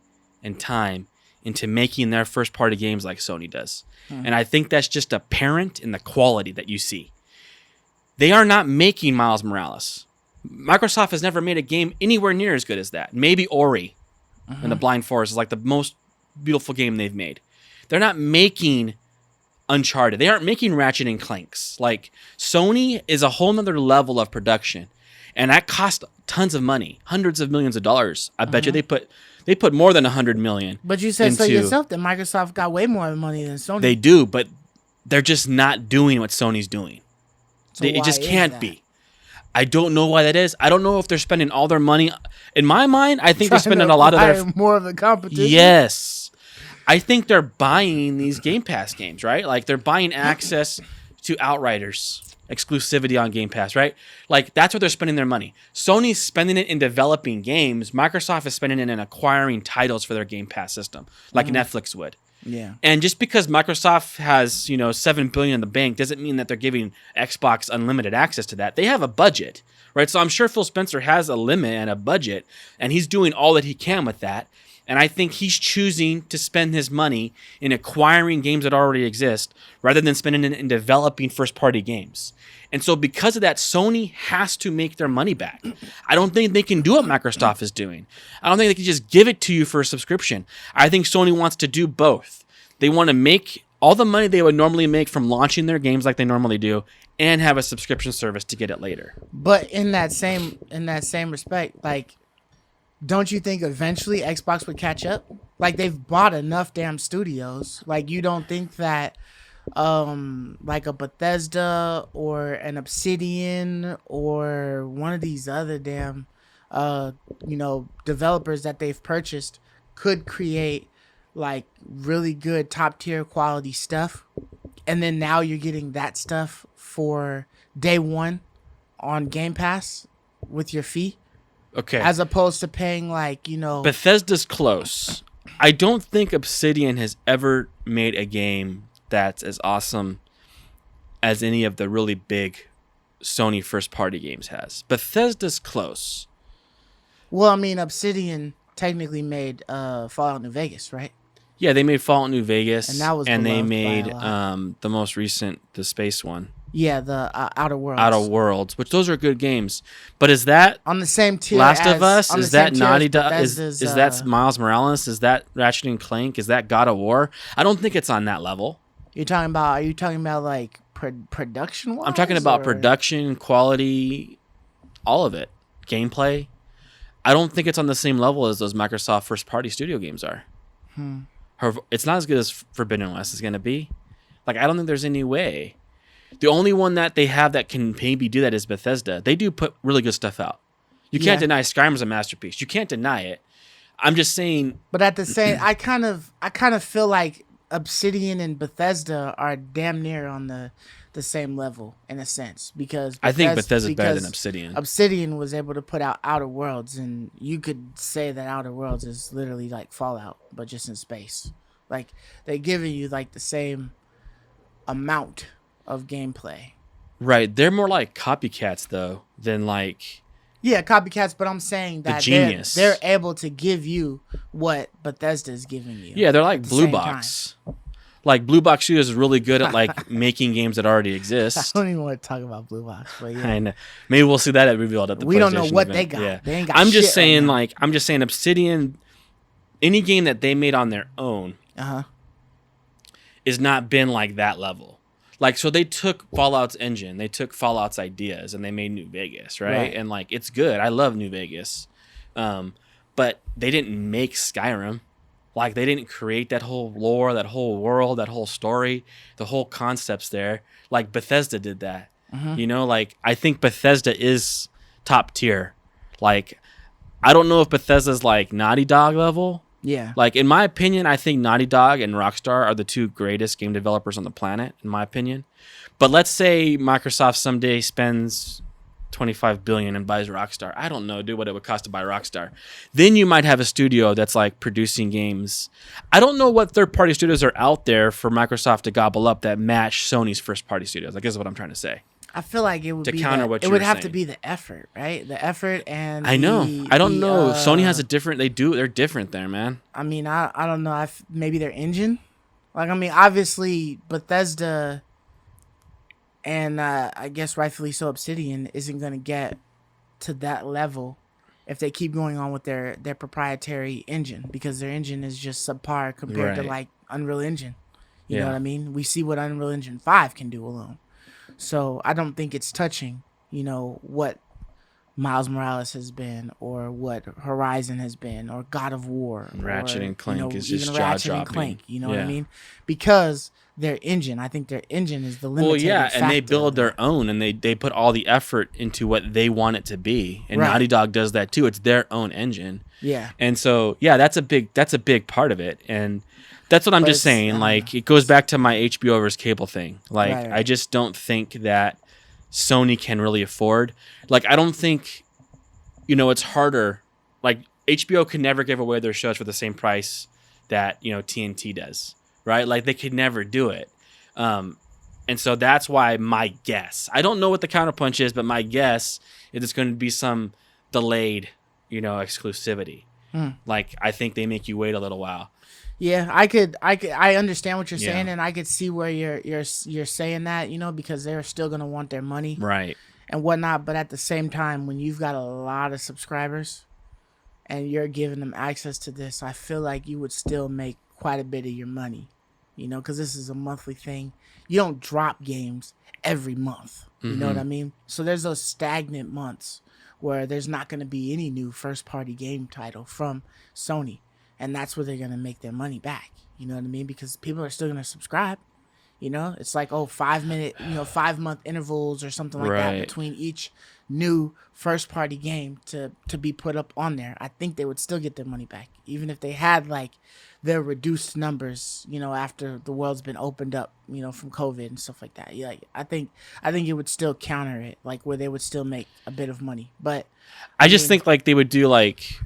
S3: and time into making their first-party games like Sony does. Mm-hmm. And I think that's just apparent in the quality that you see. They are not making Miles Morales. Microsoft has never made a game anywhere near as good as that. Maybe Ori and the Blind Forest is like the most beautiful game they've made. They're not making Uncharted. They aren't making Ratchet and Clanks. Like, Sony is a whole nother level of production. And that cost tons of money, hundreds of millions of dollars. I bet you they put more than $100 million.
S2: But you said so yourself that Microsoft got way more money than Sony.
S3: They do, but they're just not doing what Sony's doing.
S2: So
S3: it just can't be. I don't know why that is. I don't know if they're spending all their money. In my mind, I think they're spending a lot of their
S2: more of the competition.
S3: Yes, I think they're buying these Game Pass games, right? Like they're buying access to Outriders. Exclusivity on Game Pass, right? Like that's where they're spending their money. Sony's spending it in developing games. Microsoft is spending it in acquiring titles for their Game Pass system, like Netflix would.
S2: Yeah.
S3: And just because Microsoft has, $7 billion in the bank doesn't mean that they're giving Xbox unlimited access to that. They have a budget, right? So I'm sure Phil Spencer has a limit and a budget, and he's doing all that he can with that. And I think he's choosing to spend his money in acquiring games that already exist rather than spending it in developing first-party games. And so because of that, Sony has to make their money back. I don't think they can do what Microsoft is doing. I don't think they can just give it to you for a subscription. I think Sony wants to do both. They want to make all the money they would normally make from launching their games like they normally do and have a subscription service to get it later.
S2: But in that same respect, like, don't you think eventually Xbox would catch up? Like, they've bought enough damn studios. Like, you don't think that like a Bethesda or an Obsidian or one of these other damn developers that they've purchased could create like really good top tier quality stuff, and then now you're getting that stuff for day one on Game Pass with your fee?
S3: Okay.
S2: As opposed to paying
S3: Bethesda's close. I don't think Obsidian has ever made a game that's as awesome as any of the really big Sony first-party games has. Bethesda's close.
S2: Well, I mean, Obsidian technically made Fallout New Vegas, right?
S3: Yeah, they made Fallout New Vegas,
S2: and that was
S3: they made the most recent, the space one.
S2: Yeah, the Outer Worlds.
S3: Outer Worlds, which those are good games. But is that
S2: on the same tier?
S3: Last of Us? Is that Naughty Dog? Is
S2: that
S3: Miles Morales? Is that Ratchet and Clank? Is that God of War? I don't think it's on that level.
S2: Are you talking about like production wise?
S3: I'm talking about production, quality, all of it. Gameplay. I don't think it's on the same level as those Microsoft first party studio games are. It's not as good as Forbidden West is going to be. Like, I don't think there's any way. The only one that they have that can maybe do that is Bethesda. They do put really good stuff out. You can't deny Skyrim's a masterpiece. You can't deny it. I'm just saying.
S2: But at the same, I kind of feel like Obsidian and Bethesda are damn near on the same level in a sense, because
S3: I think Bethesda's better than Obsidian.
S2: Obsidian was able to put out Outer Worlds, and you could say that Outer Worlds is literally like Fallout, but just in space. Like, they're giving you like the same amount of gameplay.
S3: Right. They're more like copycats though than like.
S2: Yeah, copycats, but I'm saying that they're able to give you what Bethesda is giving you.
S3: Yeah, they're like Blue Box. Like, Blue Box Studios is really good at like making games that already exist.
S2: I don't even want to talk about Blue Box, but yeah.
S3: I know. Maybe we'll see that at revealed at the.
S2: We don't know what
S3: event.
S2: they got.
S3: Yeah.
S2: They ain't got.
S3: I'm just
S2: shit
S3: saying,
S2: right
S3: I'm just saying, Obsidian, any game that they made on their own,
S2: now.
S3: is not been like that level. Like, so they took Fallout's engine, they took Fallout's ideas, and they made New Vegas, right? And like, it's good. I love New Vegas, but they didn't make Skyrim. Like, they didn't create that whole lore, that whole world, that whole story, the whole concepts there. Like Bethesda did that. You know, like, I think Bethesda is top tier. Like, I don't know if Bethesda's like Naughty Dog level.
S2: Yeah.
S3: Like, in my opinion, I think Naughty Dog and Rockstar are the two greatest game developers on the planet, in my opinion. But let's say Microsoft someday spends $25 billion and buys Rockstar. I don't know, dude, what it would cost to buy Rockstar. Then you might have a studio that's like producing games. I don't know what third-party studios are out there for Microsoft to gobble up that match Sony's first-party studios. I guess is what I'm trying to say.
S2: I feel like it would
S3: To
S2: be
S3: counter what
S2: it
S3: you
S2: would
S3: were
S2: have to
S3: saying.
S2: be the effort, right? The effort and
S3: I know. I don't know. Sony has a
S2: a.
S3: different. They're different there, man.
S2: I mean, I don't know. Maybe their engine. Like, I mean, obviously Bethesda, and I guess rightfully so, Obsidian isn't gonna get to that level if they keep going on with their proprietary engine, because their engine is just subpar compared to
S3: Right.
S2: like Unreal Engine. You know
S3: Yeah.
S2: what I mean? We see what Unreal Engine 5 can do alone. So I don't think it's touching, you know, what Miles Morales has been, or what Horizon has been, or God of War,
S3: Ratchet
S2: or,
S3: and Clank
S2: you know,
S3: is just
S2: even Ratchet and
S3: jaw-dropping.
S2: Clank. You know what I
S3: Yeah.
S2: mean? Because their engine, I think their engine is the limiting
S3: Well, yeah, and they
S2: factor
S3: build
S2: of
S3: their
S2: it.
S3: own, and they put all the effort into what they want it to be. And
S2: Right.
S3: Naughty Dog does that too. It's their own engine.
S2: Yeah,
S3: And so, yeah, that's a big part of it. And that's what I'm
S2: But
S3: just
S2: it's,
S3: saying. Like, it goes back to my HBO versus cable thing. Like,
S2: Right.
S3: I just don't think that Sony can really afford. Like, I don't think, you know, it's harder. Like, HBO can never give away their shows for the same price that, you know, TNT does, right? Like, they could never do it. And so that's why my guess, I don't know what the Counterpunch is, but my guess is it's going to be some delayed, you know, exclusivity. Like, I think they make you wait a little while.
S2: yeah. I understand what you're
S3: Yeah.
S2: saying, and I could see where you're saying that, you know, because they're still gonna want their money
S3: Right.
S2: and whatnot. But at the same time, when you've got a lot of subscribers and you're giving them access to this, I feel like you would still make quite a bit of your money, you know, because this is a monthly thing. You don't drop games every month. You know what I mean? So there's those stagnant months where there's not going to be any new first-party game title from Sony, and that's where they're going to make their money back. You know what I mean? Because people are still going to subscribe. You know, it's like, 5-minute, 5-month intervals or something like that
S3: Right.
S2: between each new first party game to be put up on there. I think they would still get their money back, even if they had like their reduced numbers, you know, after the world's been opened up, you know, from COVID and stuff like that. Yeah, like, I think it would still counter it, like where they would still make a bit of money. But
S3: I just think like they would do like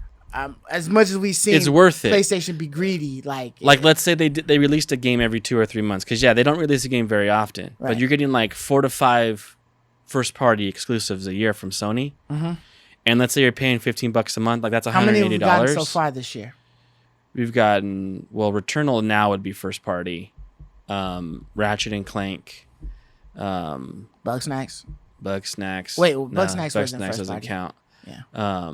S2: as much as we've seen,
S3: It's worth it.
S2: PlayStation be greedy, like
S3: let's say they released a game every 2 or 3 months, because they don't release a game very often,
S2: Right.
S3: but you're getting like 4 to 5 first party exclusives a year from Sony. And let's say you're paying $15 a month, like that's $180.
S2: how many have we gotten so far this year?
S3: We've gotten, well, Returnal now would be first party, Ratchet and Clank,
S2: Bugsnax.
S3: Bugsnax.
S2: Wait, Bugsnax wasn't first
S3: doesn't
S2: party.
S3: count.
S2: Yeah.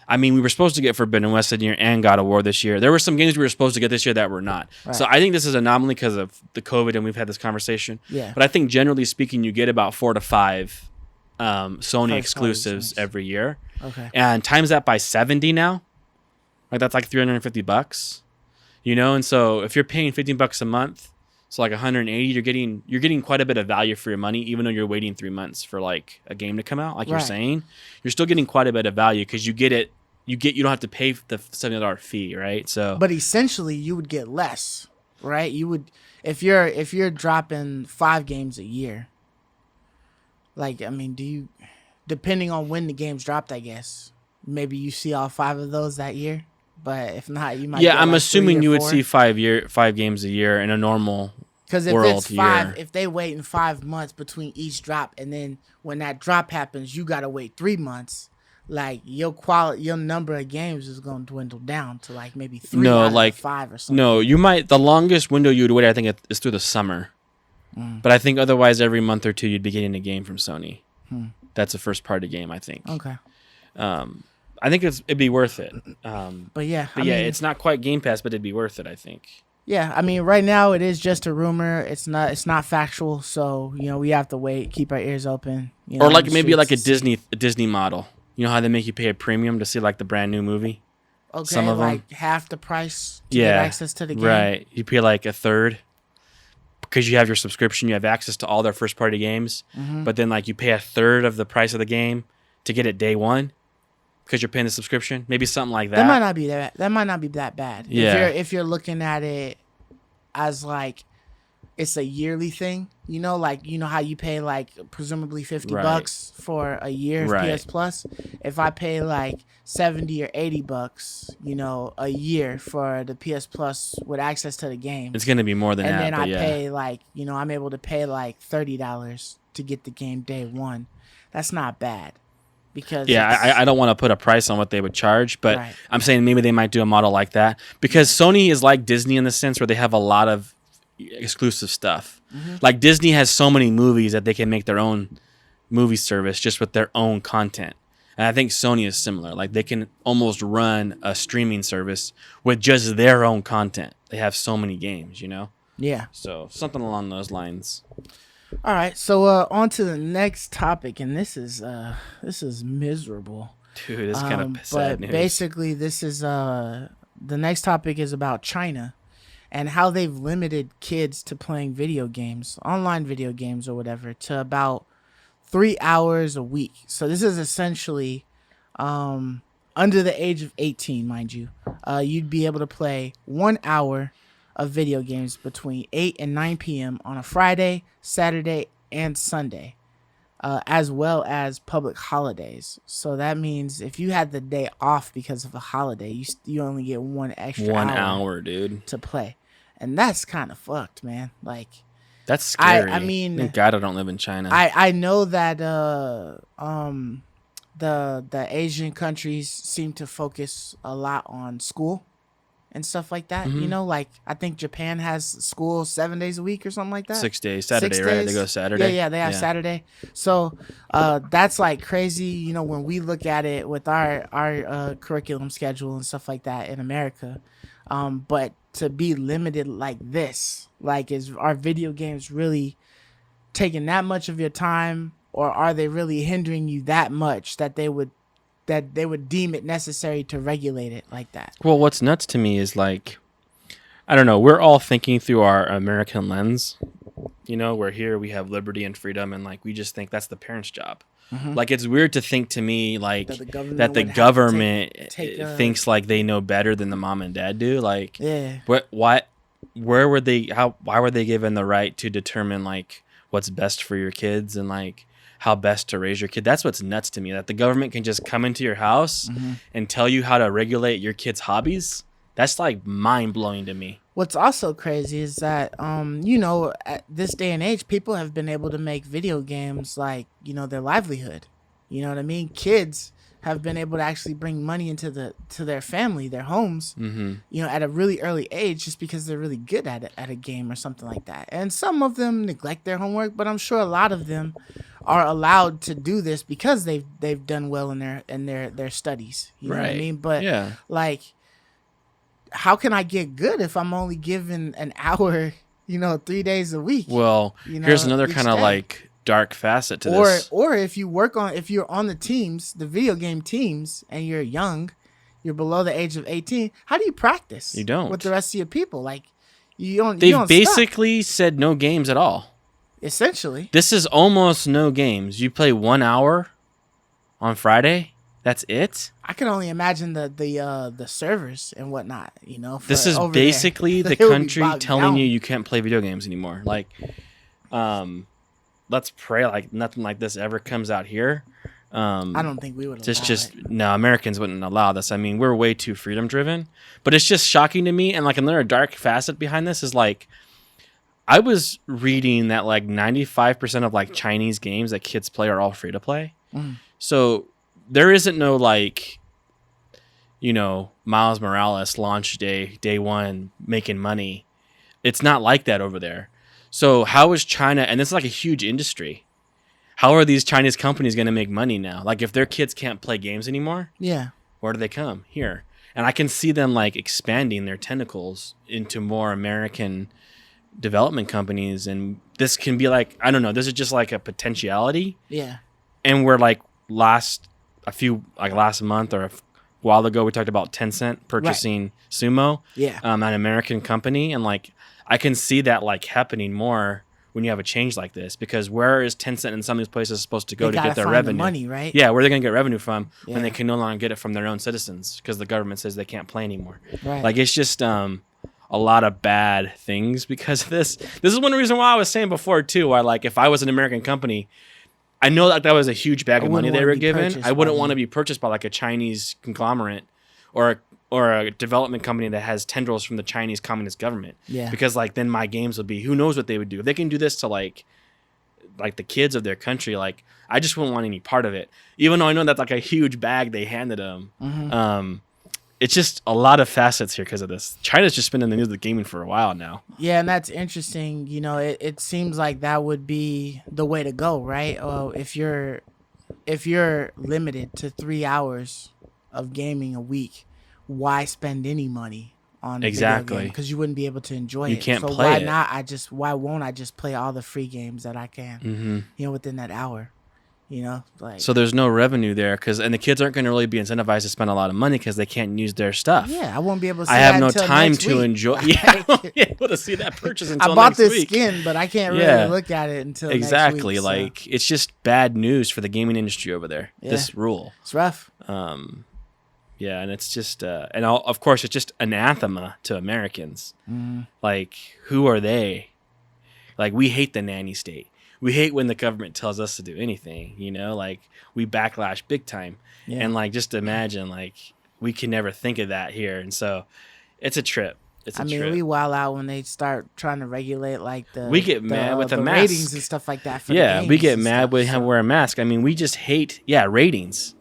S3: I mean, we were supposed to get Forbidden West this year and God of War this year. There were some games we were supposed to get this year that were not.
S2: Right.
S3: So I think this is an anomaly because of the COVID, and we've had this conversation.
S2: Yeah.
S3: But I think generally speaking, you get about 4 to 5 Sony exclusives
S2: Sony's.
S3: every year.
S2: Okay.
S3: And times that by 70 now, like that's like $350, you know? And so if you're paying $15 a month, so like 180, you're getting quite a bit of value for your money, even though you're waiting 3 months for like a game to come out. Like you're
S2: Right.
S3: saying, you're still getting quite a bit of value because you don't have to pay the $70 fee, right? So,
S2: But essentially, you would get less, right? You would, if you're dropping 5 games a year. Like, I mean, depending on when the games dropped, I guess maybe you see all 5 of those that year. But if not, you might.
S3: yeah,
S2: get
S3: I'm
S2: like
S3: assuming
S2: 3 or
S3: you would
S2: 4.
S3: see 5 games a year in a normal.
S2: Because if
S3: world
S2: it's 5,
S3: year.
S2: if they wait in 5 months between each drop, and then when that drop happens, you gotta wait 3 months. Like your number of games is gonna dwindle down to like maybe 3
S3: No,
S2: out of
S3: like,
S2: the 5 or something.
S3: No, the longest window you would wait, I think, is through the summer. But I think otherwise, every month or two, you'd be getting a game from Sony. That's a first party game, I think.
S2: Okay.
S3: I think it'd be worth it.
S2: But yeah,
S3: But
S2: I
S3: yeah,
S2: mean,
S3: it's not quite Game Pass, but it'd be worth it, I think.
S2: Yeah, I mean, right now it is just a rumor. It's not factual, so we have to wait, keep our ears open.
S3: Or
S2: In
S3: like
S2: the
S3: maybe
S2: streets
S3: like a
S2: to see.
S3: Disney model. You know how they make you pay a premium to see like the brand new movie? Some
S2: Okay,
S3: of them.
S2: like half the price to get
S3: Yeah.
S2: access to the game.
S3: Right. You pay like a third because you have your subscription, you have access to all their first party games, but then like you pay a third of the price of the game to get it day one because you're paying the subscription. Maybe something like
S2: That might
S3: that.
S2: not be that. That might not be that bad.
S3: Yeah.
S2: If you're looking at it as like it's a yearly thing, like how you pay like presumably 50
S3: Right.
S2: bucks for a year of
S3: Right.
S2: PS Plus. If I pay like 70 or 80 bucks, a year for the PS Plus with access to the game,
S3: It's going to be more than
S2: and
S3: that,
S2: then
S3: but
S2: I
S3: yeah.
S2: pay like I'm able to pay like $30 to get the game day one. That's not bad because
S3: Yeah,
S2: it's-
S3: I don't want to put a price on what they would charge, but
S2: Right.
S3: I'm saying maybe they might do a model like that because Sony is like Disney in the sense where they have a lot of exclusive stuff. Like Disney has so many movies that they can make their own movie service just with their own content. And I think Sony is similar. Like they can almost run a streaming service with just their own content. They have so many games,
S2: yeah.
S3: So something along those lines.
S2: All right, so on to the next topic, and this is miserable.
S3: Dude, it's kind of
S2: But
S3: sad news.
S2: basically, this is the next topic is about China and how they've limited kids to playing video games, online video games or whatever, to about 3 hours a week. So this is essentially under the age of 18, mind you. You'd be able to play 1 hour of video games between 8 and 9 p.m. on a Friday, Saturday, and Sunday, as well as public holidays. So that means if you had the day off because of a holiday, you only get one extra
S3: 1
S2: hour
S3: hour, dude.
S2: to play. And that's kind of fucked, man. Like,
S3: That's scary.
S2: I mean,
S3: thank God I don't live in China.
S2: I know that the Asian countries seem to focus a lot on school and stuff like that. Like I think Japan has school 7 days a week or something like that.
S3: 6 days, Saturday,
S2: 6
S3: right?
S2: days?
S3: They go Saturday.
S2: Yeah, they have Saturday. So that's like crazy. When we look at it with our curriculum schedule and stuff like that in America, but to be limited like this, like is our video games really taking that much of your time, or are they really hindering you that much that they would deem it necessary to regulate it like that?
S3: Well, what's nuts to me is like, I don't know, we're all thinking through our American lens. We're here, we have liberty and freedom, and like we just think that's the parents' job. Like it's weird to think to me like
S2: That the government
S3: that the
S2: would have to
S3: government
S2: take
S3: thinks like they know better than the mom and dad do. Like,
S2: Yeah.
S3: why were they given the right to determine like what's best for your kids and like how best to raise your kid? That's what's nuts to me, that the government can just come into your house and tell you how to regulate your kids' hobbies. That's like mind blowing to me.
S2: What's also crazy is that, at this day and age, people have been able to make video games like, their livelihood. You know what I mean? Kids have been able to actually bring money into their family, their homes, at a really early age, just because they're really good at it, at a game or something like that. And some of them neglect their homework, but I'm sure a lot of them are allowed to do this because they've done well in their studies. You know what I mean? But
S3: yeah,
S2: like, how can I get good if I'm only given an hour, 3 days a week?
S3: well, here's another
S2: each
S3: kind of
S2: day?
S3: like dark facet to this.
S2: Or if you're on the teams, the video game teams, and you're young, you're below the age of 18, how do you practice?
S3: You don't.
S2: With the rest of your people. Like, you don't
S3: They've
S2: stop,
S3: basically said no games at all.
S2: essentially.
S3: This is almost no games. You play 1 hour on Friday. That's it.
S2: I can only imagine the servers and whatnot,
S3: This is
S2: over
S3: basically
S2: there.
S3: the
S2: They would be
S3: country
S2: bogged
S3: telling
S2: down.
S3: you can't play video games anymore. Like, let's pray like nothing like this ever comes out here.
S2: I don't think we would allow it.
S3: No, Americans wouldn't allow this. I mean, we're way too freedom driven. But it's just shocking to me. And like another dark facet behind this is like, I was reading that like 95% of like Chinese games that kids play are all free to play. So there isn't no like, Miles Morales launch day one making money. It's not like that over there. So how is China, and it's like a huge industry, how are these Chinese companies going to make money now? Like if their kids can't play games anymore,
S2: Yeah.
S3: where do they come? Here. And I can see them like expanding their tentacles into more American development companies, and this can be like, I don't know, this is just like a potentiality.
S2: Yeah.
S3: And we're like last month or a while ago, we talked about Tencent purchasing Sumo, an American company, and like I can see that like happening more when you have a change like this, because where is Tencent and some of these places supposed to go to get their revenue?
S2: The money, right?
S3: Yeah, where are they going to get revenue from when they can no longer get it from their own citizens because the government says they can't play anymore?
S2: Right.
S3: Like it's just a lot of bad things because of this. This is one reason why I was saying before too, why like if I was an American company, I know that was a huge bag of money they were given. I wouldn't want to be purchased by like a Chinese conglomerate or a development company that has tendrils from the Chinese Communist government.
S2: Yeah.
S3: Because like then my games would be, who knows what they would do. If they can do this to like the kids of their country, like I just wouldn't want any part of it. Even though I know that's like a huge bag they handed them. Mm-hmm. It's just a lot of facets here because of this. China's just been in the news with gaming for a while now.
S2: Yeah, and that's interesting. You know, it seems like that would be the way to go, right? If you're limited to 3 hours of gaming a week, why spend any money on
S3: exactly
S2: because you wouldn't be able to enjoy
S3: you
S2: it.
S3: Can't
S2: so
S3: play
S2: why
S3: it.
S2: not? Why won't I just play all the free games that I can?
S3: Mm-hmm.
S2: You know, within that hour. You know, like
S3: so there's no revenue there and the kids aren't going to really be incentivized to spend a lot of money because they can't use their stuff.
S2: Yeah, I won't be able to. See
S3: I have
S2: that
S3: no
S2: until
S3: time
S2: next
S3: to
S2: week.
S3: enjoy. Yeah, I won't be able to see that purchase until
S2: I bought
S3: next
S2: this
S3: week.
S2: skin, but I can't really look at it until
S3: exactly.
S2: Next week,
S3: like it's just bad news for the gaming industry over there.
S2: Yeah.
S3: This rule.
S2: It's rough.
S3: Yeah, and it's just, of course, it's just anathema to Americans. Like, who are they? Like, we hate the nanny state. We hate when the government tells us to do anything, you know? Like, we backlash big time.
S2: Yeah.
S3: And, like, just imagine, like, we can never think of that here. And so, it's a trip.
S2: I mean, we wild out when they start trying to regulate, like,
S3: we get mad with the mask.
S2: ratings and stuff like that. For
S3: yeah, we get mad when we wear a mask. I mean, we just hate, ratings.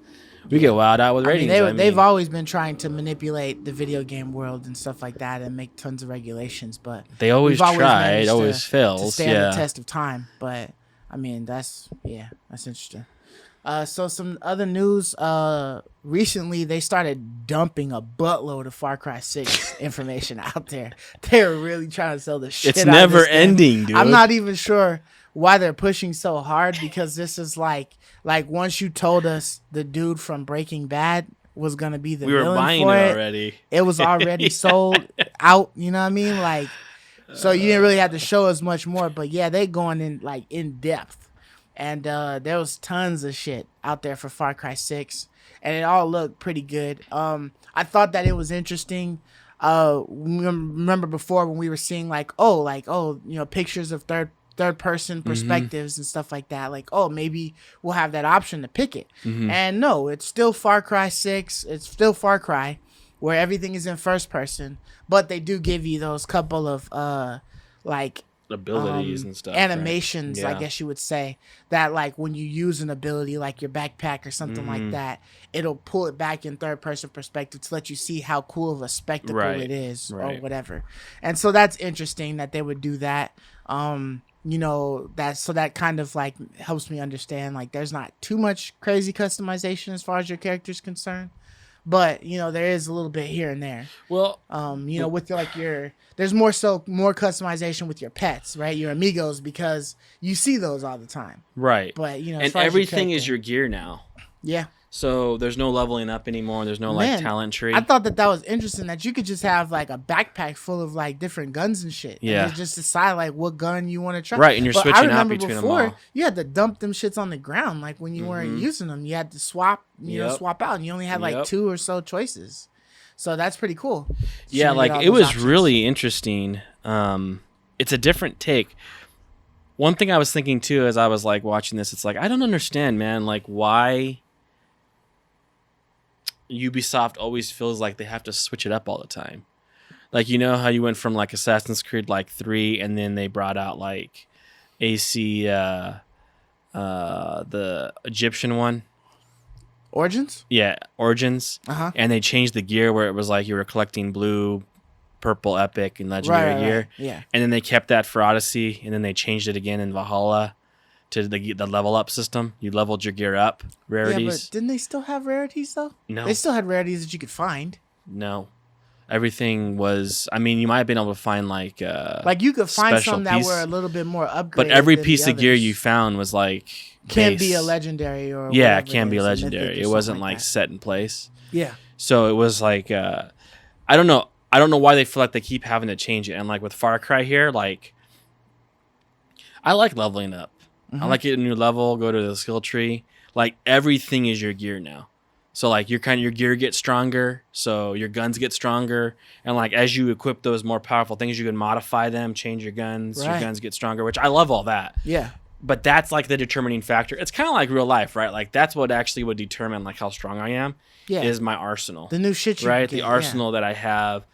S3: We get wild out with ratings.
S2: They've always been trying to manipulate the video game world and stuff like that and make tons of regulations, but
S3: they always try. It always fails.
S2: To stand the test of time. But I mean, that's interesting. So some other news. Recently they started dumping a buttload of Far Cry 6 information out there. They're really trying to sell the shit.
S3: It's never ending, dude.
S2: I'm not even sure why they're pushing so hard because this is like once you told us the dude from Breaking Bad was gonna be the villain,
S3: we were buying
S2: for
S3: it
S2: it
S3: already.
S2: It was already sold out. You know what I mean? Like, so you didn't really have to show us much more. But yeah, they going in depth, and there was tons of shit out there for Far Cry 6, and it all looked pretty good. I thought that it was interesting. Remember before when we were seeing pictures of third person perspectives and stuff like that, like, oh, maybe we'll have that option to pick it. And no, it's still Far Cry 6. It's still Far Cry where everything is in first person, but they do give you those couple of
S3: abilities and stuff,
S2: animations,
S3: right?
S2: I guess you would say, that like when you use an ability like your backpack or something like that, it'll pull it back in third person perspective to let you see how cool of a spectacle it is or whatever. And so that's interesting that they would do that. That kind of like helps me understand like there's not too much crazy customization as far as your character's concerned, but there is a little bit here and there.
S3: Well,
S2: with there's more customization with your pets, right? Your amigos, because you see those all the time,
S3: right?
S2: But
S3: and everything is your gear now.
S2: Yeah.
S3: So there's no leveling up anymore. There's no talent tree.
S2: I thought that was interesting that you could just have like a backpack full of like different guns and shit.
S3: Yeah.
S2: And just decide like what gun you want to try.
S3: Right, and you're switching out between them all.
S2: You had to dump them shits on the ground. Like when you weren't using them, you had to swap, swap out, and you only had like 2 or so choices. So that's pretty cool.
S3: Yeah, like it was really interesting. It's a different take. One thing I was thinking too as I was like watching this, it's like I don't understand, man. Like why Ubisoft always feels like they have to switch it up all the time. Like, you know how you went from like Assassin's Creed like 3 and then they brought out like AC the Egyptian one.
S2: Origins?
S3: Yeah, Origins.
S2: Uh-huh.
S3: And they changed the gear where it was like you were collecting blue, purple, epic, and legendary gear.
S2: Right. Yeah.
S3: And then they kept that for Odyssey, and then they changed it again in Valhalla to the level up system. You leveled your gear up, rarities.
S2: Yeah, but didn't they still have rarities though?
S3: No.
S2: They still had rarities that you could find.
S3: No. Everything was. I mean, you might have been able to find like
S2: you could find
S3: special
S2: some that
S3: piece,
S2: were a little bit more upgraded.
S3: but every
S2: than
S3: piece
S2: the
S3: of gear
S2: others.
S3: you found was like
S2: Can
S3: base.
S2: be a legendary or
S3: Yeah,
S2: whatever
S3: it can
S2: it
S3: be
S2: is, a
S3: legendary.
S2: mythic or
S3: It wasn't
S2: something
S3: like
S2: that.
S3: set in place.
S2: Yeah.
S3: So it was like I don't know. I don't know why they feel like they keep having to change it. And like with Far Cry here, like I like leveling up. I like getting a new level, go to the skill tree. Like everything is your gear now. So like your gear gets stronger, so your guns get stronger, and like as you equip those more powerful things, you can modify them, change your guns.
S2: Right.
S3: Your guns get stronger, which I love all that.
S2: Yeah.
S3: But that's like the determining factor. It's kind of like real life, right? Like that's what actually would determine like how strong I am.
S2: Yeah.
S3: Is my arsenal.
S2: The new shit you
S3: right?
S2: can get,
S3: The arsenal that I have,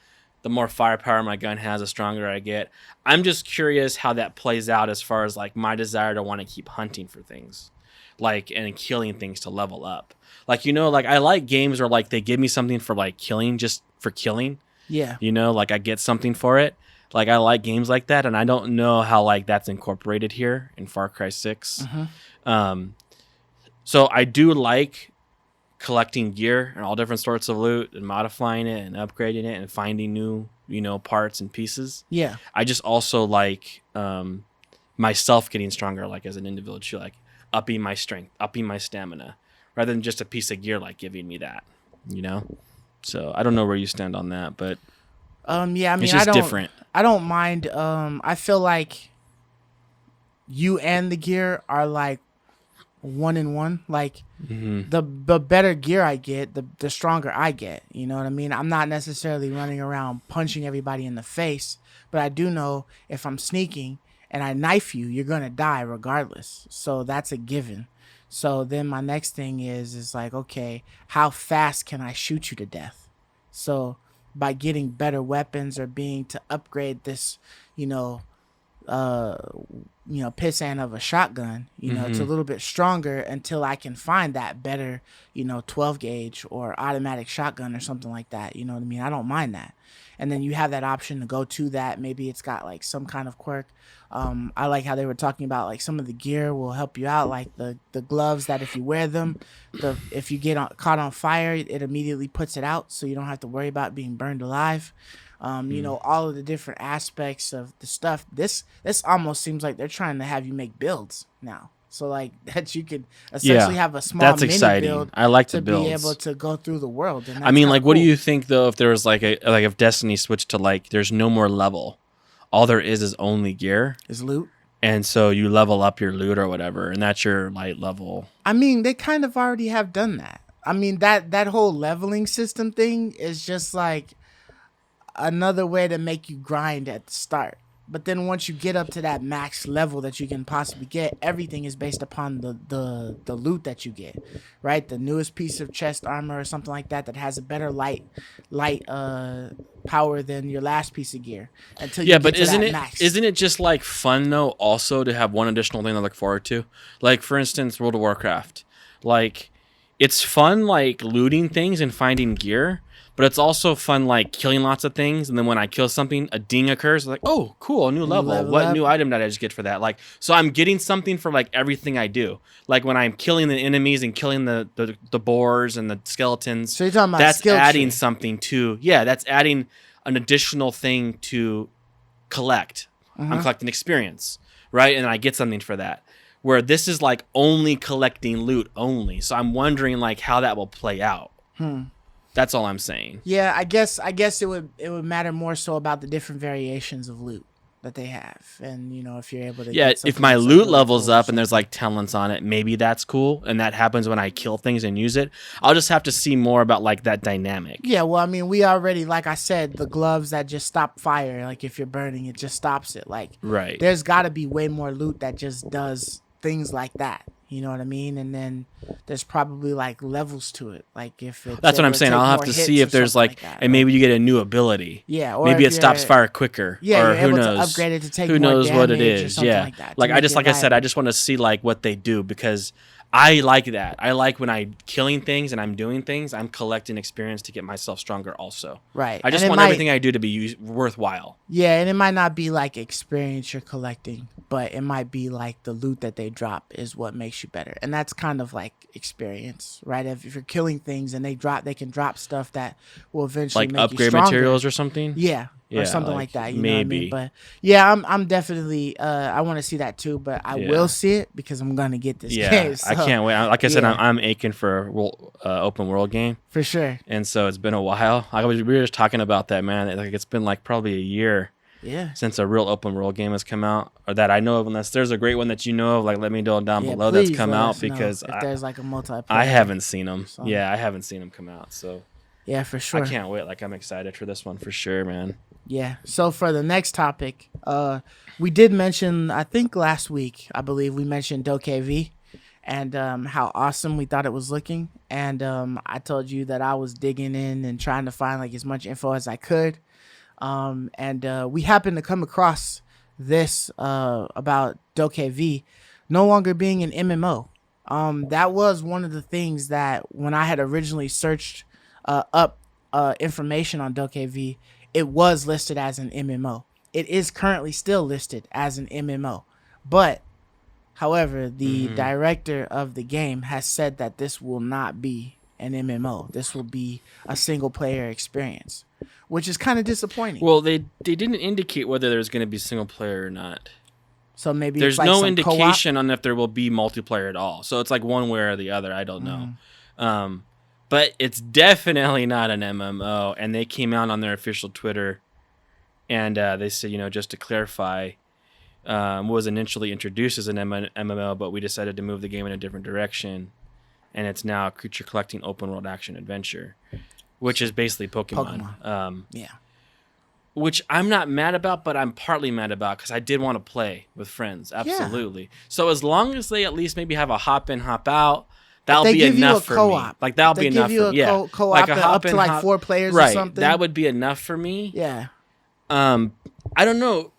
S3: the more firepower my gun has, the stronger I get. I'm just curious how that plays out as far as like my desire to want to keep hunting for things, like and killing things to level up. Like like I like games where like they give me something for like killing just for killing.
S2: Yeah.
S3: Like I get something for it. Like I like games like that, and I don't know how like that's incorporated here in Far Cry 6. So I do like collecting gear and all different sorts of loot and modifying it and upgrading it and finding new, parts and pieces.
S2: Yeah.
S3: I just also like myself getting stronger, like as an individual, too, like upping my strength, upping my stamina, rather than just a piece of gear like giving me that, So I don't know where you stand on that, but
S2: Yeah, I mean,
S3: it's just different.
S2: I don't mind. I feel like you and the gear are like 1-in-1. Like the better gear I get, the stronger I get. You know what I mean? I'm not necessarily running around punching everybody in the face, but I do know if I'm sneaking and I knife you, you're gonna die regardless. So that's a given. So then my next thing is like, okay, how fast can I shoot you to death? So by getting better weapons or being to upgrade this, pissant of a shotgun, it's a little bit stronger until I can find that better, 12 gauge or automatic shotgun or something like that. You know what I mean? I don't mind that. And then you have that option to go to that. Maybe it's got like some kind of quirk. I like how they were talking about like some of the gear will help you out, like the gloves that if you wear them, if you get caught on fire, it immediately puts it out, so you don't have to worry about being burned alive. All of the different aspects of the stuff. This almost seems like they're trying to have you make builds now. So like that you could essentially have a small
S3: that's
S2: mini
S3: exciting.
S2: build
S3: I like
S2: to
S3: the builds.
S2: be able to go through the world. And
S3: I mean, like, what do
S2: cool.
S3: you think though if there was like if Destiny switched to like there's no more level, all there is only gear,
S2: Is loot.
S3: and so you level up your loot or whatever, and that's your light level.
S2: I mean, they kind of already have done that. I mean, that whole leveling system thing is just like another way to make you grind at the start. But then once you get up to that max level that you can possibly get, everything is based upon the loot that you get, right? The newest piece of chest armor or something like that has a better light power than your last piece of gear. Until you
S3: But
S2: get to
S3: isn't
S2: that
S3: it
S2: max.
S3: isn't it just like fun though also to have one additional thing to look forward to? Like for instance, World of Warcraft. Like it's fun like looting things and finding gear. But it's also fun, like, killing lots of things. And then when I kill something, a ding occurs. Like, oh, cool, a new level. What new item did I just get for that? Like, so I'm getting something for, like, everything I do. Like, when I'm killing the enemies and killing the boars and the skeletons.
S2: So you're talking about
S3: that's
S2: skill
S3: adding
S2: tree.
S3: something to... Yeah, that's adding an additional thing to collect. I'm collecting experience, right? And I get something for that. Where this is, like, only collecting loot only. So I'm wondering, like, how that will play out. That's all I'm saying.
S2: Yeah, I guess it would matter more so about the different variations of loot that they have, and if you're able to.
S3: Yeah,
S2: get
S3: if my
S2: that's
S3: loot
S2: really
S3: levels
S2: cool
S3: up and there's like talents on it, maybe that's cool, and that happens when I kill things and use it. I'll just have to see more about like that dynamic.
S2: Yeah, well, I mean, we already, like I said, the gloves that just stop fire. Like if you're burning, it just stops it. Like
S3: Right.
S2: There's got to be way more loot that just does things like that. You know what I mean? And then there's probably like levels to it. Like if it's
S3: That's what I'm saying. I'll have to see if there's like,
S2: that,
S3: and maybe you get a new ability.
S2: Yeah, or
S3: maybe
S2: if
S3: it stops
S2: you're-
S3: fire quicker.
S2: Yeah,
S3: or
S2: you're
S3: who
S2: able
S3: knows?
S2: to upgrade it to take
S3: who
S2: more
S3: knows what it
S2: damage or
S3: is?
S2: something
S3: Yeah,
S2: like that, to
S3: like I
S2: make
S3: just
S2: it
S3: like I said,
S2: viable.
S3: I just want to see like what they do because I like that. I like when I'm killing things and I'm doing things, I'm collecting experience to get myself stronger also.
S2: Right.
S3: I just want everything I do to be worthwhile.
S2: Yeah, and it might not be like experience you're collecting, but it might be like the loot that they drop is what makes you better. And that's kind of like experience, right? If you're killing things and they can drop stuff that will eventually
S3: like
S2: make
S3: upgrade
S2: you stronger.
S3: materials or something.
S2: Yeah.
S3: Yeah,
S2: Or something like that, you
S3: maybe.
S2: know what I mean? But yeah, I'm definitely I want to see that too, but I will see it because I'm gonna get this game. So,
S3: I can't wait. Like I said, I'm aching for a open world game
S2: for sure.
S3: And so it's been a while. We were just talking about that, man. Like it's been like probably a year since a real open world game has come out, or that I know of. Unless there's a great one that you know of, like let me know down below that's come out, because
S2: if there's like a multiplayer.
S3: I haven't seen them. So. Yeah, I haven't seen them come out. So
S2: yeah, for sure.
S3: I can't wait. Like I'm excited for this one for sure, man.
S2: Yeah. So for the next topic, we did mention, I think last week, I believe we mentioned DokeV and how awesome we thought it was looking. And I told you that I was digging in and trying to find like as much info as I could. And we happened to come across this about DokeV no longer being an MMO. That was one of the things that when I had originally searched up information on DokeV, it was listed as an MMO. It is currently still listed as an MMO. But, however, the director of the game has said that this will not be an MMO. This will be a single-player experience, which is kind of disappointing.
S3: Well, they didn't indicate whether there's going to be single-player or not.
S2: So maybe
S3: there's
S2: it's like
S3: no
S2: some
S3: indication
S2: co-op?
S3: on if there will be multiplayer at all. So it's like one way or the other. I don't know. But it's definitely not an MMO. And they came out on their official Twitter, and they said, just to clarify, was initially introduced as an MMO, but we decided to move the game in a different direction, and it's now a creature collecting open world action adventure, which is basically Pokemon.
S2: Yeah.
S3: Which I'm not mad about, but I'm partly mad about because I did want to play with friends. Absolutely. Yeah. So as long as they at least maybe have a hop in, hop out, that'll be enough for me. Like that'll be enough for me. Yeah.
S2: Co-op
S3: like a hop
S2: up to like 4 players
S3: or
S2: something.
S3: That would be enough for me.
S2: Yeah.
S3: I don't know.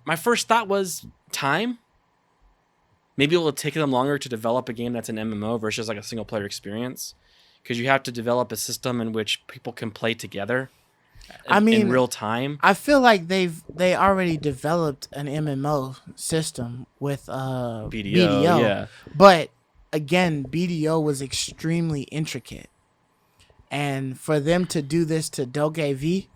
S3: My first thought was time. Maybe it will take them longer to develop a game that's an MMO versus like a single player experience, because you have to develop a system in which people can play together. In real time.
S2: I feel like they already developed an MMO system with BDO.
S3: Yeah.
S2: But again, BDO was extremely intricate, and for them to do this to DokeV,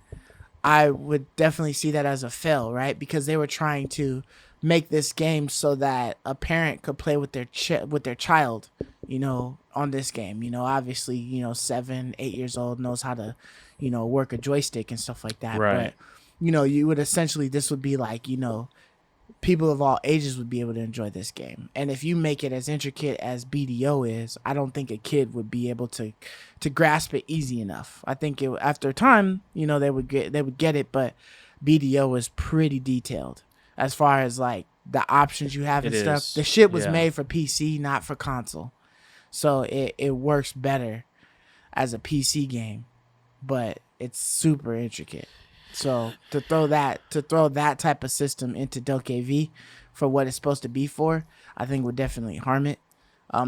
S2: I would definitely see that as a fail, right? Because they were trying to make this game so that a parent could play with their child, on this game. Obviously, 7, 8 years old knows how to, work a joystick and stuff like that.
S3: Right.
S2: But, you would essentially, this would be like, people of all ages would be able to enjoy this game. And if you make it as intricate as BDO is, I don't think a kid would be able to grasp it easy enough. I think after time, they would get it, but BDO is pretty detailed as far as like the options you have and stuff. The shit was made for PC, not for console. So it works better as a PC game, but it's super intricate. So to throw that type of system into DokeV for what it's supposed to be for, I think would definitely harm it.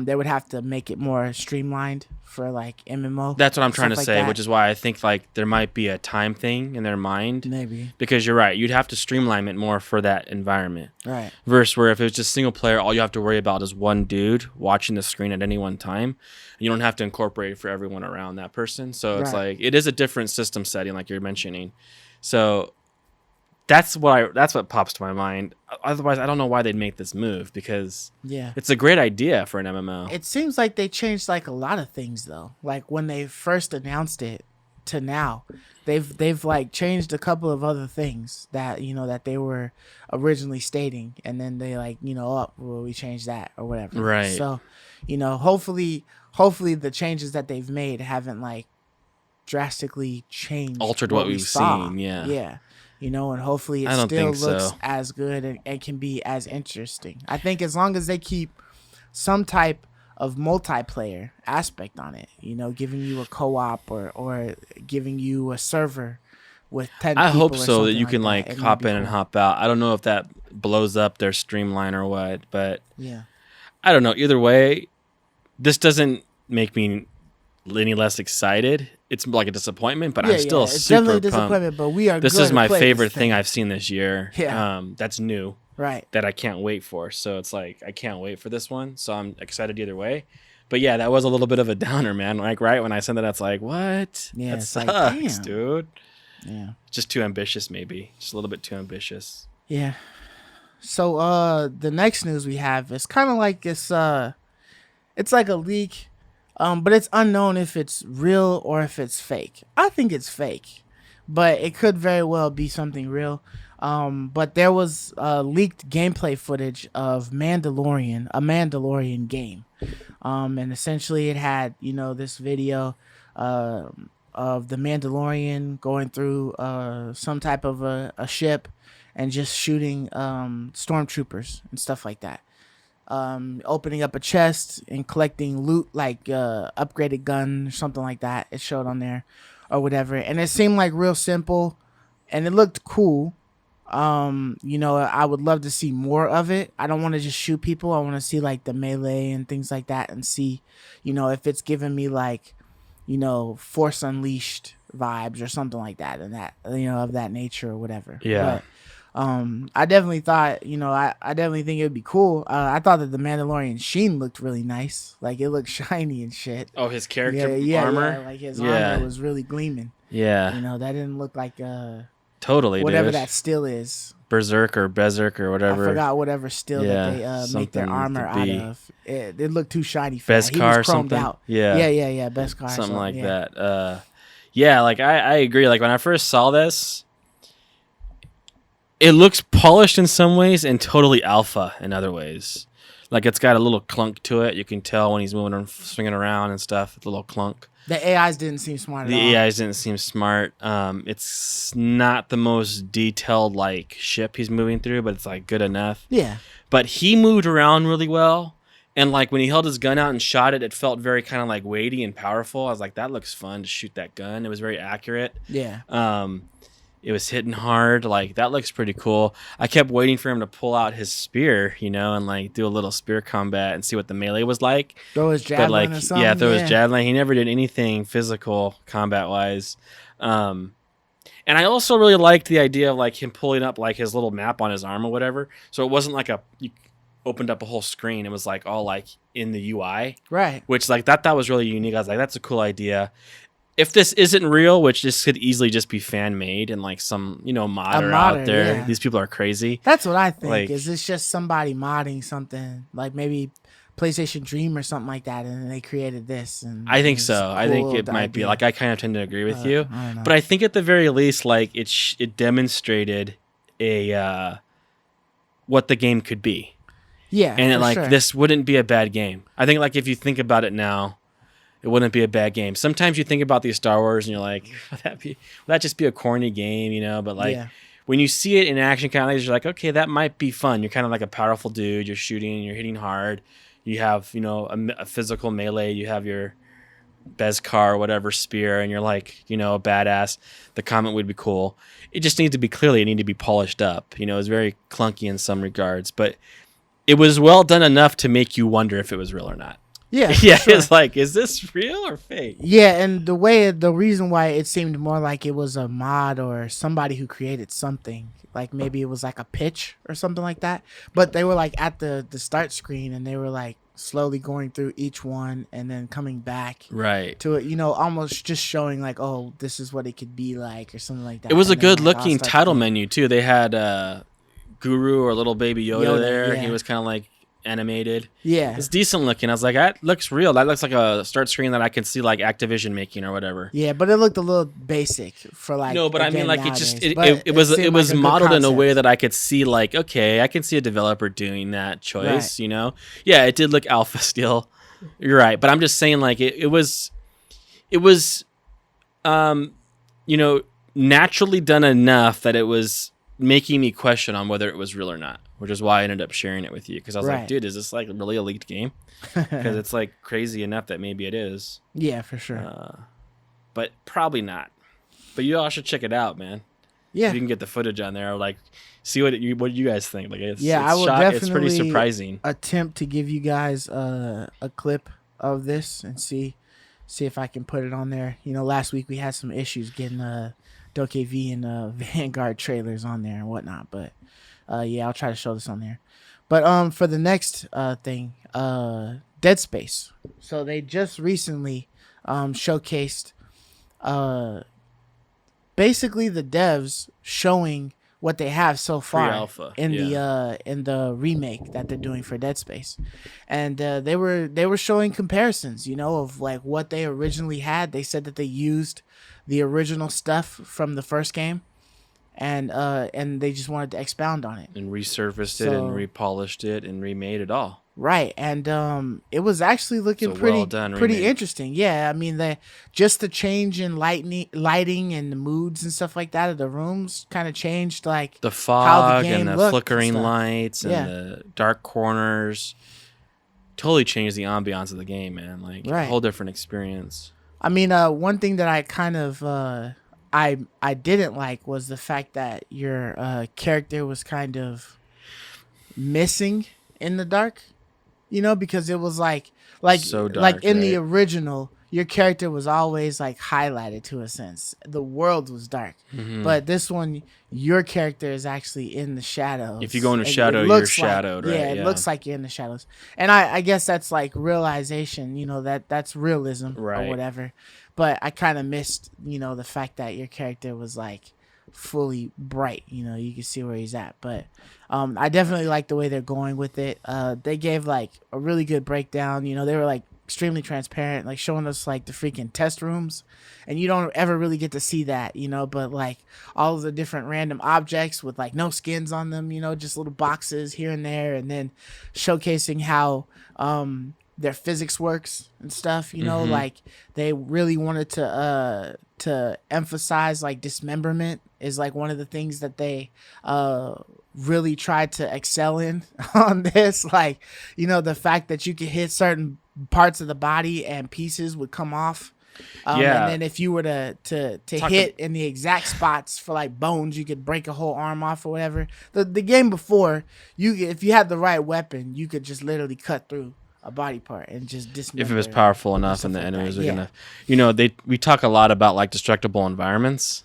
S2: They would have to make it more streamlined for like MMO.
S3: That's what I'm trying to say, which is why I think like there might be a time thing in their mind.
S2: Maybe. Because
S3: you're right. You'd have to streamline it more for that environment.
S2: Right.
S3: Versus where if it was just single player, all you have to worry about is one dude watching the screen at any one time. You don't have to incorporate it for everyone around that person. So it's like, it is a different system setting like you're mentioning. So that's what pops to my mind. Otherwise, I don't know why they'd make this move, because it's a great idea for an MMO.
S2: It seems like they changed like a lot of things though. Like when they first announced it to now, they've like changed a couple of other things that that they were originally stating, and then they like we changed that or whatever.
S3: Right.
S2: So hopefully the changes that they've made haven't like drastically changed,
S3: altered what we've seen. Yeah.
S2: And hopefully it still looks as good and can be as interesting. I think as long as they keep some type of multiplayer aspect on it, giving you a co-op or giving you a server with 10 people.
S3: I hope so, that you can
S2: like
S3: hop in and hop out. I don't know if that blows up their streamline or what, but
S2: yeah.
S3: I don't know. Either way, this doesn't make me any less excited. It's like a disappointment, but I'm still
S2: it's
S3: super
S2: definitely a
S3: pumped.
S2: disappointment. But we are.
S3: This
S2: going
S3: is
S2: to
S3: my
S2: play
S3: favorite
S2: this
S3: thing I've seen this year.
S2: Yeah.
S3: That's new.
S2: Right.
S3: That I can't wait for. So it's like I can't wait for this one. So I'm excited either way. But yeah, that was a little bit of a downer, man. Like right when I sent that, that's like, what?
S2: Yeah,
S3: that
S2: it's
S3: sucks,
S2: like, damn.
S3: dude.
S2: Yeah.
S3: Just too ambitious, maybe. Just a little bit too ambitious.
S2: Yeah. So the next news we have is kind of like this. It's like a leak, but it's unknown if it's real or if it's fake. I think it's fake, but it could very well be something real. But there was leaked gameplay footage of Mandalorian, a Mandalorian game. And essentially it had, this video of the Mandalorian going through some type of a ship and just shooting stormtroopers and stuff like that. Opening up a chest and collecting loot like upgraded gun or something like that. It showed on there or whatever. And it seemed like real simple and it looked cool. I would love to see more of it. I don't want to just shoot people. I want to see like the melee and things like that and see, if it's giving me like, Force Unleashed vibes or something like that and that, of that nature or whatever.
S3: Yeah.
S2: But, I definitely thought, I definitely think it would be cool. I thought that the Mandalorian sheen looked really nice. Like it looked shiny and shit.
S3: Oh, his character armor?
S2: Yeah, like his armor was really gleaming.
S3: Yeah.
S2: That didn't look like
S3: totally,
S2: whatever
S3: dude.
S2: that still is.
S3: Bezerk or whatever.
S2: I forgot whatever still that they make their armor out of. It looked too shiny for that. He was chromed
S3: something.
S2: out.
S3: Yeah.
S2: Beskar.
S3: Something like that. Like I agree. Like when I first saw this, it looks polished in some ways and totally alpha in other ways. Like it's got a little clunk to it. You can tell when he's moving and swinging around and stuff. It's a little clunk.
S2: The AIs didn't seem smart at all.
S3: The AIs didn't seem smart. It's not the most detailed like ship he's moving through, but it's like good enough.
S2: Yeah.
S3: But he moved around really well. And like when he held his gun out and shot it, it felt very kind of like weighty and powerful. I was like, that looks fun to shoot that gun. It was very accurate.
S2: Yeah.
S3: It was hitting hard. Like that looks pretty cool. I kept waiting for him to pull out his spear, and like do a little spear combat and see what the melee was like.
S2: Throw his javelin or something.
S3: Yeah, throw his javelin. He never did anything physical combat wise. And I also really liked the idea of like him pulling up like his little map on his arm or whatever. So it wasn't like you opened up a whole screen. It was like all like in the UI.
S2: Right.
S3: Which like that was really unique. I was like, that's a cool idea. If this isn't real, which this could easily just be fan made and like some, modder out there.
S2: Yeah.
S3: These people are crazy.
S2: That's what I think.
S3: Like,
S2: is this just somebody modding something like maybe PlayStation Dream or something like that, and they created this? And
S3: I think so.
S2: Cool,
S3: I think it might be like I kind of tend to agree with you,
S2: I don't know.
S3: but I think at the very least, like it demonstrated a what the game could be.
S2: Yeah,
S3: and this wouldn't be a bad game. I think like if you think about it now. It wouldn't be a bad game. Sometimes you think about these Star Wars and you're like, would that just be a corny game, But like when you see it in action kind of things, you're like, okay, that might be fun. You're kind of like a powerful dude. You're shooting, you're hitting hard. You have, a physical melee. You have your Beskar or whatever spear, and you're like, a badass. The comment would be cool. It just needs to be it needs to be polished up. It's very clunky in some regards, but it was well done enough to make you wonder if it was real or not.
S2: Yeah,
S3: yeah.
S2: Sure.
S3: It's like, is this real or fake?
S2: Yeah, and the reason why it seemed more like it was a mod or somebody who created something, like maybe it was like a pitch or something like that. But they were like at the start screen and they were like slowly going through each one and then coming back to it, almost just showing like, oh, this is what it could be like or something like that.
S3: It was
S2: and
S3: a good looking title menu too. They had Guru or little baby Yoda there. Yeah. He was kind of like animated.
S2: Yeah,
S3: it's decent looking. I was like, that looks real. That looks like a start screen that I can see like Activision making or whatever.
S2: Yeah, but it looked a little basic for like.
S3: No, but I mean, like
S2: nowadays.
S3: it was modeled in a way that I could see like, okay, I can see a developer doing that choice.
S2: Right.
S3: Yeah, it did look alpha still. You're right, but I'm just saying like it was, naturally done enough that it was making me question on whether it was real or not, which is why I ended up sharing it with you, because I was like, dude, is this like really a leaked game? Because it's like crazy enough that maybe it is.
S2: Yeah, for sure.
S3: But probably not. But you all should check it out, man.
S2: Yeah.
S3: If you can get the footage on there, like see what you guys think. Like it's
S2: I will
S3: it's pretty
S2: definitely
S3: surprising.
S2: attempt to give you guys a clip of this and see if I can put it on there. You know, last week we had some issues getting DokeV and Vanguard trailers on there and whatnot, but yeah, I'll try to show this on there. But for the next thing, Deadspace. So they just recently showcased basically the devs showing what they have so far
S3: Pre-alpha,
S2: in the remake that they're doing for Dead Space, and they were showing comparisons, you know, of like what they originally had. They said that they used the original stuff from the first game, and they just wanted to expound on it
S3: and resurfaced it and repolished it and remade it all.
S2: Right, and it was actually looking pretty
S3: remake.
S2: interesting. Yeah, I mean, just the change in lighting and the moods and stuff like that of the rooms kind of changed, like
S3: the fog
S2: how the game
S3: and the
S2: looked
S3: flickering
S2: and
S3: lights and the dark corners. Totally changed the ambiance of the game, man. Like a whole different experience.
S2: I mean, one thing that I kind of I didn't like was the fact that your character was kind of missing in the dark. You know, because it was like
S3: so dark,
S2: like in the original, your character was always like highlighted to a sense. The world was dark, but this one, your character is actually in the shadows.
S3: If you go into shadow, you're shadowed, right?
S2: Yeah, it looks like you're in the shadows, and I guess that's like realization. You know, that's realism or whatever. But I kind of missed, you know, the fact that your character was like fully bright. You know, you can see where he's at, but I definitely like the way they're going with it. They gave like a really good breakdown. You know, they were like extremely transparent, like showing us like the freaking test rooms, and you don't ever really get to see that, you know, but like all of the different random objects with like no skins on them, you know, just little boxes here and there, and then showcasing how their physics works and stuff, you know, like they really wanted to emphasize like dismemberment is like one of the things that they really tried to excel in on this. Like, you know, the fact that you could hit certain parts of the body and pieces would come off. And then if you were to hit in the exact spots for like bones, you could break a whole arm off or whatever. The game before, if you had the right weapon, you could just literally cut through a body part and just dismember.
S3: If it was powerful enough and the enemies were gonna, you know, we talk a lot about like destructible environments.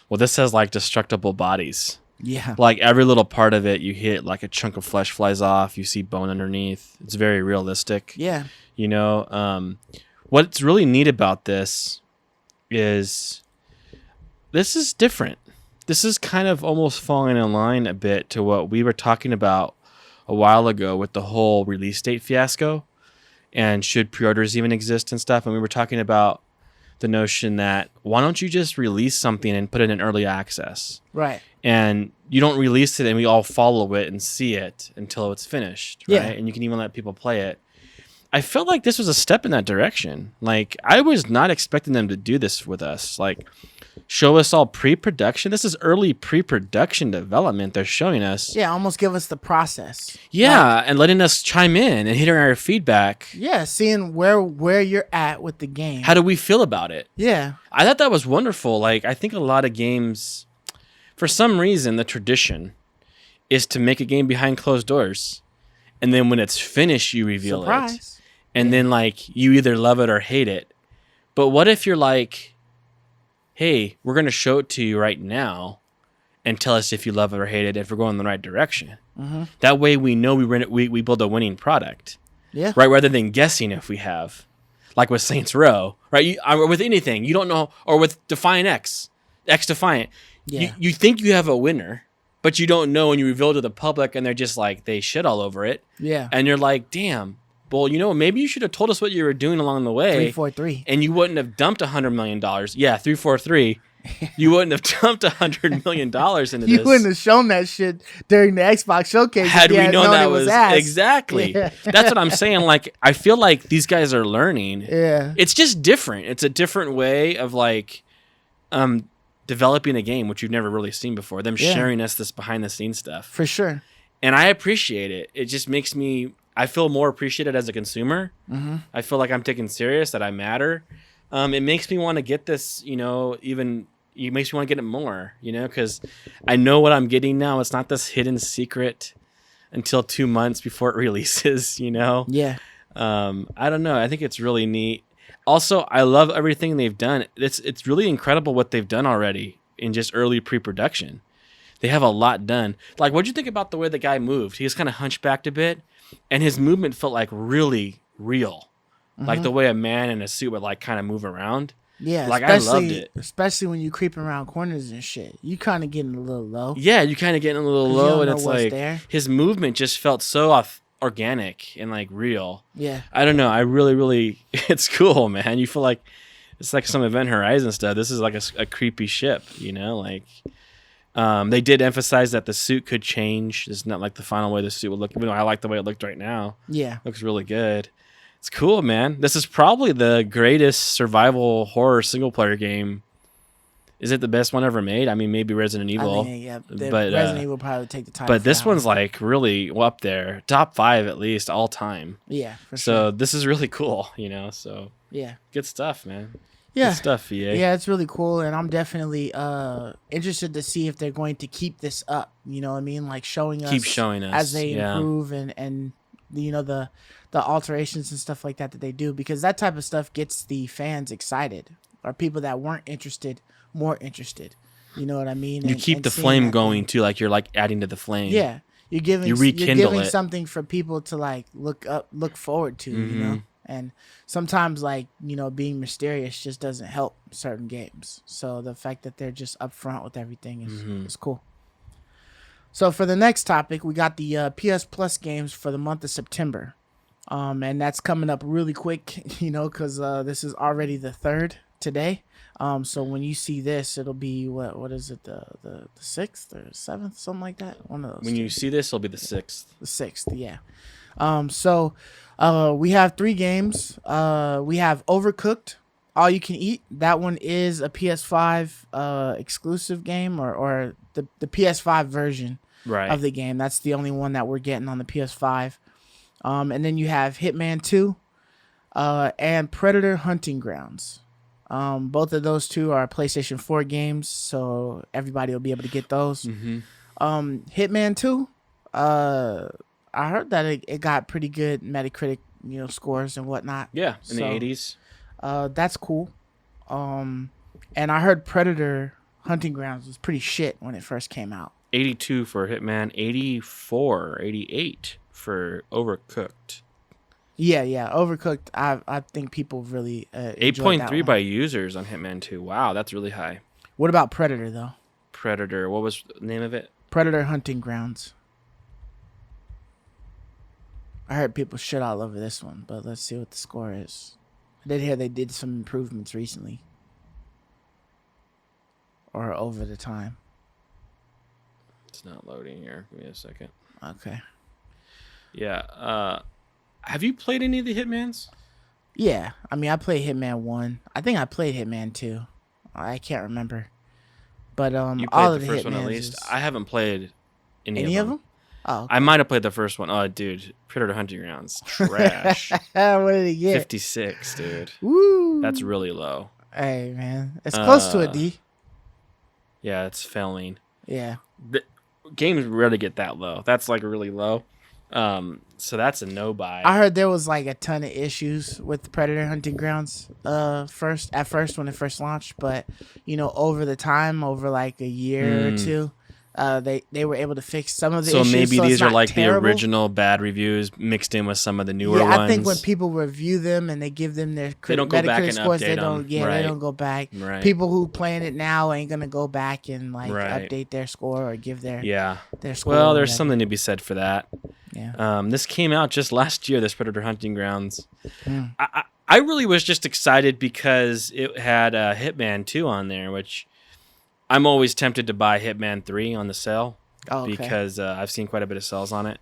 S3: Well, this has like destructible bodies.
S2: Yeah.
S3: Like every little part of it you hit, like a chunk of flesh flies off, you see bone underneath. It's very realistic.
S2: Yeah.
S3: You know, what's really neat about this is this is different. This is kind of almost falling in line a bit to what we were talking about a while ago with the whole release date fiasco and should pre-orders even exist and stuff. And we were talking about the notion that why don't you just release something and put it in early access?
S2: Right.
S3: And you don't release it and we all follow it and see it until it's finished. Right. Yeah. And you can even let people play it. I felt like this was a step in that direction. Like I was not expecting them to do this with us. Like show us all pre-production. This is early pre-production development they're showing us.
S2: Yeah, almost give us the process.
S3: Yeah, and letting us chime in and hearing our feedback.
S2: Yeah, seeing where you're at with the game.
S3: How do we feel about it?
S2: Yeah.
S3: I thought that was wonderful. Like, I think a lot of games, for some reason, the tradition is to make a game behind closed doors. And then when it's finished, you reveal it. And then, like, you either love it or hate it. But what if you're like, hey, we're going to show it to you right now and tell us if you love it or hate it, if we're going in the right direction. That way we know we build a winning product.
S2: Yeah.
S3: Right? Rather than guessing if we have. Like with Saints Row. Right? Or with anything. You don't know. Or with Defiant X. X Defiant.
S2: Yeah.
S3: You think you have a winner, but you don't know, and you reveal to the public and they're just like, they shit all over it.
S2: Yeah.
S3: And you're like, damn. Well, you know, maybe you should have told us what you were doing along the way.
S2: 343.
S3: And you wouldn't have dumped $100 million. Yeah, 343. You wouldn't have dumped $100 million into this.
S2: You wouldn't have shown that shit during the Xbox showcase.
S3: Had we known that was
S2: ass.
S3: Exactly. Yeah. That's what I'm saying. Like, I feel like these guys are learning.
S2: Yeah.
S3: It's just different. It's a different way of like developing a game, which you've never really seen before. Them sharing us this behind the scenes stuff.
S2: For sure.
S3: And I appreciate it. It just makes me, I feel more appreciated as a consumer. I feel like I'm taken serious, that I matter. It makes me want to get this, you know, even it makes me want to get it more, because I know what I'm getting now. It's not this hidden secret until 2 months before it releases,
S2: Yeah.
S3: I don't know. I think it's really neat. Also, I love everything they've done. It's really incredible what they've done already in just early pre-production. They have a lot done. Like, what'd you think about the way the guy moved? He was kind of hunchbacked a bit, and his movement felt like really real. Like the way a man in a suit would like kind of move around.
S2: Yeah,
S3: like I loved it.
S2: Especially when you creeping around corners and shit. You kind of getting a little low.
S3: Yeah, you kind of getting a little low, and it's like
S2: there.
S3: His movement just felt so organic and like real.
S2: Yeah,
S3: I don't know. I really, it's cool, man. You feel like it's like some Event Horizon stuff. This is like a creepy ship, like. They did emphasize that the suit could change. It's not like the final way the suit would look. Even though I like the way it looked right now.
S2: Yeah,
S3: looks really good. It's cool, man. This is probably the greatest survival horror single player game. Is it the best one ever made? I mean, maybe Resident Evil.
S2: But Resident Evil probably take the title.
S3: But this one's like really up there, top 5 at least all time.
S2: Yeah, for
S3: sure. So this is really cool, So
S2: yeah,
S3: good stuff, man.
S2: Yeah,
S3: good stuff, EA.
S2: Yeah, it's really cool, and I'm definitely interested to see if they're going to keep this up. You know what I mean? Like showing us as they improve and the alterations and stuff like that they do, because that type of stuff gets the fans excited, or people that weren't interested more interested. You know what I mean?
S3: You keep the flame going too, like you're like adding to the flame.
S2: Yeah, you're giving something for people to like look forward to.
S3: Mm-hmm.
S2: And sometimes like being mysterious just doesn't help certain games. So the fact that they're just upfront with everything is cool. So for the next topic, we got the PS Plus games for the month of September. And that's coming up really quick, because this is already the 3rd today. So when you see this, it'll be what is it, the 6th or 7th, something like that. One of those.
S3: When you see this, it'll be the 6th.
S2: The 6th, yeah. So we have 3 games. We have Overcooked, All You Can Eat. That one is a PS5 exclusive game, or the PS5 version of the game. That's the only one that we're getting on the PS5. And then you have Hitman 2 and Predator Hunting Grounds. Both of those 2 are PlayStation 4 games, so everybody will be able to get those. Hitman 2, I heard that it got pretty good Metacritic, scores and whatnot.
S3: Yeah, in the 80s.
S2: That's cool. And I heard Predator Hunting Grounds was pretty shit when it first came out.
S3: 82 for Hitman, 84, 88 for Overcooked.
S2: Yeah, Overcooked. I think people really
S3: 8.3 by users on Hitman 2. Wow, that's really high.
S2: What about Predator though?
S3: Predator. What was the name of it?
S2: Predator Hunting Grounds. I heard people shit all over this one, but let's see what the score is. I did hear they did some improvements recently, or over the time.
S3: It's not loading here. Give me a second.
S2: Okay.
S3: Yeah. Have you played any of the Hitmans?
S2: Yeah. I mean, I played Hitman 1. I think I played Hitman 2. I can't remember. But
S3: you played
S2: all of
S3: the
S2: the
S3: first one at
S2: Hitmans
S3: least. I haven't played any of them.
S2: Oh, okay.
S3: I might have played the first one. Oh, dude, Predator Hunting Grounds, trash.
S2: What did he get?
S3: 56, dude.
S2: Woo.
S3: That's really low.
S2: Hey, man, it's close to a D.
S3: Yeah, it's failing.
S2: Yeah.
S3: The games rarely get that low. That's like really low. So that's a no buy.
S2: I heard there was like a ton of issues with Predator Hunting Grounds at first when it first launched, but over the time, over like a year or two, they were able to fix some of the issues.
S3: So maybe these are like
S2: terrible.
S3: The original bad reviews mixed in with some of the newer ones.
S2: Yeah, I think when people review them and they give them their
S3: they don't go back and
S2: scores,
S3: update
S2: they don't.
S3: them.
S2: Yeah,
S3: right.
S2: they don't go back.
S3: Right.
S2: People who playing it now ain't gonna go back and like update their score or give their score.
S3: Well, there's something to be said for that.
S2: Yeah.
S3: This came out just last year. This Predator Hunting Grounds. I really was just excited because it had Hitman 2 on there, which I'm always tempted to buy Hitman 3 on the sale.
S2: Oh, okay.
S3: Because I've seen quite a bit of sales on it.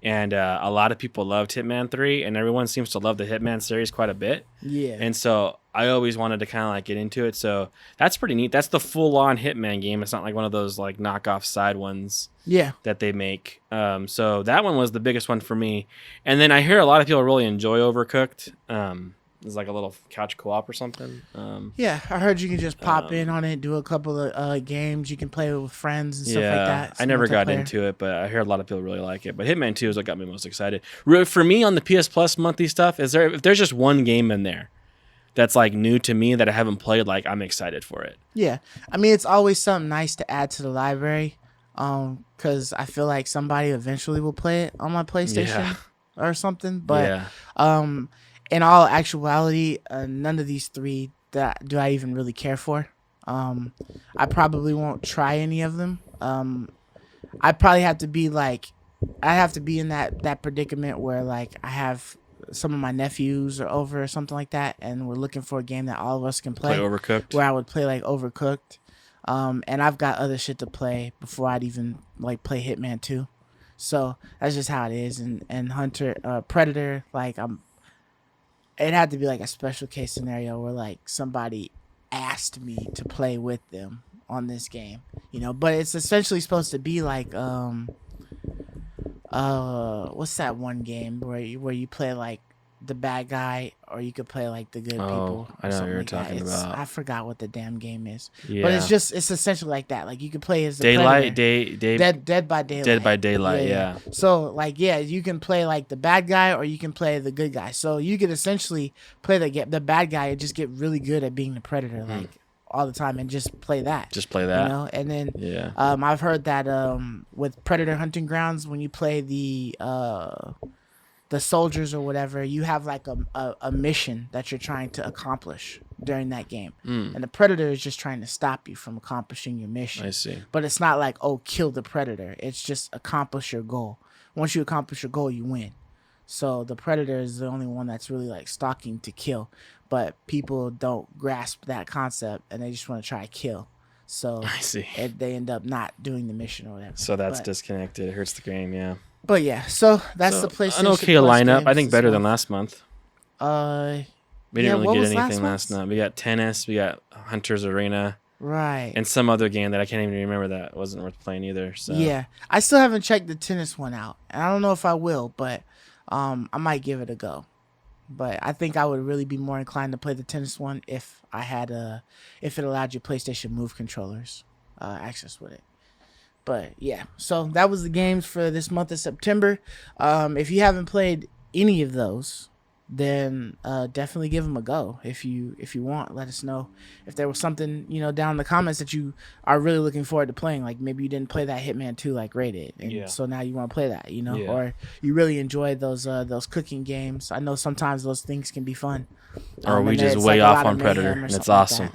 S3: And a lot of people loved Hitman 3, and everyone seems to love the Hitman series quite a bit.
S2: Yeah.
S3: And so I always wanted to kind of like get into it. So that's pretty neat. That's the full-on Hitman game. It's not like one of those like knockoff side ones that they make. So that one was the biggest one for me. And then I hear a lot of people really enjoy Overcooked. It's like a little couch co-op or something.
S2: Yeah, I heard you can just pop in on it, do a couple of games. You can play with friends and stuff like that.
S3: I never got into it, but I hear a lot of people really like it. But Hitman 2 is what got me most excited. For me, on the PS Plus monthly stuff, if there's just one game in there that's like new to me that I haven't played, like I'm excited for it.
S2: Yeah, I mean, it's always something nice to add to the library, because I feel like somebody eventually will play it on my PlayStation or something. But in all actuality, none of these three do I even really care for. I probably won't try any of them. I probably have to be like, I have to be in that predicament where like I have some of my nephews are over or something like that, and we're looking for a game that all of us can play.
S3: Overcooked.
S2: Where I would play like Overcooked, and I've got other shit to play before I'd even like play Hitman 2. So that's just how it is. And Hunter, Predator, like it had to be like a special case scenario where like somebody asked me to play with them on this game, you know. But it's essentially supposed to be like what's that one game where you play like the bad guy, or you could play like the good people.
S3: I know what you're talking about.
S2: I forgot what the damn game is.
S3: Yeah.
S2: But it's essentially like that. Like you could play as the
S3: Daylight,
S2: Dead by Daylight.
S3: Dead by Daylight, yeah.
S2: So like you can play like the bad guy, or you can play the good guy. So you could essentially play the bad guy and just get really good at being the predator, like all the time, and just play that. You know, and then I've heard that with Predator Hunting Grounds, when you play the soldiers or whatever, you have like a mission that you're trying to accomplish during that game. And the predator is just trying to stop you from accomplishing your mission.
S3: I see.
S2: But it's not like, oh, kill the predator. It's just accomplish your goal. Once you accomplish your goal, you win. So the predator is the only one that's really like stalking to kill. But people don't grasp that concept, and they just want to try to kill. So
S3: I see.
S2: They end up not doing the mission or whatever.
S3: So that's disconnected. It hurts the game, yeah.
S2: But yeah, so that's the PlayStation.
S3: An okay
S2: Plus
S3: lineup.
S2: games
S3: I think better than last month.
S2: We
S3: We didn't really get anything last night. We got tennis. We got Hunter's Arena.
S2: Right.
S3: And some other game that I can't even remember that wasn't worth playing either. So
S2: yeah, I still haven't checked the tennis one out, and I don't know if I will, but I might give it a go. But I think I would really be more inclined to play the tennis one if it allowed your PlayStation Move controllers access with it. But yeah, so that was the games for this month of September. If you haven't played any of those, then definitely give them a go. If you want, let us know if there was something, you know, down in the comments that you are really looking forward to playing. Like maybe you didn't play that Hitman 2 like Ray did, and so now you want to play that, you know, or you really enjoyed those cooking games. I know sometimes those things can be fun.
S3: Or we just way off on Predator, and it's awesome.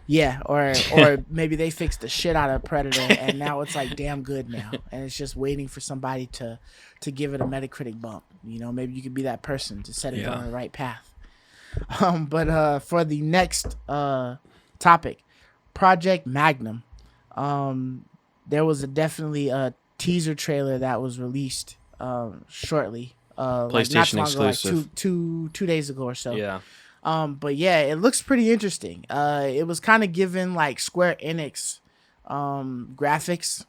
S2: Yeah, or maybe they fixed the shit out of Predator, and now it's like damn good now, and it's just waiting for somebody to give it a Metacritic bump. You know, maybe you could be that person to set it on the right path. But for the next topic, Project Magnum, there was definitely a teaser trailer that was released shortly,
S3: PlayStation exclusive,
S2: like two days ago or so.
S3: Yeah.
S2: But yeah, it looks pretty interesting. It was kind of given like Square Enix graphics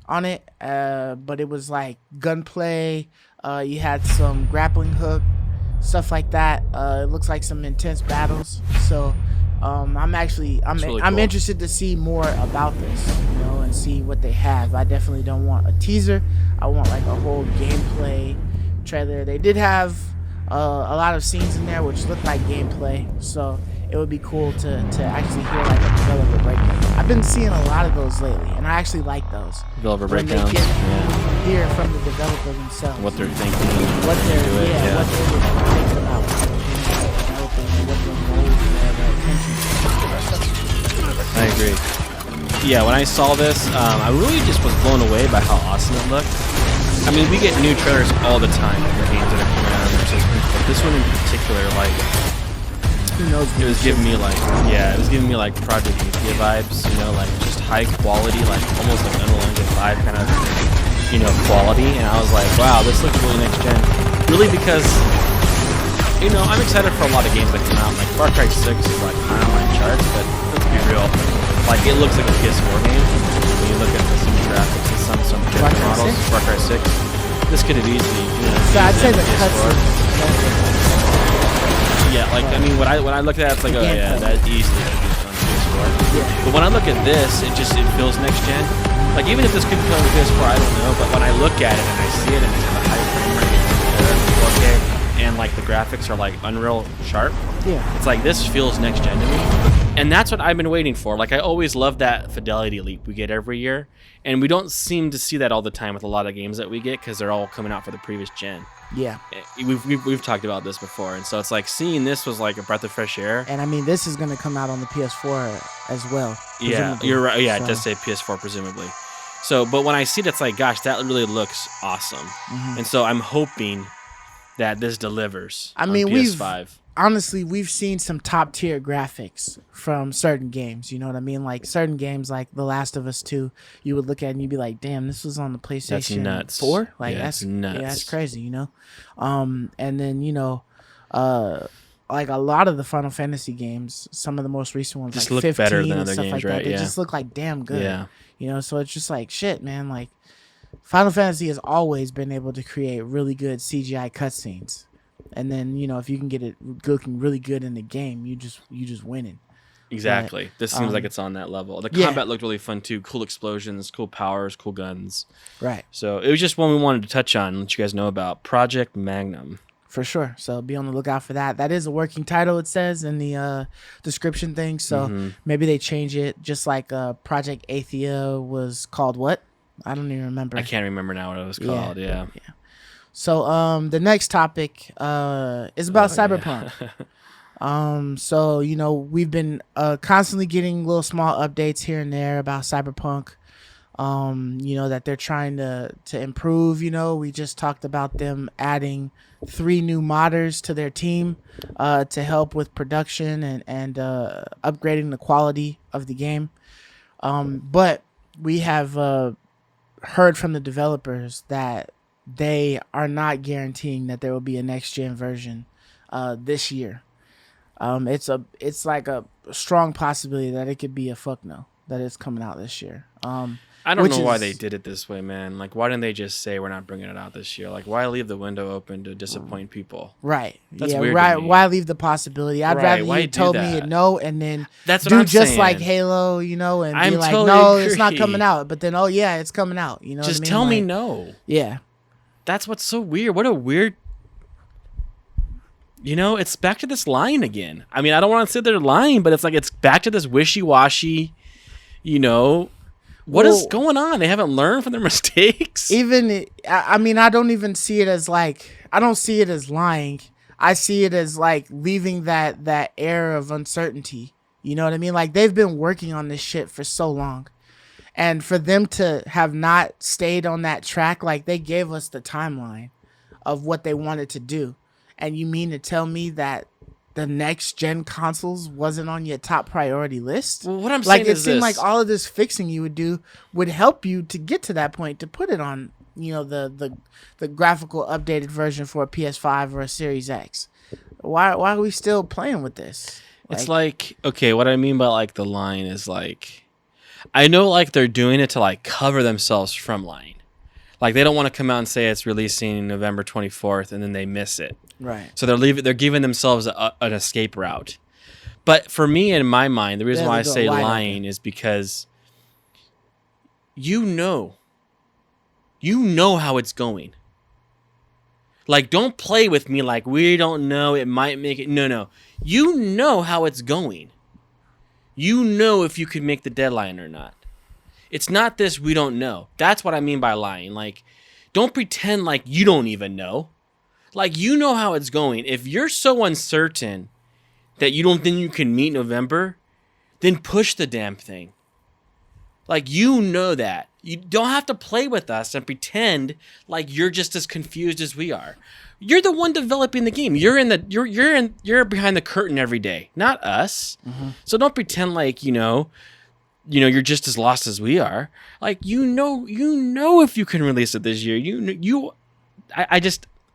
S2: on it, but it was like gunplay. You had some grappling hook, stuff like that. It looks like some intense battles. So I'm really cool. Interested to see more about this, you know, and see what they have. I definitely don't want a teaser. I want like a whole gameplay trailer. They did have a lot of scenes in there which look like gameplay, so it would be cool to actually hear like a developer breakdown. I've been seeing a lot of those lately, and I actually like those.
S3: Developer breakdowns.
S2: Hear from the developer themselves.
S3: What they're thinking.
S2: What they're thinking about.
S3: I agree. Yeah, when I saw this, I really just was blown away by how awesome it looked. I mean, we get new trailers all the time for games that are coming out, but this one in particular, like, it was giving me like Project Athia vibes, you know, like just high quality, like almost like Unreal Engine 5 kind of, you know, quality. And I was like, wow, this looks really next gen. Really, because, you know, I'm excited for a lot of games that come out. Like Far Cry 6 is like high on my charts, but let's be real, like it looks like a PS4 game. When you look at some graphics and some projector models, Far Cry 6, this could have easily, you know,
S2: so I'd say the cutscenes.
S3: Yeah, like I mean, when I look at it, it's like, oh yeah, that easily could be on PS4.
S2: Yeah.
S3: But when I look at this, it feels next gen. Like even if this could be on PS4, I don't know. But when I look at it and I see it and it's got a high frame rate, 4K, and like the graphics are like Unreal sharp, it's like this feels next gen to me. And that's what I've been waiting for. Like I always love that fidelity leap we get every year, and we don't seem to see that all the time with a lot of games that we get because they're all coming out for the previous gen.
S2: Yeah,
S3: we've talked about this before, and so it's like seeing this was like a breath of fresh air.
S2: And I mean, this is going to come out on the PS4 as well.
S3: Yeah, you're right. Yeah, it does say PS4 presumably. So, but when I see it, it's like, gosh, that really looks awesome. And so I'm hoping that this delivers.
S2: I mean,
S3: on PS5.
S2: Honestly, we've seen some top tier graphics from certain games. You know what I mean? Like certain games, like The Last of Us 2, you would look at it and you'd be like, "Damn, this was on the PlayStation 4." Like that's nuts. Yeah, that's crazy. You know. And then like a lot of the Final Fantasy games, some of the most recent ones,
S3: just
S2: like
S3: look
S2: 15
S3: better than
S2: and
S3: other
S2: stuff
S3: games,
S2: like
S3: right?
S2: that, they just look like damn good.
S3: Yeah.
S2: You know, so it's just like shit, man. Like Final Fantasy has always been able to create really good CGI cutscenes. And then, you know, if you can get it looking really good in the game, you just winning.
S3: Exactly. But, this seems like it's on that level. The combat looked really fun too. Cool explosions, cool powers, cool guns.
S2: Right.
S3: So it was just one we wanted to touch on and let you guys know about. Project Magnum.
S2: For sure. So be on the lookout for that. That is a working title, it says in the description thing. So maybe they change it, just like Project Athia was called what? I don't even remember.
S3: I can't remember now what it was called. Yeah.
S2: So the next topic is about Cyberpunk. So, you know, we've been constantly getting little small updates here and there about Cyberpunk. You know, that they're trying to improve. You know, we just talked about them adding 3 new modders to their team to help with production and upgrading the quality of the game. But we have heard from the developers that they are not guaranteeing that there will be a next gen version this year. It's like a strong possibility that it could be a fuck no, that it's coming out this year.
S3: I don't know why they did it this way, man. Like, why didn't they just say we're not bringing it out this year? Like, why leave the window open to disappoint people?
S2: Right.
S3: That's
S2: yeah,
S3: weird
S2: right.
S3: to me.
S2: Why leave the possibility? I'd rather you told me no and then do just saying. Like Halo, you know, and be like,
S3: totally
S2: no,
S3: agree.
S2: It's not coming out. But then, oh, yeah, it's coming out. You know
S3: just
S2: what I mean?
S3: tell me
S2: like,
S3: no.
S2: Yeah.
S3: That's what's so weird. What a weird... You know, it's back to this lying again. I mean, I don't want to sit there lying, but it's like it's back to this wishy-washy, you know... What is going on? They haven't learned from their mistakes?
S2: I mean, I don't even see it as like... I don't see it as lying. I see it as like leaving that air of uncertainty. You know what I mean? Like, they've been working on this shit for so long. And for them to have not stayed on that track, like, they gave us the timeline of what they wanted to do. And you mean to tell me that the next gen consoles wasn't on your top priority list?
S3: Well, what I'm saying is
S2: it seemed like all of this fixing you would do would help you to get to that point, to put it on, you know, the graphical updated version for a PS5 or a Series X. Why are we still playing with this?
S3: It's like, okay, what I mean by like the line is like, I know like they're doing it to like cover themselves from lying. Like they don't want to come out and say it's releasing November 24th and then they miss it.
S2: Right.
S3: So they're giving themselves an escape route. But for me, in my mind, the reason why I say lying is because you know how it's going. Like, don't play with me like we don't know, it might make it. No. You know how it's going. You know if you could make the deadline or not. It's not this we don't know. That's what I mean by lying. Like, don't pretend like you don't even know. Like, you know how it's going. If you're so uncertain that you don't think you can meet November, then push the damn thing. Like, you know that. You don't have to play with us and pretend like you're just as confused as we are. You're the one developing the game. You're behind the curtain every day, not us. Mm-hmm. So don't pretend like, you're you're just as lost as we are. Like, you know if you can release it this year.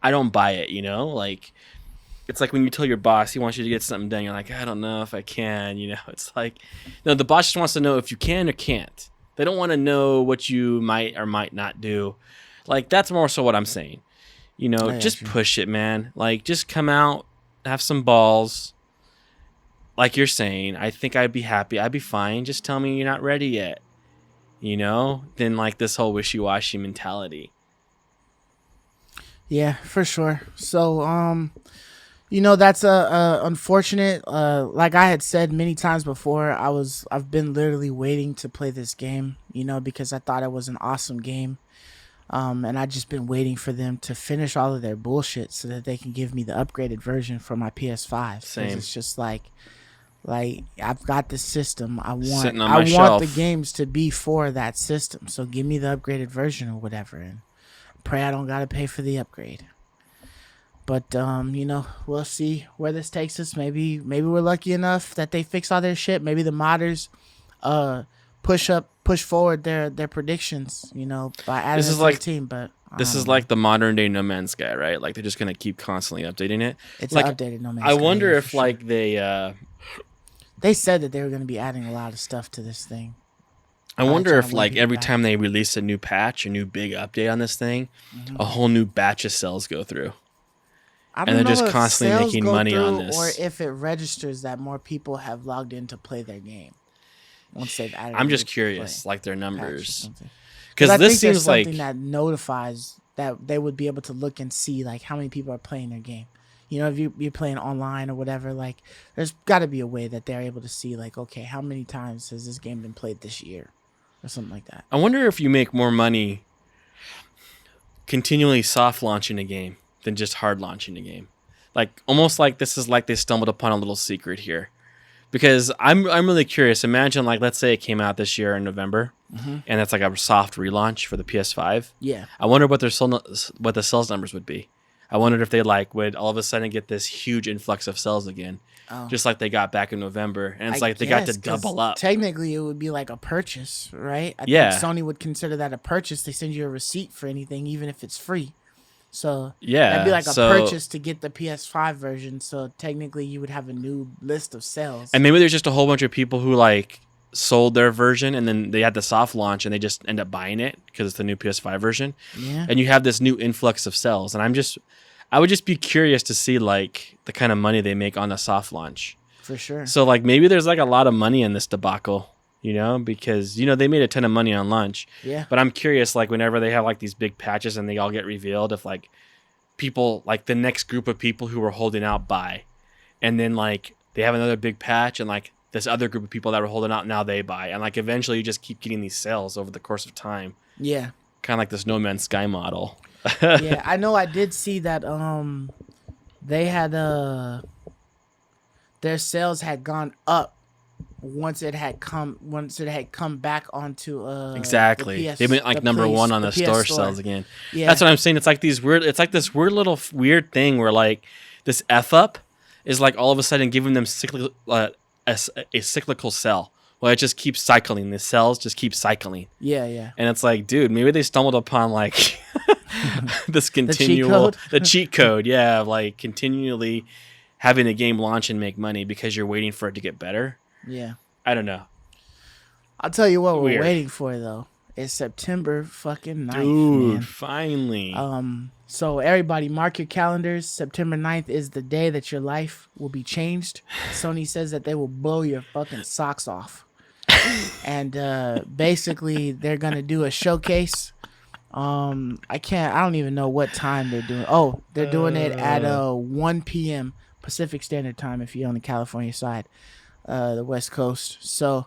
S3: I don't buy it, Like, it's like when you tell your boss he wants you to get something done, you're like, I don't know if I can, It's like, no, the boss just wants to know if you can or can't. They don't want to know what you might or might not do. Like, that's more so what I'm saying. Just push it, man. Like, just come out have some balls. Like you're saying, I think I'd be happy. I'd be fine. Just tell me you're not ready yet. You know? Then like this whole wishy-washy mentality.
S2: Yeah, for sure. So, that's a unfortunate. Like I had said many times before, I've been literally waiting to play this game. Because I thought it was an awesome game. And I just been waiting for them to finish all of their bullshit so that they can give me the upgraded version for my PS5.
S3: Same.
S2: It's just like I've got the system. I
S3: Sitting on
S2: want
S3: my shelf.
S2: the games to be for that system. So give me the upgraded version or whatever, and pray I don't gotta pay for the upgrade. But we'll see where this takes us. Maybe we're lucky enough that they fix all their shit. Maybe the modders push forward their predictions, by adding
S3: This
S2: it
S3: is
S2: to
S3: like
S2: the team. But
S3: this is like the modern day No Man's Sky, right? Like they're just gonna keep constantly updating it.
S2: it's
S3: like
S2: an updated No Man's
S3: I
S2: Sky,
S3: wonder
S2: yeah,
S3: if
S2: for sure.
S3: like
S2: They said that they were going to be adding a lot of stuff to this thing.
S3: I wonder if
S2: trying to
S3: like
S2: win
S3: every
S2: people back.
S3: time they release a new patch, a new big update on this thing, a whole new batch of cells go through.
S2: I
S3: And
S2: don't
S3: they're
S2: know
S3: just
S2: if
S3: constantly
S2: sales
S3: making
S2: go
S3: money on
S2: through
S3: this.
S2: or if it registers that more people have logged in to play their game once they've added.
S3: I'm
S2: a
S3: just
S2: new
S3: curious,
S2: play
S3: like their
S2: patch or
S3: numbers,
S2: something.
S3: because
S2: I
S3: this
S2: think there's
S3: seems like
S2: something that notifies that they would be able to look and see like how many people are playing their game. If you're playing online or whatever, like there's got to be a way that they're able to see like, okay, how many times has this game been played this year or something like that.
S3: I wonder if you make more money continually soft launching a game than just hard launching a game. Like almost like this is like they stumbled upon a little secret here. Because I'm really curious. Imagine like let's say it came out this year in November, and it's like a soft relaunch for the PS5.
S2: Yeah.
S3: I wonder what what the sales numbers would be. I wondered if they like would all of a sudden get this huge influx of sales again, just like they got back in November, and it's like they got to double up.
S2: Technically, it would be like a purchase, right? I
S3: Yeah.
S2: think Sony would consider that a purchase. They send you a receipt for anything, even if it's free. So
S3: Yeah,
S2: that'd be like a
S3: so-
S2: purchase to get the PS5 version. So technically, you would have a new list of sales.
S3: And maybe there's just a whole bunch of people who like sold their version and then they had the soft launch and they just end up buying it because it's the new PS5 version.
S2: Yeah.
S3: And you have this new influx of sales. And I would just be curious to see like the kind of money they make on the soft launch.
S2: For sure.
S3: So like maybe there's like a lot of money in this debacle, because they made a ton of money on launch.
S2: Yeah.
S3: But I'm curious, like whenever they have like these big patches and they all get revealed, if like people like the next group of people who were holding out buy, and then like they have another big patch and like this other group of people that were holding out now they buy, and like eventually you just keep getting these sales over the course of time.
S2: Yeah.
S3: Kind of like this No Man's Sky model.
S2: Yeah. I know. I did see that. They had their sales had gone up once it had come back onto
S3: Exactly.
S2: the PS,
S3: They've been like
S2: the
S3: number
S2: place-
S3: one on the
S2: PS
S3: store sales again.
S2: Yeah.
S3: That's what I'm saying. It's like this weird little weird thing where like this F up is like all of a sudden giving them a cyclical cell. Well, it just keeps cycling. The cells just keep cycling.
S2: Yeah, yeah.
S3: And it's like, dude, maybe they stumbled upon like this continual
S2: code?
S3: the cheat code, yeah, of like continually having a game launch and make money because you're waiting for it to get better.
S2: Yeah.
S3: I don't know.
S2: I'll tell you what
S3: Weird.
S2: we're waiting for though. It's September fucking 9th,
S3: Dude,
S2: man.
S3: finally.
S2: So everybody mark your calendars. September 9th is the day that your life will be changed. Sony says that they will blow your fucking socks off. And basically they're gonna do a showcase. I don't even know what time they're doing. Oh, they're doing it at 1 p.m. Pacific Standard Time if you're on the California side, the West Coast. So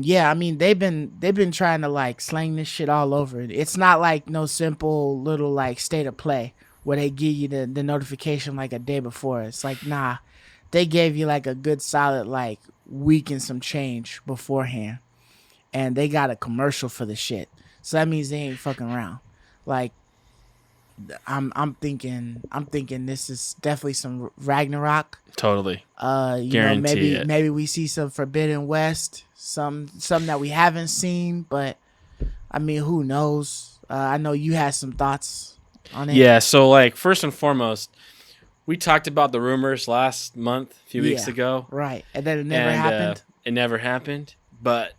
S2: yeah, I mean they've been trying to like slang this shit all over. It's not like no simple little like state of play where they give you the notification like a day before. It's like, nah, they gave you like a good solid like week and some change beforehand, and they got a commercial for the shit. So that means they ain't fucking around. Like I'm thinking this is definitely some Ragnarok.
S3: Totally.
S2: Guarantee
S3: it.
S2: maybe we see some Forbidden West, some that we haven't seen, but I mean, who knows? I know you had some thoughts on it.
S3: Yeah, so like first and foremost, we talked about the rumors last month, a few weeks
S2: Yeah,
S3: ago.
S2: right, and then it never happened.
S3: It never happened. But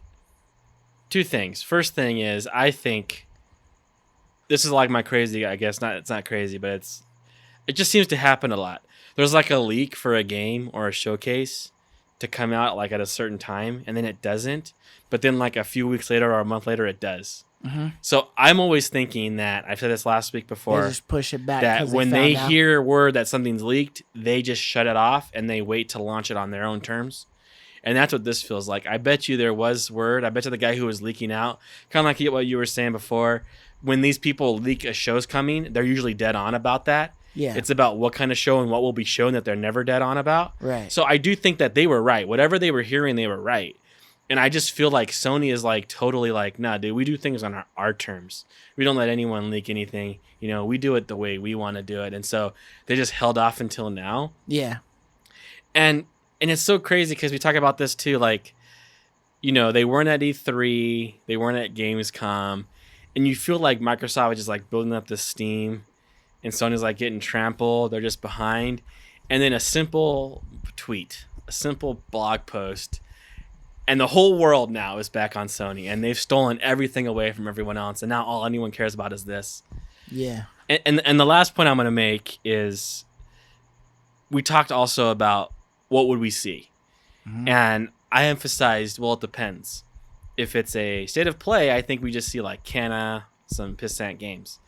S3: two things. First thing is, I think this is like my crazy. I guess not. It's not crazy, but It just seems to happen a lot. There's like a leak for a game or a showcase to come out like at a certain time, and then it doesn't. But then like a few weeks later or a month later, it does.
S2: Mm-hmm.
S3: So I'm always thinking that, I've said this last week before,
S2: they just push it back.
S3: that when they hear word that something's leaked, they just shut it off and they wait to launch it on their own terms. And that's what this feels like. I bet you there was word. I bet you the guy who was leaking out, kind of like what you were saying before, when these people leak a show's coming, they're usually dead on about that.
S2: Yeah.
S3: It's about what kind of show and what will be shown that they're never dead on about.
S2: Right.
S3: So I do think that they were right. Whatever they were hearing, they were right. And I just feel like Sony is like totally like, nah, dude, we do things on our terms. We don't let anyone leak anything. You know, we do it the way we want to do it. And so they just held off until now.
S2: Yeah.
S3: And it's so crazy because we talk about this too. Like, you know, they weren't at E3. They weren't at Gamescom. And you feel like Microsoft is just like building up this steam. And Sony's like getting trampled. They're just behind. And then a simple tweet, a simple blog post, and the whole world now is back on Sony. And they've stolen everything away from everyone else. And now all anyone cares about is this.
S2: Yeah.
S3: And the last point I'm going to make is we talked also about what would we see. Mm-hmm. And I emphasized, well, it depends. If it's a state of play, I think we just see like Canna, some pissant games.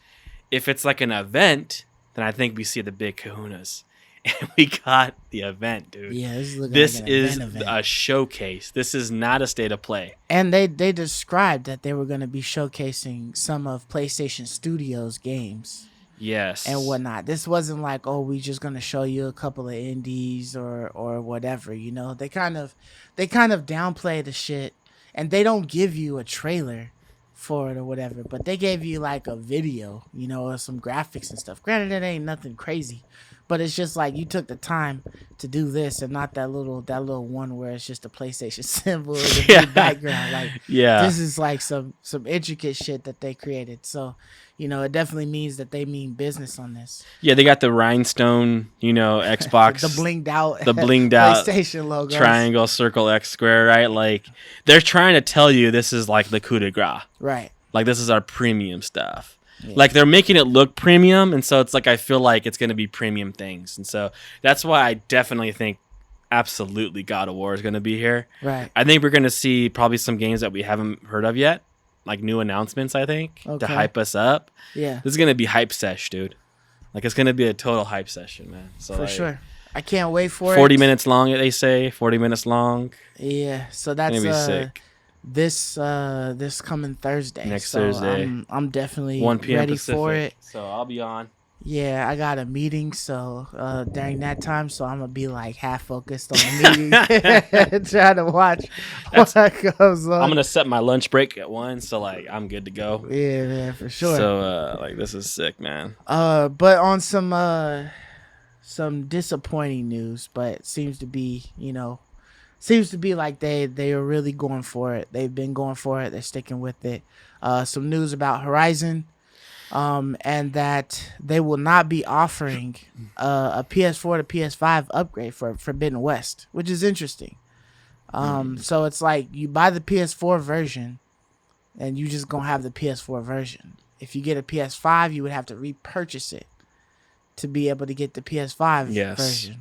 S3: If it's like an event, then I think we see the big kahunas. And we got the event, dude.
S2: Yeah,
S3: this is a showcase. This is not a state of play.
S2: And they described that they were going to be showcasing some of PlayStation Studios games.
S3: Yes.
S2: And whatnot. This wasn't like, oh, we just going to show you a couple of indies or whatever, you know. They kind of downplay the shit, and they don't give you a trailer for it or whatever, but they gave you like a video, you know, or some graphics and stuff. Granted, it ain't nothing crazy, but it's just like you took the time to do this and not that little one where it's just a PlayStation symbol in the blue background. Like,
S3: yeah,
S2: this is like some intricate shit that they created. So, you know, it definitely means that they mean business on this.
S3: Yeah, they got the rhinestone, you know, Xbox,
S2: the blinged out
S3: PlayStation
S2: logo,
S3: triangle, circle, X square, right? Like they're trying to tell you this is like the coup de grace,
S2: right?
S3: Like this is our premium stuff. Yeah. Like they're making it look premium, and so it's like I feel like it's going to be premium things, and so that's why I definitely think absolutely God of War is going to be here.
S2: Right.
S3: I think we're going to see probably some games that we haven't heard of yet. Like new announcements, I think, to hype us up.
S2: Yeah.
S3: This is going to be hype sesh, dude. Like, it's going to be a total hype session, man. So
S2: for sure. I can't wait for
S3: 40 minutes long, they say. 40 minutes long.
S2: Yeah. So that's
S3: going to be sick.
S2: This coming Thursday.
S3: Next Thursday.
S2: I'm definitely
S3: 1 p.m.
S2: ready
S3: Pacific,
S2: for it.
S3: So I'll be on.
S2: Yeah, I got a meeting, so during that time, so I'm gonna be like half focused on the meeting, trying to watch what goes on.
S3: I'm gonna set my lunch break at 1, so like I'm good to go.
S2: Yeah, man, for sure.
S3: So like this is sick, man.
S2: But on some disappointing news, but it seems to be like they are really going for it. They've been going for it. They're sticking with it. Some news about Horizon. And that they will not be offering a PS4 to PS5 upgrade for Forbidden West, which is interesting. So it's like you buy the PS4 version, and you just gonna have the PS4 version. If you get a PS5, you would have to repurchase it to be able to get the PS5 version.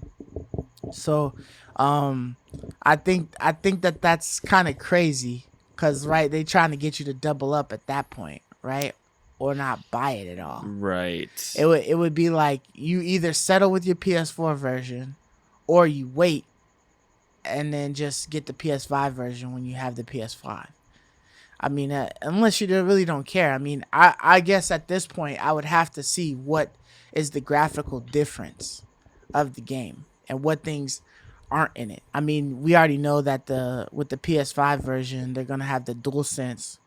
S2: So, I think that that's kind of crazy, cause right, they trying to get you to double up at that point, right? Or not buy it at all.
S3: Right.
S2: It would be like you either settle with your PS4 version, or you wait and then just get the PS5 version when you have the PS5. I mean, unless you really don't care. I mean, I guess at this point I would have to see what is the graphical difference of the game and what things aren't in it. I mean, we already know that with the PS5 version, they're gonna have the DualSense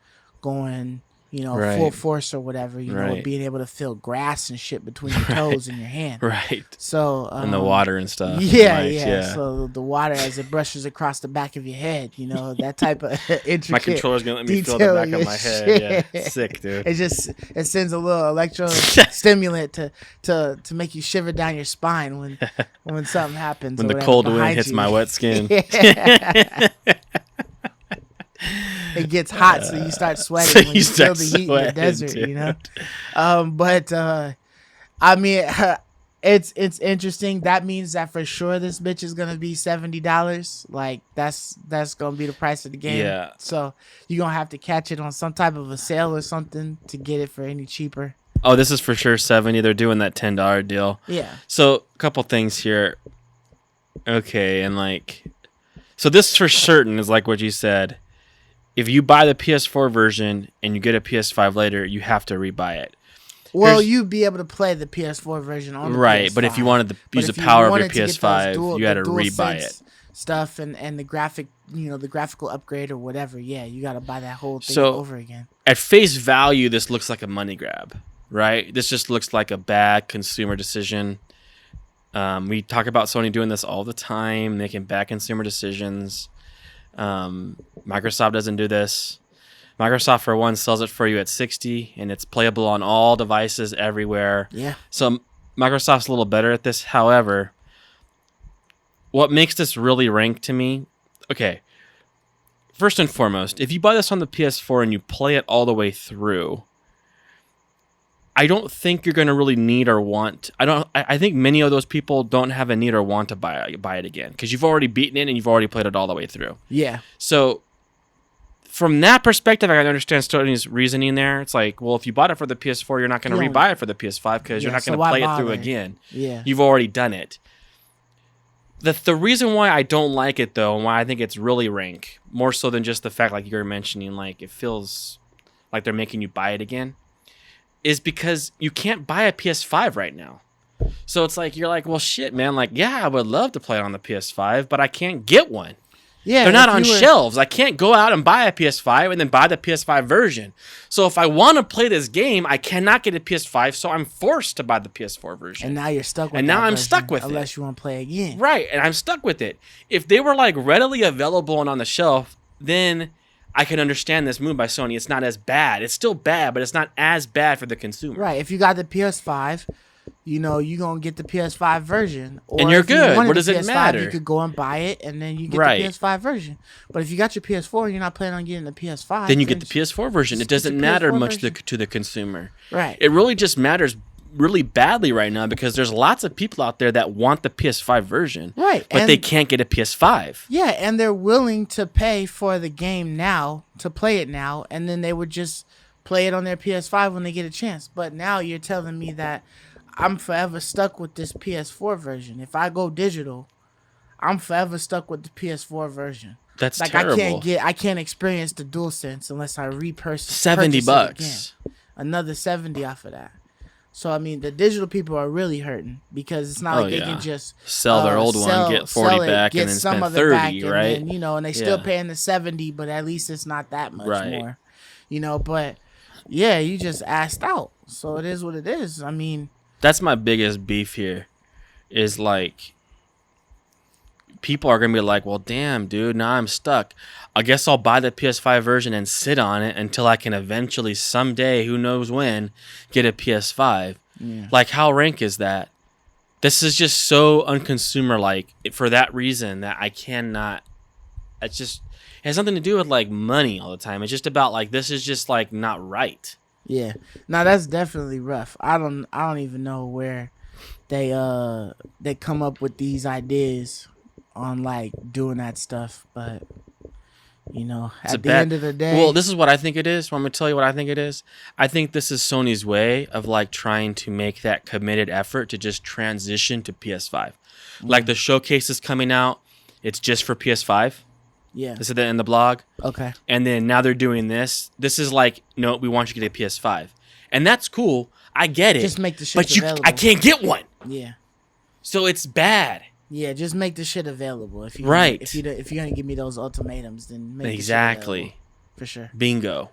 S2: going, you know, full force or whatever, you know, being able to feel grass and shit between your toes and your hand.
S3: Right.
S2: So
S3: and the water and stuff.
S2: Yeah. So the water as it brushes across the back of your head, you know, that type of intricate.
S3: My controller's gonna let me feel the back of my head. Yeah. Sick, dude.
S2: It sends a little electro stimulant to make you shiver down your spine when something happens.
S3: When the cold wind hits my wet skin.
S2: It gets hot, so you start sweating when you feel the heat in the desert, you know. But I mean, it's interesting. That means that for sure this bitch is gonna be $70. Like that's gonna be the price of the game.
S3: Yeah.
S2: So you're gonna have to catch it on some type of a sale or something to get it for any cheaper.
S3: Oh, this is for sure 70. They're doing that $10 deal.
S2: Yeah.
S3: So a couple things here. Okay, and like, so this for certain is like what you said. If you buy the PS4 version and you get a PS5 later, you have to rebuy it.
S2: Well, you'd be able to play the PS4 version on the PS5.
S3: But if you wanted to use the power of your PS5, you had to rebuy it.
S2: Stuff and the graphic, the graphical upgrade or whatever. Yeah, you got to buy that whole thing
S3: So,
S2: over again.
S3: At face value, this looks like a money grab, right? This just looks like a bad consumer decision. We talk about Sony doing this all the time, making bad consumer decisions. Microsoft doesn't do this. Microsoft, for one, sells it for you at $60, and it's playable on all devices everywhere.
S2: Yeah.
S3: So Microsoft's a little better at this. However, what makes this really rank to me, okay, first and foremost, if you buy this on the PS4 and you play it all the way through, I don't think you're going to really need or want. I think many of those people don't have a need or want to buy it again because you've already beaten it and you've already played it all the way through.
S2: Yeah.
S3: So from that perspective, I can understand Sony's reasoning there. It's like, well, if you bought it for the PS4, you're not going to rebuy it for the PS5 because you're not going to play it through again.
S2: Yeah.
S3: You've already done it. The reason why I don't like it, though, and why I think it's really rank, more so than just the fact, like you're mentioning, like it feels like they're making you buy it again, is because you can't buy a PS5 right now. So it's like, you're like, well, shit, man. Like, yeah, I would love to play it on the PS5, but I can't get one.
S2: Yeah,
S3: they're not on shelves. I can't go out and buy a PS5 and then buy the PS5 version. So if I want to play this game, I cannot get a PS5, so I'm forced to buy the PS4 version.
S2: And now you're stuck with it.
S3: And now I'm stuck with it.
S2: Unless you want to play again.
S3: Right, and I'm stuck with it. If they were like readily available and on the shelf, then I can understand this move by Sony. It's not as bad. It's still bad, but it's not as bad for the consumer.
S2: Right. If you got the PS5, you're going to get the PS5 version. Or
S3: and you're
S2: if
S3: good.
S2: You
S3: what does
S2: PS5,
S3: it matter?
S2: You could go and buy it, and then you get the PS5 version. But if you got your PS4 and you're not planning on getting the PS5,
S3: then you get the PS4 version. It doesn't matter much to the consumer.
S2: Right.
S3: It really just matters really badly right now because there's lots of people out there that want the PS5 version.
S2: Right.
S3: But they can't get a PS5.
S2: Yeah, and they're willing to pay for the game now, to play it now, and then they would just play it on their PS5 when they get a chance. But now you're telling me that I'm forever stuck with this PS4 version. If I go digital, I'm forever stuck with the PS4 version.
S3: That's
S2: like
S3: terrible.
S2: I can't experience the DualSense unless I repurchase
S3: $70.
S2: Again. Another $70 off of that. So I mean, the digital people are really hurting because it's not like they can just
S3: sell their old one, get 40 back, and then spend 30, right?
S2: And then, and they still paying the 70, but at least it's not that much more, But yeah, you just asked out, so it is what it is. I mean,
S3: that's my biggest beef here, is like people are gonna be like, well, damn, dude, now I'm stuck. I guess I'll buy the PS5 version and sit on it until I can eventually someday, who knows when, get a PS5. Yeah. Like, how rank is that? This is just so unconsumer-like for that reason that I cannot. It has nothing to do with like money all the time. It's just about like, this is just like not right.
S2: Yeah, no, that's definitely rough. I don't even know where they come up with these ideas on like doing that stuff, but at the end of the day,
S3: well, this is what I think it is. I'm gonna tell you what I think it is. I think this is Sony's way of like trying to make that committed effort to just transition to PS5. Like the showcase is coming out, it's just for PS5.
S2: Yeah,
S3: this is in the blog.
S2: Okay,
S3: and then now they're doing this. This is like, no, we want you to get a PS5, and that's cool. I get it.
S2: Just make the shit available.
S3: I can't get one.
S2: Yeah,
S3: so it's bad.
S2: Yeah, just make the shit available. If you're gonna give me those ultimatums, then make the shit available, for sure.
S3: Bingo.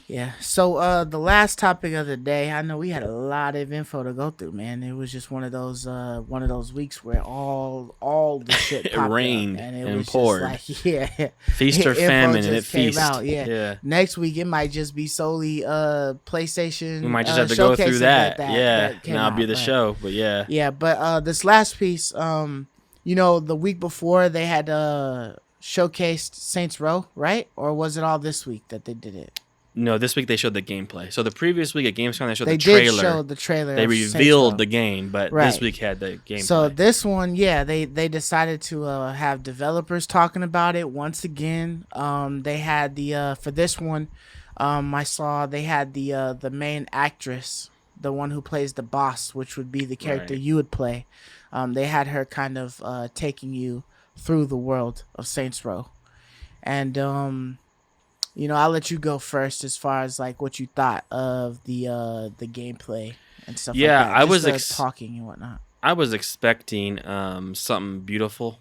S2: Yeah. So the last topic of the day, I know we had a lot of info to go through, man. It was just one of those weeks where all the shit
S3: it rained
S2: up, and it
S3: and
S2: was
S3: poured.
S2: Just like,
S3: feast or famine, and it feast.
S2: Out. Yeah. Next week it might just be solely PlayStation.
S3: We might just have to go through that. Yeah, and that'll be the show. But yeah.
S2: Yeah, but this last piece, the week before they had showcased Saints Row, right? Or was it all this week that they did it?
S3: No, this week they showed the gameplay. So the previous week at Gamescom they showed
S2: They
S3: the trailer.
S2: did show the trailer.
S3: They
S2: of Saints
S3: revealed
S2: Row.
S3: the game, but
S2: Right.
S3: this week had the gameplay.
S2: So this one, yeah, they decided to have developers talking about it once again. They had the for this one, I saw they had the main actress, the one who plays the boss, which would be the character
S3: Right.
S2: you would play. They had her kind of taking you through the world of Saints Row, and I'll let you go first as far as like what you thought of the gameplay and stuff.
S3: Yeah,
S2: like that.
S3: I was
S2: talking and whatnot.
S3: I was expecting something beautiful,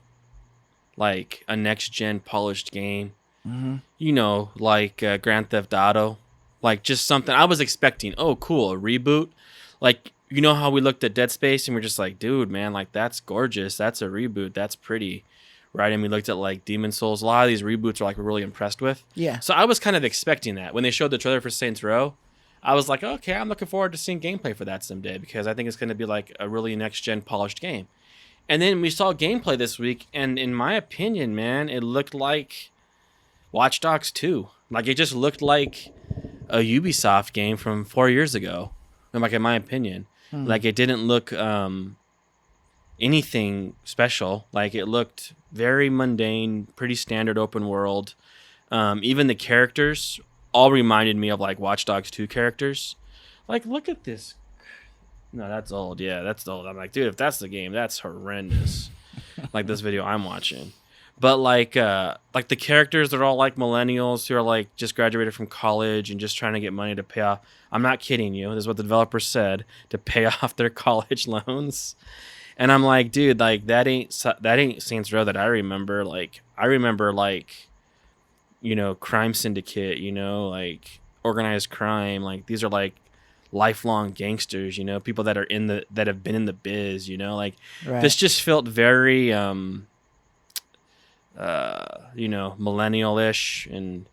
S3: like a next gen polished game.
S2: Mm-hmm.
S3: Like Grand Theft Auto, like just something. I was expecting. Oh, cool, a reboot. Like how we looked at Deadspace and we're just like, dude, man, like that's gorgeous. That's a reboot. That's pretty, right? And we looked at like Demon Souls. A lot of these reboots are like we're really impressed with.
S2: Yeah.
S3: So I was kind of expecting that when they showed the trailer for Saints Row. I was like, okay, I'm looking forward to seeing gameplay for that someday because I think it's going to be like a really next-gen polished game. And then we saw gameplay this week, and in my opinion, man, it looked like Watch Dogs 2. Like, it just looked like a Ubisoft game from 4 years ago, like in my opinion. Like, it didn't look anything special. Like, it looked very mundane, pretty standard open world. Even the characters all reminded me of like Watch Dogs 2 characters. Like, look at this. No, that's old. Yeah, that's old. I'm like, dude, if that's the game, that's horrendous. Like this video I'm watching. But like the characters, they're all like millennials who are like just graduated from college and just trying to get money to pay off. I'm not kidding you. This is what the developer said, to pay off their college loans. And I'm like, dude, like that ain't Saints Row that I remember. Like I remember like crime syndicate, like organized crime. Like these are like lifelong gangsters, people that have been in the biz, like
S2: Right.
S3: This just felt very, millennial-ish and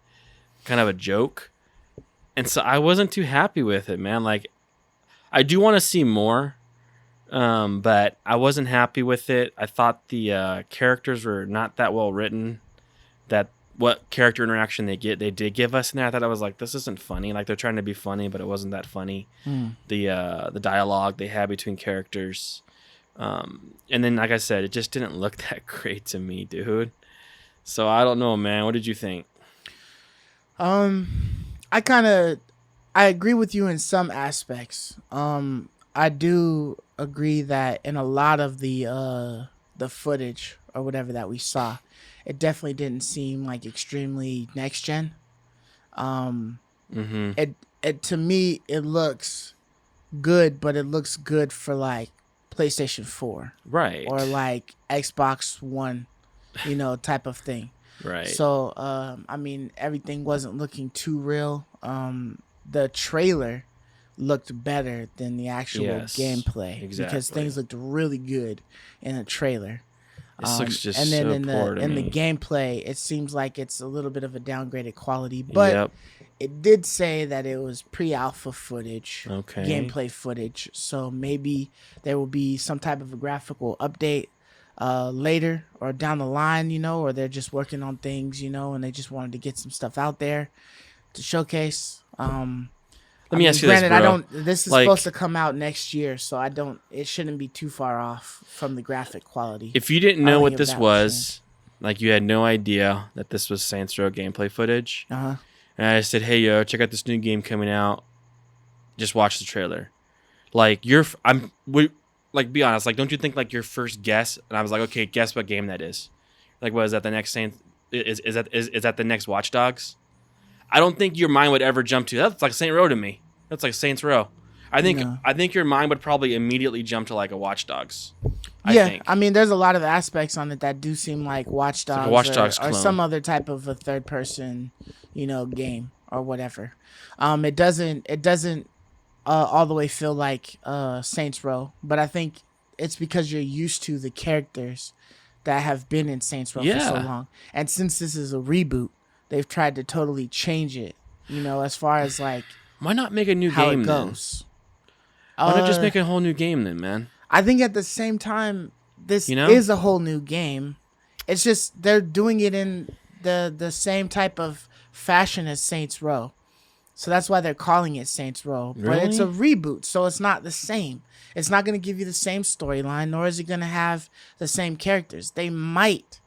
S3: kind of a joke. And so I wasn't too happy with it, man. Like I do want to see more, but I wasn't happy with it. I thought the characters were not that well written. That what character interaction they did give us in there. I thought I was like, this isn't funny. Like they're trying to be funny, but it wasn't that funny. The dialogue they had between characters, and then like I said, it just didn't look that great to me, dude. So I don't know, man. What did you think?
S2: I agree with you in some aspects. I do agree that in a lot of the footage or whatever that we saw, it definitely didn't seem like extremely next gen. It to me it looks good, but it looks good for like PlayStation 4,
S3: Right?
S2: Or like Xbox One, type of thing.
S3: Right.
S2: So I mean, everything wasn't looking too real. The trailer looked better than the actual gameplay,
S3: exactly.
S2: because things looked really good in the trailer.
S3: This looks just
S2: and then
S3: so
S2: in
S3: poor to
S2: the
S3: me.
S2: gameplay, it seems like it's a little bit of a downgraded quality, but
S3: Yep.
S2: it did say that it was pre-alpha footage,
S3: Okay.
S2: gameplay footage. So maybe there will be some type of a graphical update later or down the line, or they're just working on things, and they just wanted to get some stuff out there to showcase.
S3: Let me ask you this, bro.
S2: This is
S3: Like,
S2: supposed to come out next year, so it shouldn't be too far off from the graphic quality.
S3: If you didn't know
S2: don't
S3: what
S2: think
S3: this
S2: that
S3: was, like you had no idea that this was Saints Row gameplay footage,
S2: Uh-huh.
S3: and I said, "Hey, yo, check out this new game coming out. Just watch the trailer." Like be honest. Like, don't you think like your first guess? And I was like, okay, guess what game that is. Like, what is that? The next Saints? Is that the next Watch Dogs? I don't think your mind would ever jump to that's like Saints Row to me. That's like Saints Row. I think your mind would probably immediately jump to like a Watch Dogs.
S2: I mean, there's a lot of aspects on it that do seem like Watch Dogs,
S3: like a Watch Dogs
S2: or
S3: clone.
S2: some other type of a third person, game or whatever. It doesn't all the way feel like Saints Row, but I think it's because you're used to the characters that have been in Saints Row for so long, and since this is a reboot, they've tried to totally change it. As far as like
S3: Why not make a new
S2: how
S3: game
S2: it goes.
S3: Why not just make a whole new game then, man?
S2: I think at the same time, this
S3: You know?
S2: is a whole new game. It's just they're doing it in the same type of fashion as Saints Row. So that's why they're calling it Saints Row. But
S3: Really?
S2: it's a reboot, so it's not the same. It's not going to give you the same storyline, nor is it going to have the same characters. They might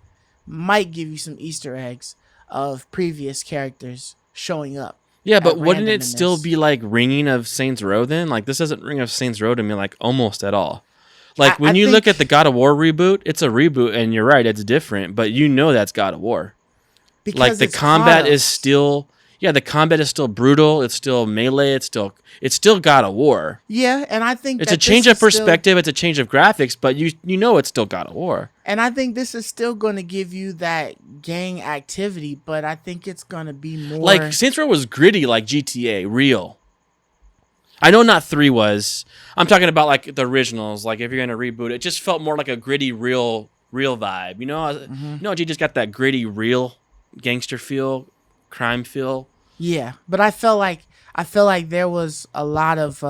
S2: give you some Easter eggs of previous characters showing up.
S3: Yeah, but wouldn't
S2: random
S3: it
S2: in
S3: still
S2: this.
S3: be like ringing of Saints Row then? Like this doesn't ring of Saints Row to me like almost at all. Like when you look at the God of War reboot, it's a reboot, and you're right, it's different, but you know that's God of War.
S2: Because
S3: Like the
S2: it's
S3: combat
S2: Kratos.
S3: is still, the combat is still brutal. It's still melee. It's still God of War.
S2: Yeah, and I think
S3: It's
S2: that
S3: a change
S2: this
S3: of
S2: is still-
S3: perspective. It's a change of graphics, but you know it's still God of War.
S2: and I think this is still going to give you that gang activity, but I think it's going to be more
S3: Like Saints Row was gritty, like GTA, real. I know not 3 was. I'm talking about like the originals. Like if you're gonna reboot it, just felt more like a gritty, real vibe. You know, you just got that gritty, real gangster feel, crime feel.
S2: Yeah, but I felt like there was a lot of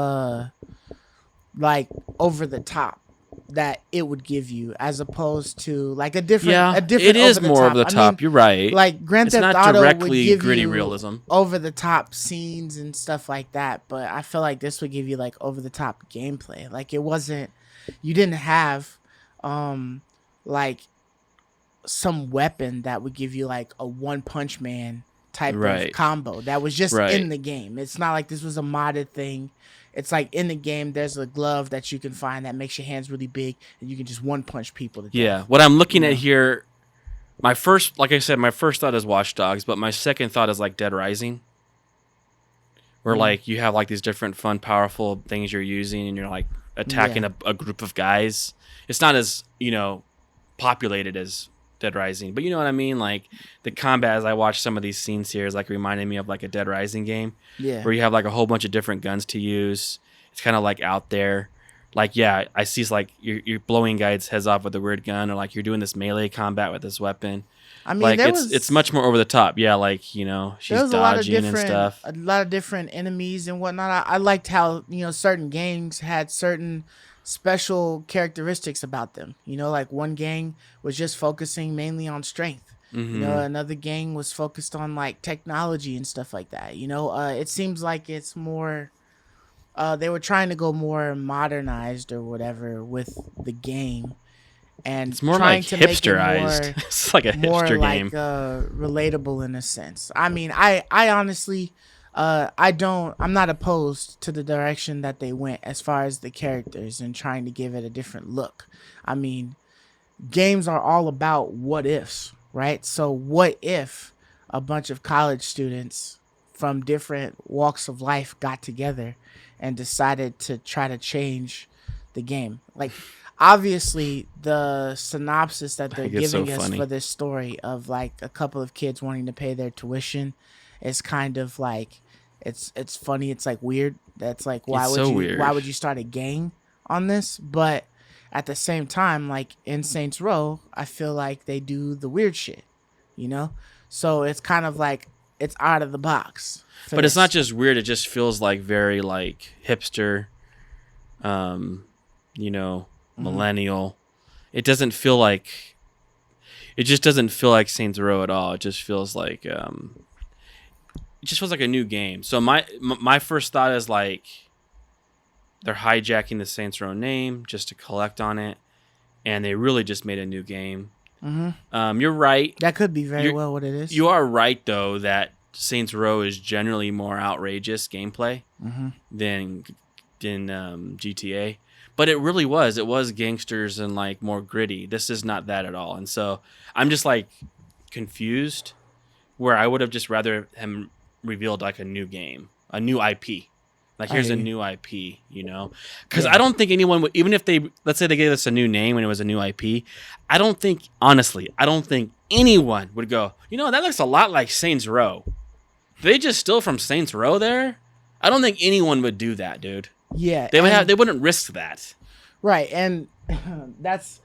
S2: like over the top that it would give you, as opposed to like a different.
S3: It is
S2: over the
S3: more
S2: top.
S3: over the
S2: I
S3: top.
S2: mean,
S3: You're right.
S2: Like Grand
S3: It's
S2: Theft
S3: not
S2: Auto would
S3: directly
S2: give
S3: gritty
S2: you
S3: realism.
S2: over the top scenes and stuff like that, but I feel like this would give you like over the top gameplay. Like it wasn't, you didn't have like some weapon that would give you like a One Punch Man type
S3: Right.
S2: of combo that was just
S3: Right.
S2: in the game. It's not like this was a modded thing. It's like in the game, there's a glove that you can find that makes your hands really big, and you can just one punch people to death.
S3: Yeah. What I'm looking at here, my first thought is Watch Dogs, but my second thought is like Dead Rising, where like you have like these different fun, powerful things you're using, and you're like attacking a group of guys. It's not as populated as Dead Rising, but you know what I mean. Like the combat, as I watch some of these scenes here, is like reminding me of like a Dead Rising game, where you have like a whole bunch of different guns to use. It's kind of like out there. Like I see like you're blowing guys' heads off with a weird gun, or like you're doing this melee combat with this weapon.
S2: I mean,
S3: Like it's much more over the top. Yeah, like she's
S2: there was a lot of
S3: dodging and
S2: different,
S3: stuff.
S2: a lot of different enemies and whatnot. I liked how certain gangs had certain special characteristics about them. Like one gang was just focusing mainly on strength. Another gang was focused on like technology and stuff like that. It seems like it's more. They were trying to go more modernized or whatever with the game, and
S3: It's more
S2: trying
S3: like
S2: to make it
S3: hipsterized. It's like a
S2: more
S3: hipster
S2: like
S3: game.
S2: relatable in a sense. I mean, I honestly, I'm not opposed to the direction that they went as far as the characters and trying to give it a different look. I mean, games are all about what ifs, right? So what if a bunch of college students from different walks of life got together and decided to try to change the game? Like, obviously, the synopsis that they're
S3: think it's
S2: giving
S3: so
S2: us
S3: funny.
S2: for this story of like a couple of kids wanting to pay their tuition is kind of like, it's funny. It's like weird. That's like, why
S3: It's
S2: would
S3: so
S2: you
S3: weird.
S2: why would you start a gang on this? But at the same time, like in Saints Row, I feel like they do the weird shit, So it's kind of like it's out of the box.
S3: But it's not just weird. It just feels like very like hipster, millennial. It doesn't feel like. It just doesn't feel like Saints Row at all. It just feels like it just feels like a new game. So my first thought is like they're hijacking the Saints Row name just to collect on it, and they really just made a new game. You're right.
S2: That could be very well what it is.
S3: You are right though that Saints Row is generally more outrageous gameplay than GTA. But it really was. It was gangsters and like more gritty. This is not that at all. And so I'm just like confused, where I would have just rather him revealed like a new game, a new IP. Like here's a new IP, because I don't think anyone would, even if let's say they gave us a new name and it was a new IP. I don't think anyone would go, that looks a lot like Saints Row. Did they just steal from Saints Row there? I don't think anyone would do that, dude.
S2: Yeah,
S3: They wouldn't risk that.
S2: Right, and that's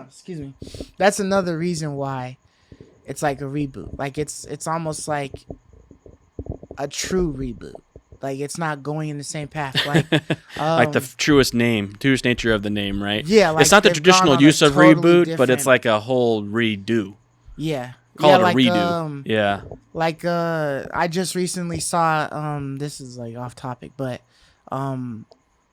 S2: excuse me. That's another reason why it's like a reboot. Like it's almost like a true reboot. Like it's not going in the same path. Like
S3: like the truest nature of the name, right?
S2: Yeah, like
S3: it's not the
S2: they've
S3: traditional
S2: gone on a
S3: use of
S2: totally
S3: reboot, but
S2: different-
S3: it's like a whole redo.
S2: Yeah,
S3: Call
S2: Yeah,
S3: it a
S2: like,
S3: redo. Yeah.
S2: Like I just recently saw this is like off topic, but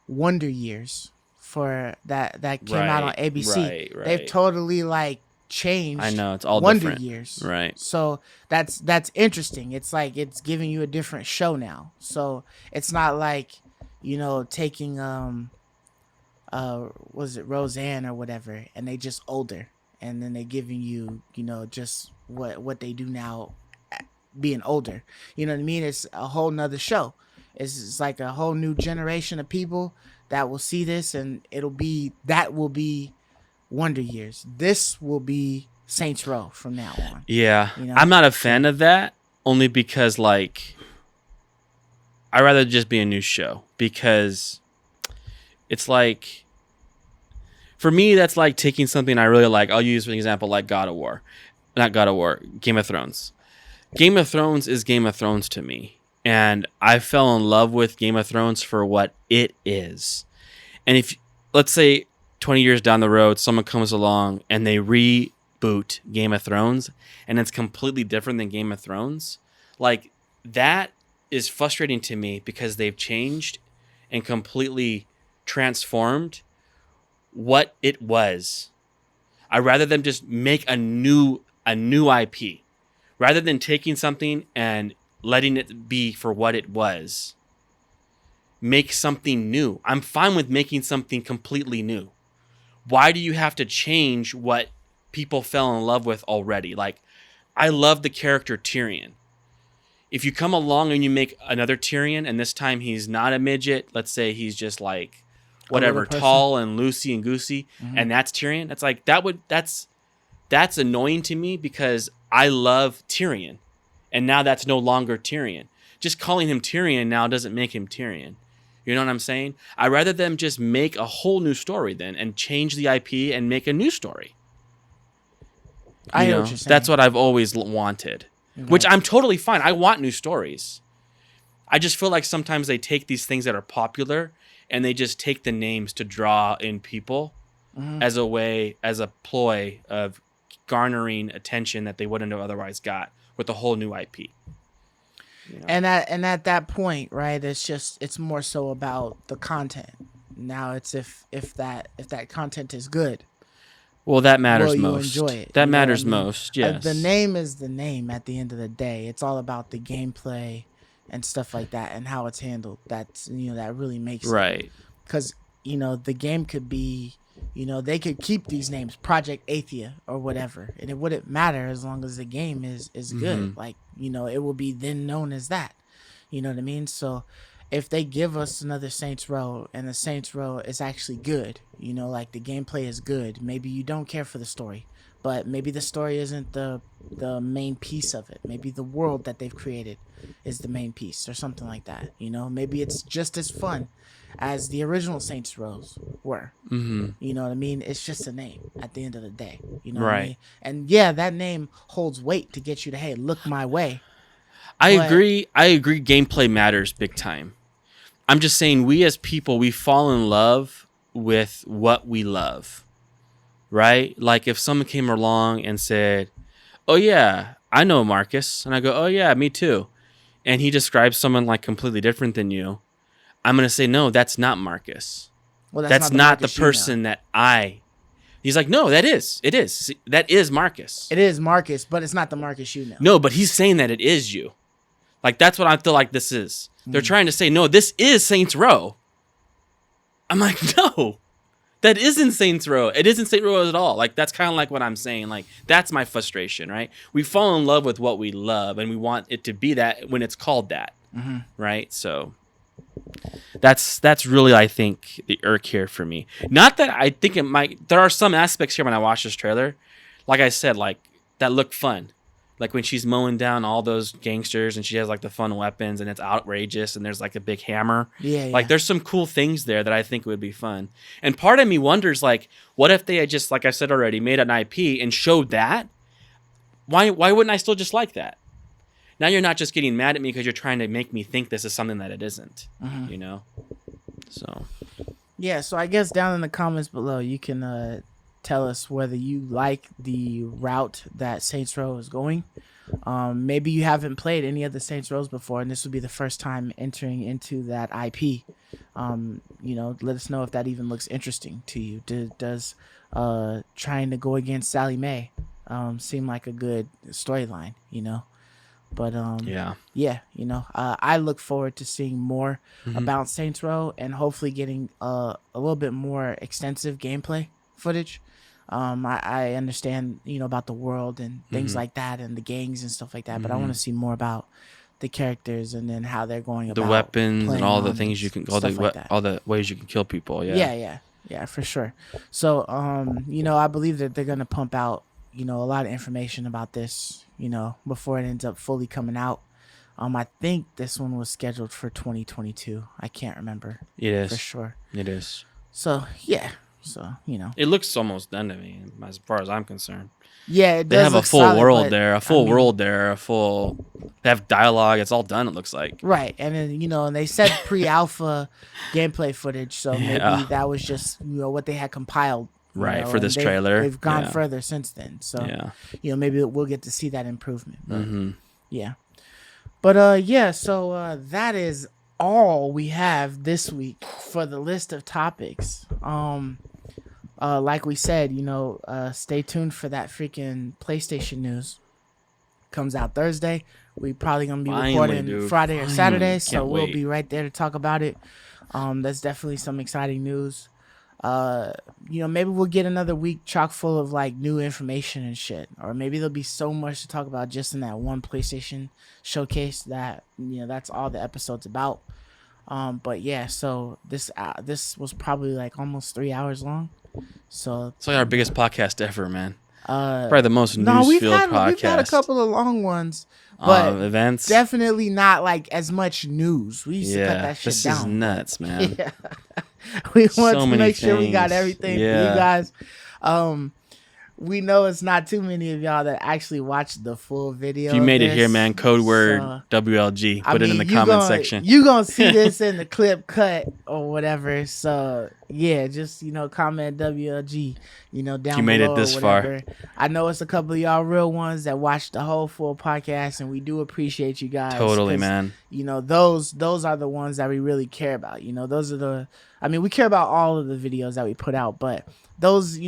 S2: Wonder Years for that came out on
S3: Right.
S2: ABC.
S3: Right.
S2: They've
S3: Right.
S2: totally like
S3: I
S2: changed
S3: know it's all
S2: Wonder
S3: different.
S2: Years.
S3: Right.
S2: So that's interesting. It's like it's giving you a different show now. So it's not like, taking was it Roseanne or whatever, and they just older, and then they giving you, just what they do now, being older. You know what I mean? It's a whole nother show. It's like a whole new generation of people that will see this, and that will be Wonder Years. This will be Saints Row from now on.
S3: Yeah. I'm not a fan of that, only because like I'd rather just be a new show, because it's like, for me, that's like taking something I really like. I'll use for an example like Game of Thrones. Game of Thrones is Game of Thrones to me. And I fell in love with Game of Thrones for what it is. And if, let's say, 20 years down the road, someone comes along and they reboot Game of Thrones and it's completely different than Game of Thrones, like, that is frustrating to me because they've changed and completely transformed what it was. I'd rather them just make a new IP rather than taking something and letting it be for what it was. Make something new. I'm fine with making something completely new. Why do you have to change what people fell in love with already? Like, I love the character Tyrion. If you come along and you make another Tyrion, and this time he's not a midget, let's say he's just like whatever, tall and loosey and goosey, and that's Tyrion. That's like that's annoying to me because I love Tyrion, and now that's no longer Tyrion. Just calling him Tyrion now doesn't make him Tyrion. You know what I'm saying? I'd rather them just make a whole new story then and change the IP and make a new story.
S2: I know what you're saying.
S3: That's what I've always wanted, which I'm totally fine. I want new stories. I just feel like sometimes they take these things that are popular and they just take the names to draw in people as a ploy of garnering attention that they wouldn't have otherwise got with a whole new IP.
S2: And at that point, right, it's more so about the content. Now it's if that content is good.
S3: Well, that matters
S2: will
S3: most.
S2: You enjoy it?
S3: That matters most. Yes.
S2: The name is the name at the end of the day. It's all about the gameplay and stuff like that and how it's handled. That's that really makes it.
S3: Right.
S2: Because the game could be, they could keep these names, Project Athia or whatever, and it wouldn't matter as long as the game is good. Like, it will be then known as that. You know what I mean? So if they give us another Saints Row and the Saints Row is actually good, like the gameplay is good, maybe you don't care for the story, but maybe the story isn't the main piece of it. Maybe the world that they've created is the main piece or something like that. Maybe it's just as fun as the original Saints Rows were. You know what I mean? It's just a name at the end of the day. You know what I mean? And yeah, that name holds weight to get you to, hey, look my way.
S3: I agree. Gameplay matters big time. I'm just saying, we as people, we fall in love with what we love, right? Like if someone came along and said, "Oh yeah, I know Marcus," and I go, "Oh yeah, me too," and he describes someone like completely different than you, I'm gonna say, "No, that's not Marcus. Well, that's not the person that I." He's like, "No, that is. It is. That is Marcus.
S2: It is Marcus, but it's not the Marcus you know."
S3: No, but he's saying that it is you. Like, that's what I feel like this is. They're trying to say, no, this is Saints Row. I'm like, no, that isn't Saints Row. It isn't Saints Row at all. Like, that's kind of like what I'm saying. Like, that's my frustration, right? We fall in love with what we love, and we want it to be that when it's called that, right? So that's really, I think, the irk here for me. Not that I think it might. There are some aspects here when I watch this trailer, like I said, like that look fun. Like when she's mowing down all those gangsters and she has like the fun weapons and it's outrageous and there's like a big hammer.
S2: Yeah.
S3: Like there's some cool things there that I think would be fun. And part of me wonders, like, what if they had just, like I said already, made an IP and showed that? Why wouldn't I still just like that? Now you're not just getting mad at me because you're trying to make me think this is something that it isn't. You know? So.
S2: Yeah, so I guess down in the comments below you can tell us whether you like the route that Saints Row is going. Maybe you haven't played any of the Saints Rows before, and this would be the first time entering into that IP. Let us know if that even looks interesting to you. Does trying to go against Sally Mae seem like a good storyline? But I look forward to seeing more about Saints Row and hopefully getting a little bit more extensive gameplay footage. I understand, about the world and things like that and the gangs and stuff like that, but I want to see more about the characters and then how they're going about
S3: the weapons and all the things you can, all the ways you can kill people.
S2: Yeah, for sure. So, I believe that they're gonna pump out, a lot of information about this, before it ends up fully coming out. I think this one was scheduled for 2022. I can't remember.
S3: It is
S2: for sure.
S3: It is.
S2: So yeah. So,
S3: it looks almost done to me, as far as I'm concerned.
S2: Yeah, it does.
S3: They have
S2: look
S3: a full
S2: solid,
S3: world there, they have dialogue. It's all done, it looks like.
S2: Right. And then, and they said pre-alpha gameplay footage, so maybe that was just, what they had compiled.
S3: Right, for this trailer.
S2: They've gone further since then. So, maybe we'll get to see that improvement. But, yeah. But, so that is all we have this week for the list of topics. Like we said, stay tuned for that freaking PlayStation news. Comes out Thursday. We probably gonna be recording Friday or Saturday, so we'll be right there to talk about it. That's definitely some exciting news. Maybe we'll get another week chock full of like new information and shit, or maybe there'll be so much to talk about just in that one PlayStation showcase that that's all the episode's about. But yeah, so this was probably like almost 3 hours long. So
S3: it's like our biggest podcast ever, man. Probably the most news-filled podcast.
S2: We've had a couple of long ones, but
S3: events
S2: definitely not like as much news. We used to cut that shit down.
S3: This is nuts, man.
S2: Yeah. We want to make sure we got everything for you guys. We know it's not too many of y'all that actually watched the full video.
S3: If you made it here, man, code word WLG. Put it in the comment section.
S2: You're going to see this in the clip cut or whatever. So, yeah, just, comment WLG, down below.
S3: You made it this far.
S2: I know it's a couple of y'all real ones that watched the whole full podcast, and we do appreciate you guys.
S3: Totally, man.
S2: Those are the ones that we really care about. Those are we care about all of the videos that we put out, but those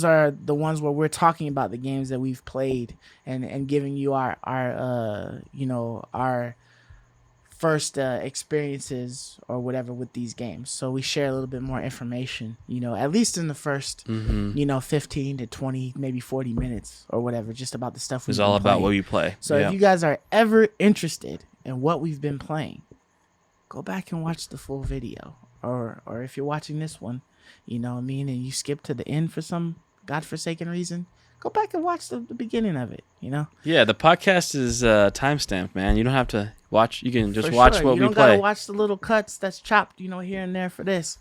S2: are the ones where we're talking about the games that we've played and giving you our first experiences or whatever with these games. So we share a little bit more information, at least in the first, 15 to 20, maybe 40 minutes or whatever, just about the stuff we've been playing.
S3: It's all about what we play.
S2: So if you guys are ever interested in what we've been playing, go back and watch the full video. Or if you're watching this one, and you skip to the end for some godforsaken reason, go back and watch the beginning of it,
S3: Yeah, the podcast is timestamped, man. You don't have to watch. You can just watch what we play.
S2: You don't gotta watch the little cuts that's chopped, here and there for this.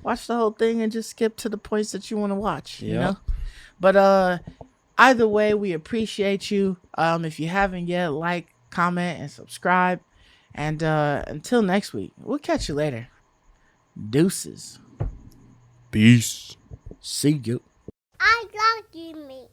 S2: Watch the whole thing and just skip to the points that you want to watch, But either way, we appreciate you. If you haven't yet, like, comment, and subscribe. And until next week, we'll catch you later. Deuces.
S3: Peace.
S2: See you.
S1: I love you, me.